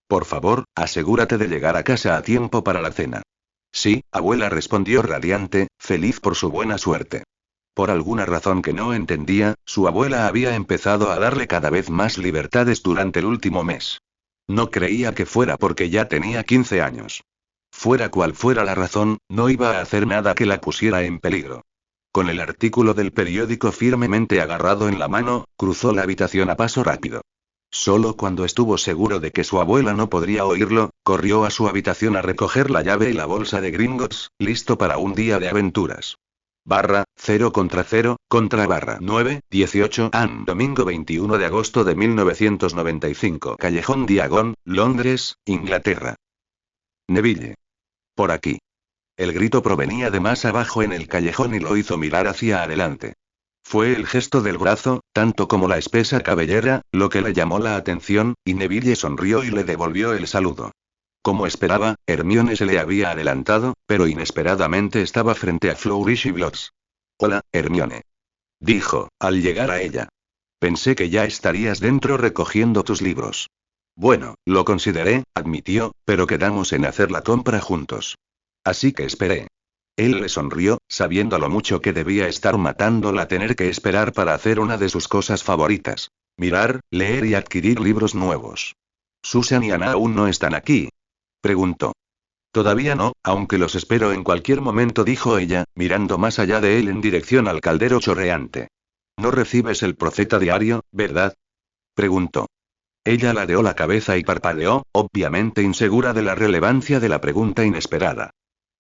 Por favor, asegúrate de llegar a casa a tiempo para la cena. Sí, abuela, respondió radiante, feliz por su buena suerte. Por alguna razón que no entendía, su abuela había empezado a darle cada vez más libertades durante el último mes. No creía que fuera porque ya tenía 15 años. Fuera cual fuera la razón, no iba a hacer nada que la pusiera en peligro. Con el artículo del periódico firmemente agarrado en la mano, cruzó la habitación a paso rápido. Solo cuando estuvo seguro de que su abuela no podría oírlo, corrió a su habitación a recoger la llave y la bolsa de Gringotts, listo para un día de aventuras. 0 contra 9, 18 Ann. Domingo 21 de agosto de 1995. Callejón Diagon, Londres, Inglaterra. Neville. Por aquí. El grito provenía de más abajo en el callejón y lo hizo mirar hacia adelante. Fue el gesto del brazo, tanto como la espesa cabellera, lo que le llamó la atención, y Neville sonrió y le devolvió el saludo. Como esperaba, Hermione se le había adelantado, pero inesperadamente estaba frente a Flourish y Blotts. Hola, Hermione. Dijo, al llegar a ella. Pensé que ya estarías dentro recogiendo tus libros. Bueno, lo consideré, admitió, pero quedamos en hacer la compra juntos. Así que esperé. Él le sonrió, sabiendo lo mucho que debía estar matándola tener que esperar para hacer una de sus cosas favoritas. Mirar, leer y adquirir libros nuevos. ¿Susan y Anna aún no están aquí? Preguntó. Todavía no, aunque los espero en cualquier momento, dijo ella, mirando más allá de él en dirección al caldero chorreante. ¿No recibes el Profeta diario, verdad? Preguntó. Ella ladeó la cabeza y parpadeó, obviamente insegura de la relevancia de la pregunta inesperada.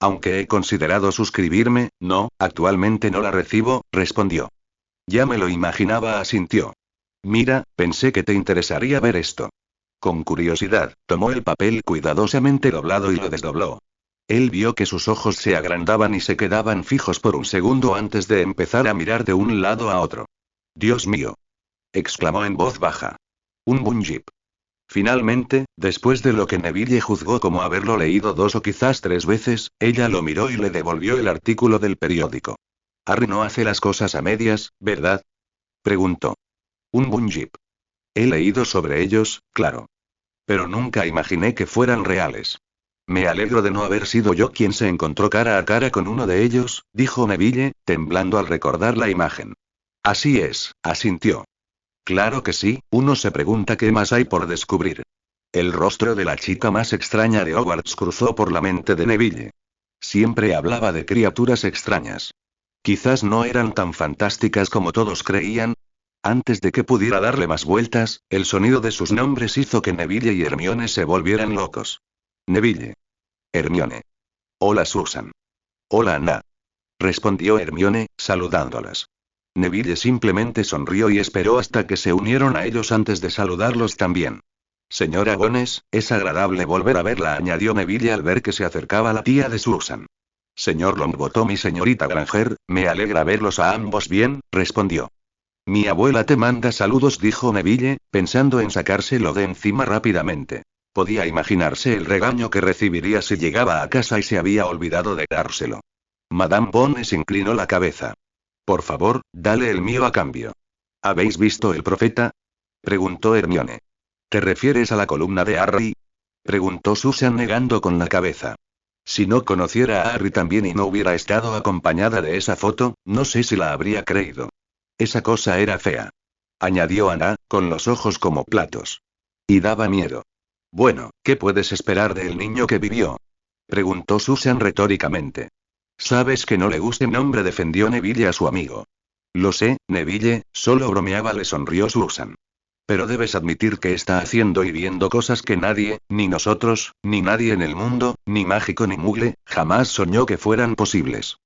Aunque he considerado suscribirme, no, actualmente no la recibo, respondió. Ya me lo imaginaba, asintió. Mira, pensé que te interesaría ver esto. Con curiosidad, tomó el papel cuidadosamente doblado y lo desdobló. Él vio que sus ojos se agrandaban y se quedaban fijos por un segundo antes de empezar a mirar de un lado a otro. Dios mío. Exclamó en voz baja. Un Bunyip. Finalmente, después de lo que Neville juzgó como haberlo leído 2 o quizás 3 veces, ella lo miró y le devolvió el artículo del periódico. Harry no hace las cosas a medias, ¿verdad? Preguntó. Un Bunyip. He leído sobre ellos, claro. Pero nunca imaginé que fueran reales. Me alegro de no haber sido yo quien se encontró cara a cara con uno de ellos, dijo Neville, temblando al recordar la imagen. Así es, asintió. Claro que sí, uno se pregunta qué más hay por descubrir. El rostro de la chica más extraña de Hogwarts cruzó por la mente de Neville. Siempre hablaba de criaturas extrañas. Quizás no eran tan fantásticas como todos creían. Antes de que pudiera darle más vueltas, el sonido de sus nombres hizo que Neville y Hermione se volvieran locos. Neville. Hermione. Hola, Susan. Hola, Anna. Respondió Hermione, saludándolas. Neville simplemente sonrió y esperó hasta que se unieron a ellos antes de saludarlos también. Señora Bones, es agradable volver a verla, añadió Neville al ver que se acercaba la tía de Susan. Señor Longbottom y señorita Granger, me alegra verlos a ambos bien, respondió. Mi abuela te manda saludos, dijo Neville, pensando en sacárselo de encima rápidamente. Podía imaginarse el regaño que recibiría si llegaba a casa y se había olvidado de dárselo. Madame Bones inclinó la cabeza. Por favor, dale el mío a cambio. ¿Habéis visto el Profeta? Preguntó Hermione. ¿Te refieres a la columna de Harry? Preguntó Susan negando con la cabeza. Si no conociera a Harry también y no hubiera estado acompañada de esa foto, no sé si la habría creído. Esa cosa era fea. Añadió Anna, con los ojos como platos. Y daba miedo. Bueno, ¿qué puedes esperar del niño que vivió? Preguntó Susan retóricamente. Sabes que no le gusta el nombre, defendió Neville a su amigo. Lo sé, Neville, solo bromeaba, le sonrió Susan. Pero debes admitir que está haciendo y viendo cosas que nadie, ni nosotros, ni nadie en el mundo, ni mágico ni Muggle, jamás soñó que fueran posibles.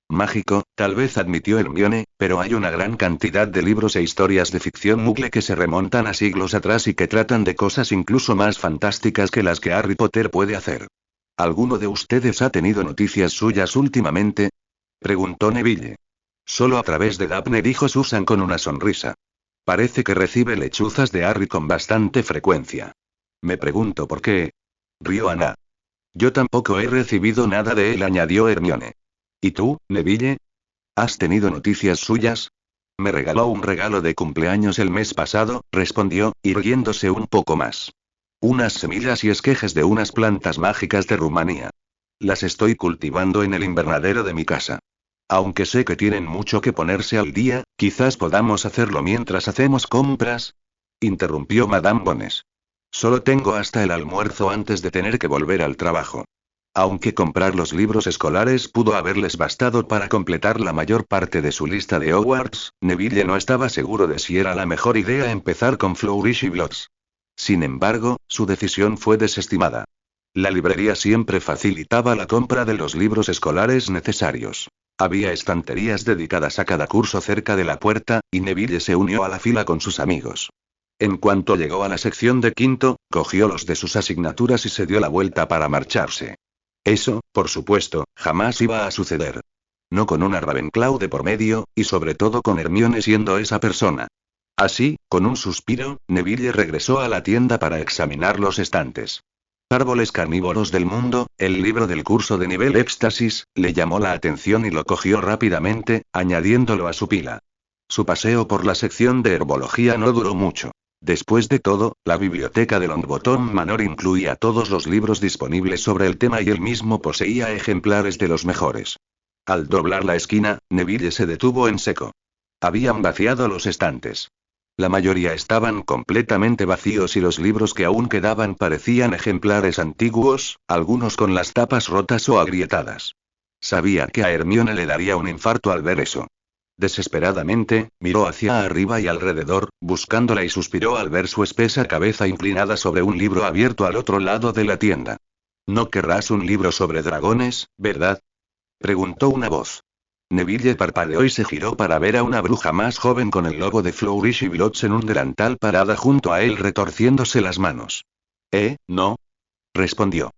Mágico, tal vez, admitió Hermione, pero hay una gran cantidad de libros e historias de ficción Muggle que se remontan a siglos atrás y que tratan de cosas incluso más fantásticas que las que Harry Potter puede hacer. ¿Alguno de ustedes ha tenido noticias suyas últimamente? Preguntó Neville. Solo a través de Daphne, dijo Susan con una sonrisa. Parece que recibe lechuzas de Harry con bastante frecuencia. Me pregunto por qué. Rió Ana. Yo tampoco he recibido nada de él, añadió Hermione. ¿Y tú, Neville? ¿Has tenido noticias suyas? Me regaló un regalo de cumpleaños el mes pasado, respondió, irguiéndose un poco más. Unas semillas y esquejes de unas plantas mágicas de Rumanía. Las estoy cultivando en el invernadero de mi casa. Aunque sé que tienen mucho que ponerse al día, quizás podamos hacerlo mientras hacemos compras. Interrumpió Madame Bones. Solo tengo hasta el almuerzo antes de tener que volver al trabajo. Aunque comprar los libros escolares pudo haberles bastado para completar la mayor parte de su lista de Hogwarts, Neville no estaba seguro de si era la mejor idea empezar con Flourish y Blotts. Sin embargo, su decisión fue desestimada. La librería siempre facilitaba la compra de los libros escolares necesarios. Había estanterías dedicadas a cada curso cerca de la puerta, y Neville se unió a la fila con sus amigos. En cuanto llegó a la sección de quinto, cogió los de sus asignaturas y se dio la vuelta para marcharse. Eso, por supuesto, jamás iba a suceder. No con una Ravenclaw de por medio, y sobre todo con Hermione siendo esa persona. Así, con un suspiro, Neville regresó a la tienda para examinar los estantes. Árboles carnívoros del mundo, el libro del curso de nivel éxtasis, le llamó la atención y lo cogió rápidamente, añadiéndolo a su pila. Su paseo por la sección de herbología no duró mucho. Después de todo, la biblioteca de Longbottom Manor incluía todos los libros disponibles sobre el tema y él mismo poseía ejemplares de los mejores. Al doblar la esquina, Neville se detuvo en seco. Habían vaciado los estantes. La mayoría estaban completamente vacíos y los libros que aún quedaban parecían ejemplares antiguos, algunos con las tapas rotas o agrietadas. Sabía que a Hermione le daría un infarto al ver eso. Desesperadamente, miró hacia arriba y alrededor, buscándola, y suspiró al ver su espesa cabeza inclinada sobre un libro abierto al otro lado de la tienda. ¿No querrás un libro sobre dragones, verdad? Preguntó una voz. Neville parpadeó y se giró para ver a una bruja más joven con el logo de Flourish y Blotts en un delantal parada junto a él retorciéndose las manos. No. Respondió.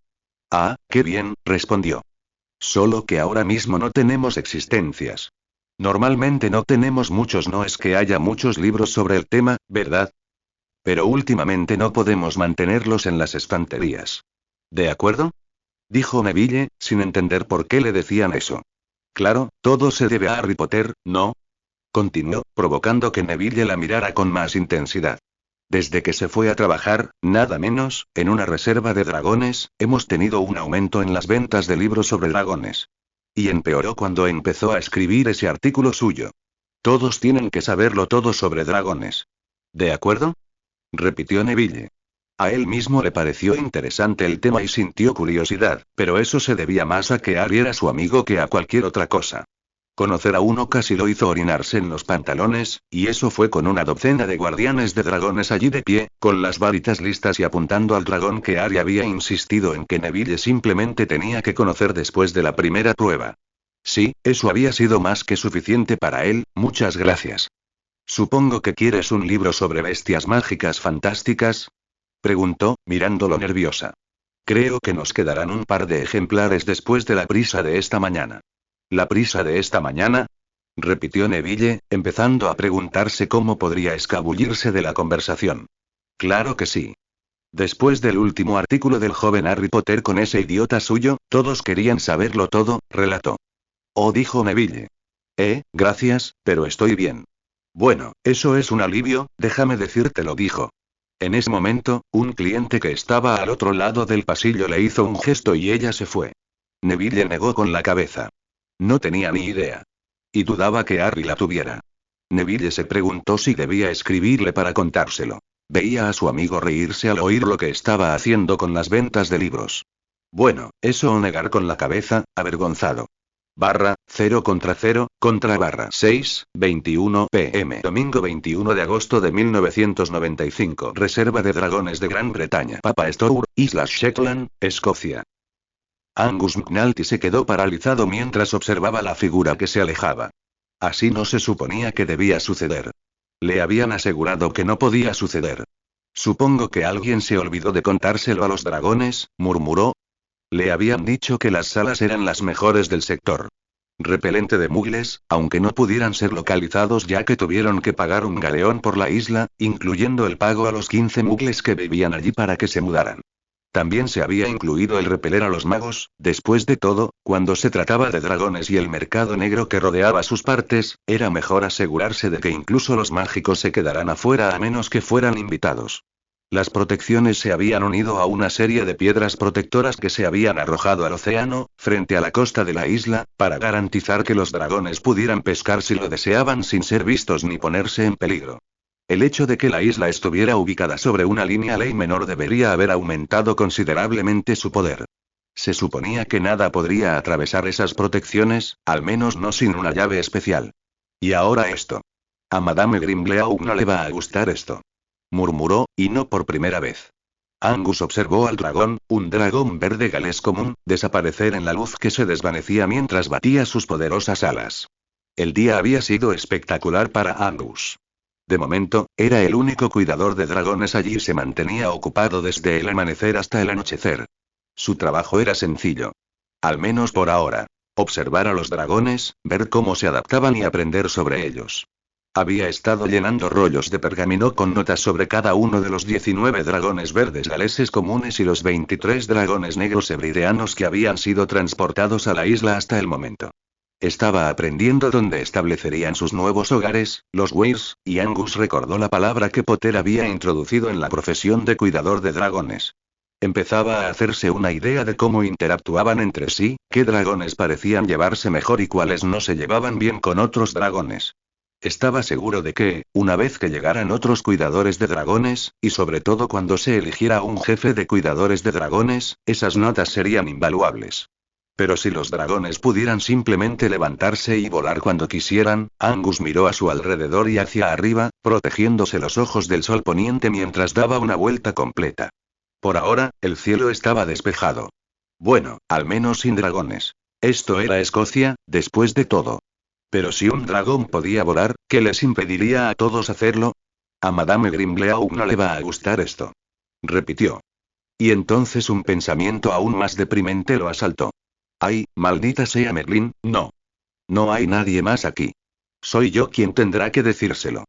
Ah, qué bien, respondió. Solo que ahora mismo no tenemos existencias. Normalmente no tenemos muchos, no es que haya muchos libros sobre el tema, ¿verdad? Pero últimamente no podemos mantenerlos en las estanterías. ¿De acuerdo? Dijo Neville, sin entender por qué le decían eso. Claro, todo se debe a Harry Potter, ¿no? Continuó, provocando que Neville la mirara con más intensidad. Desde que se fue a trabajar, nada menos, en una reserva de dragones, hemos tenido un aumento en las ventas de libros sobre dragones. Y empeoró cuando empezó a escribir ese artículo suyo. Todos tienen que saberlo todo sobre dragones. ¿De acuerdo? Repitió Neville. A él mismo le pareció interesante el tema y sintió curiosidad, pero eso se debía más a que Harry era su amigo que a cualquier otra cosa. Conocer a uno casi lo hizo orinarse en los pantalones, y eso fue con una docena de guardianes de dragones allí de pie, con las varitas listas y apuntando al dragón que Harry había insistido en que Neville simplemente tenía que conocer después de la primera prueba. Sí, eso había sido más que suficiente para él, muchas gracias. Supongo que quieres un libro sobre bestias mágicas fantásticas, preguntó, mirándolo nerviosa. Creo que nos quedarán un par de ejemplares después de la prisa de esta mañana. ¿La prisa de esta mañana? Repitió Neville, empezando a preguntarse cómo podría escabullirse de la conversación. Claro que sí. Después del último artículo del joven Harry Potter con ese idiota suyo, todos querían saberlo todo, relató. Oh, dijo Neville. Gracias, pero estoy bien. Bueno, eso es un alivio, déjame decírtelo, dijo. En ese momento, un cliente que estaba al otro lado del pasillo le hizo un gesto y ella se fue. Neville negó con la cabeza. No tenía ni idea. Y dudaba que Harry la tuviera. Neville se preguntó si debía escribirle para contárselo. Veía a su amigo reírse al oír lo que estaba haciendo con las ventas de libros. Bueno, eso o negar con la cabeza, avergonzado. 0 contra 0, contra barra 6, 21 pm. Domingo 21 de agosto de 1995. Reserva de dragones de Gran Bretaña. Papa Stour, Islas Shetland, Escocia. Angus McNulty se quedó paralizado mientras observaba la figura que se alejaba. Así no se suponía que debía suceder. Le habían asegurado que no podía suceder. Supongo que alguien se olvidó de contárselo a los dragones, murmuró. Le habían dicho que las salas eran las mejores del sector. Repelente de muggles, aunque no pudieran ser localizados ya que tuvieron que pagar un galeón por la isla, incluyendo el pago a los 15 muggles que vivían allí para que se mudaran. También se había incluido el repeler a los magos. Después de todo, cuando se trataba de dragones y el mercado negro que rodeaba sus partes, era mejor asegurarse de que incluso los mágicos se quedaran afuera a menos que fueran invitados. Las protecciones se habían unido a una serie de piedras protectoras que se habían arrojado al océano, frente a la costa de la isla, para garantizar que los dragones pudieran pescar si lo deseaban sin ser vistos ni ponerse en peligro. El hecho de que la isla estuviera ubicada sobre una línea ley menor debería haber aumentado considerablemente su poder. Se suponía que nada podría atravesar esas protecciones, al menos no sin una llave especial. Y ahora esto. A Madame Grimleau no le va a gustar esto. Murmuró, y no por primera vez. Angus observó al dragón, un dragón verde galés común, desaparecer en la luz que se desvanecía mientras batía sus poderosas alas. El día había sido espectacular para Angus. De momento, era el único cuidador de dragones allí y se mantenía ocupado desde el amanecer hasta el anochecer. Su trabajo era sencillo. Al menos por ahora. Observar a los dragones, ver cómo se adaptaban y aprender sobre ellos. Había estado llenando rollos de pergamino con notas sobre cada uno de los 19 dragones verdes galeses comunes y los 23 dragones negros hebrideanos que habían sido transportados a la isla hasta el momento. Estaba aprendiendo dónde establecerían sus nuevos hogares, los Weirs, y Angus recordó la palabra que Potter había introducido en la profesión de cuidador de dragones. Empezaba a hacerse una idea de cómo interactuaban entre sí, qué dragones parecían llevarse mejor y cuáles no se llevaban bien con otros dragones. Estaba seguro de que, una vez que llegaran otros cuidadores de dragones, y sobre todo cuando se eligiera un jefe de cuidadores de dragones, esas notas serían invaluables. Pero si los dragones pudieran simplemente levantarse y volar cuando quisieran, Angus miró a su alrededor y hacia arriba, protegiéndose los ojos del sol poniente mientras daba una vuelta completa. Por ahora, el cielo estaba despejado. Bueno, al menos sin dragones. Esto era Escocia, después de todo. Pero si un dragón podía volar, ¿qué les impediría a todos hacerlo? A Madame Grimleau no le va a gustar esto. Repitió. Y entonces un pensamiento aún más deprimente lo asaltó. ¡Ay, maldita sea Merlín, no! No hay nadie más aquí. Soy yo quien tendrá que decírselo.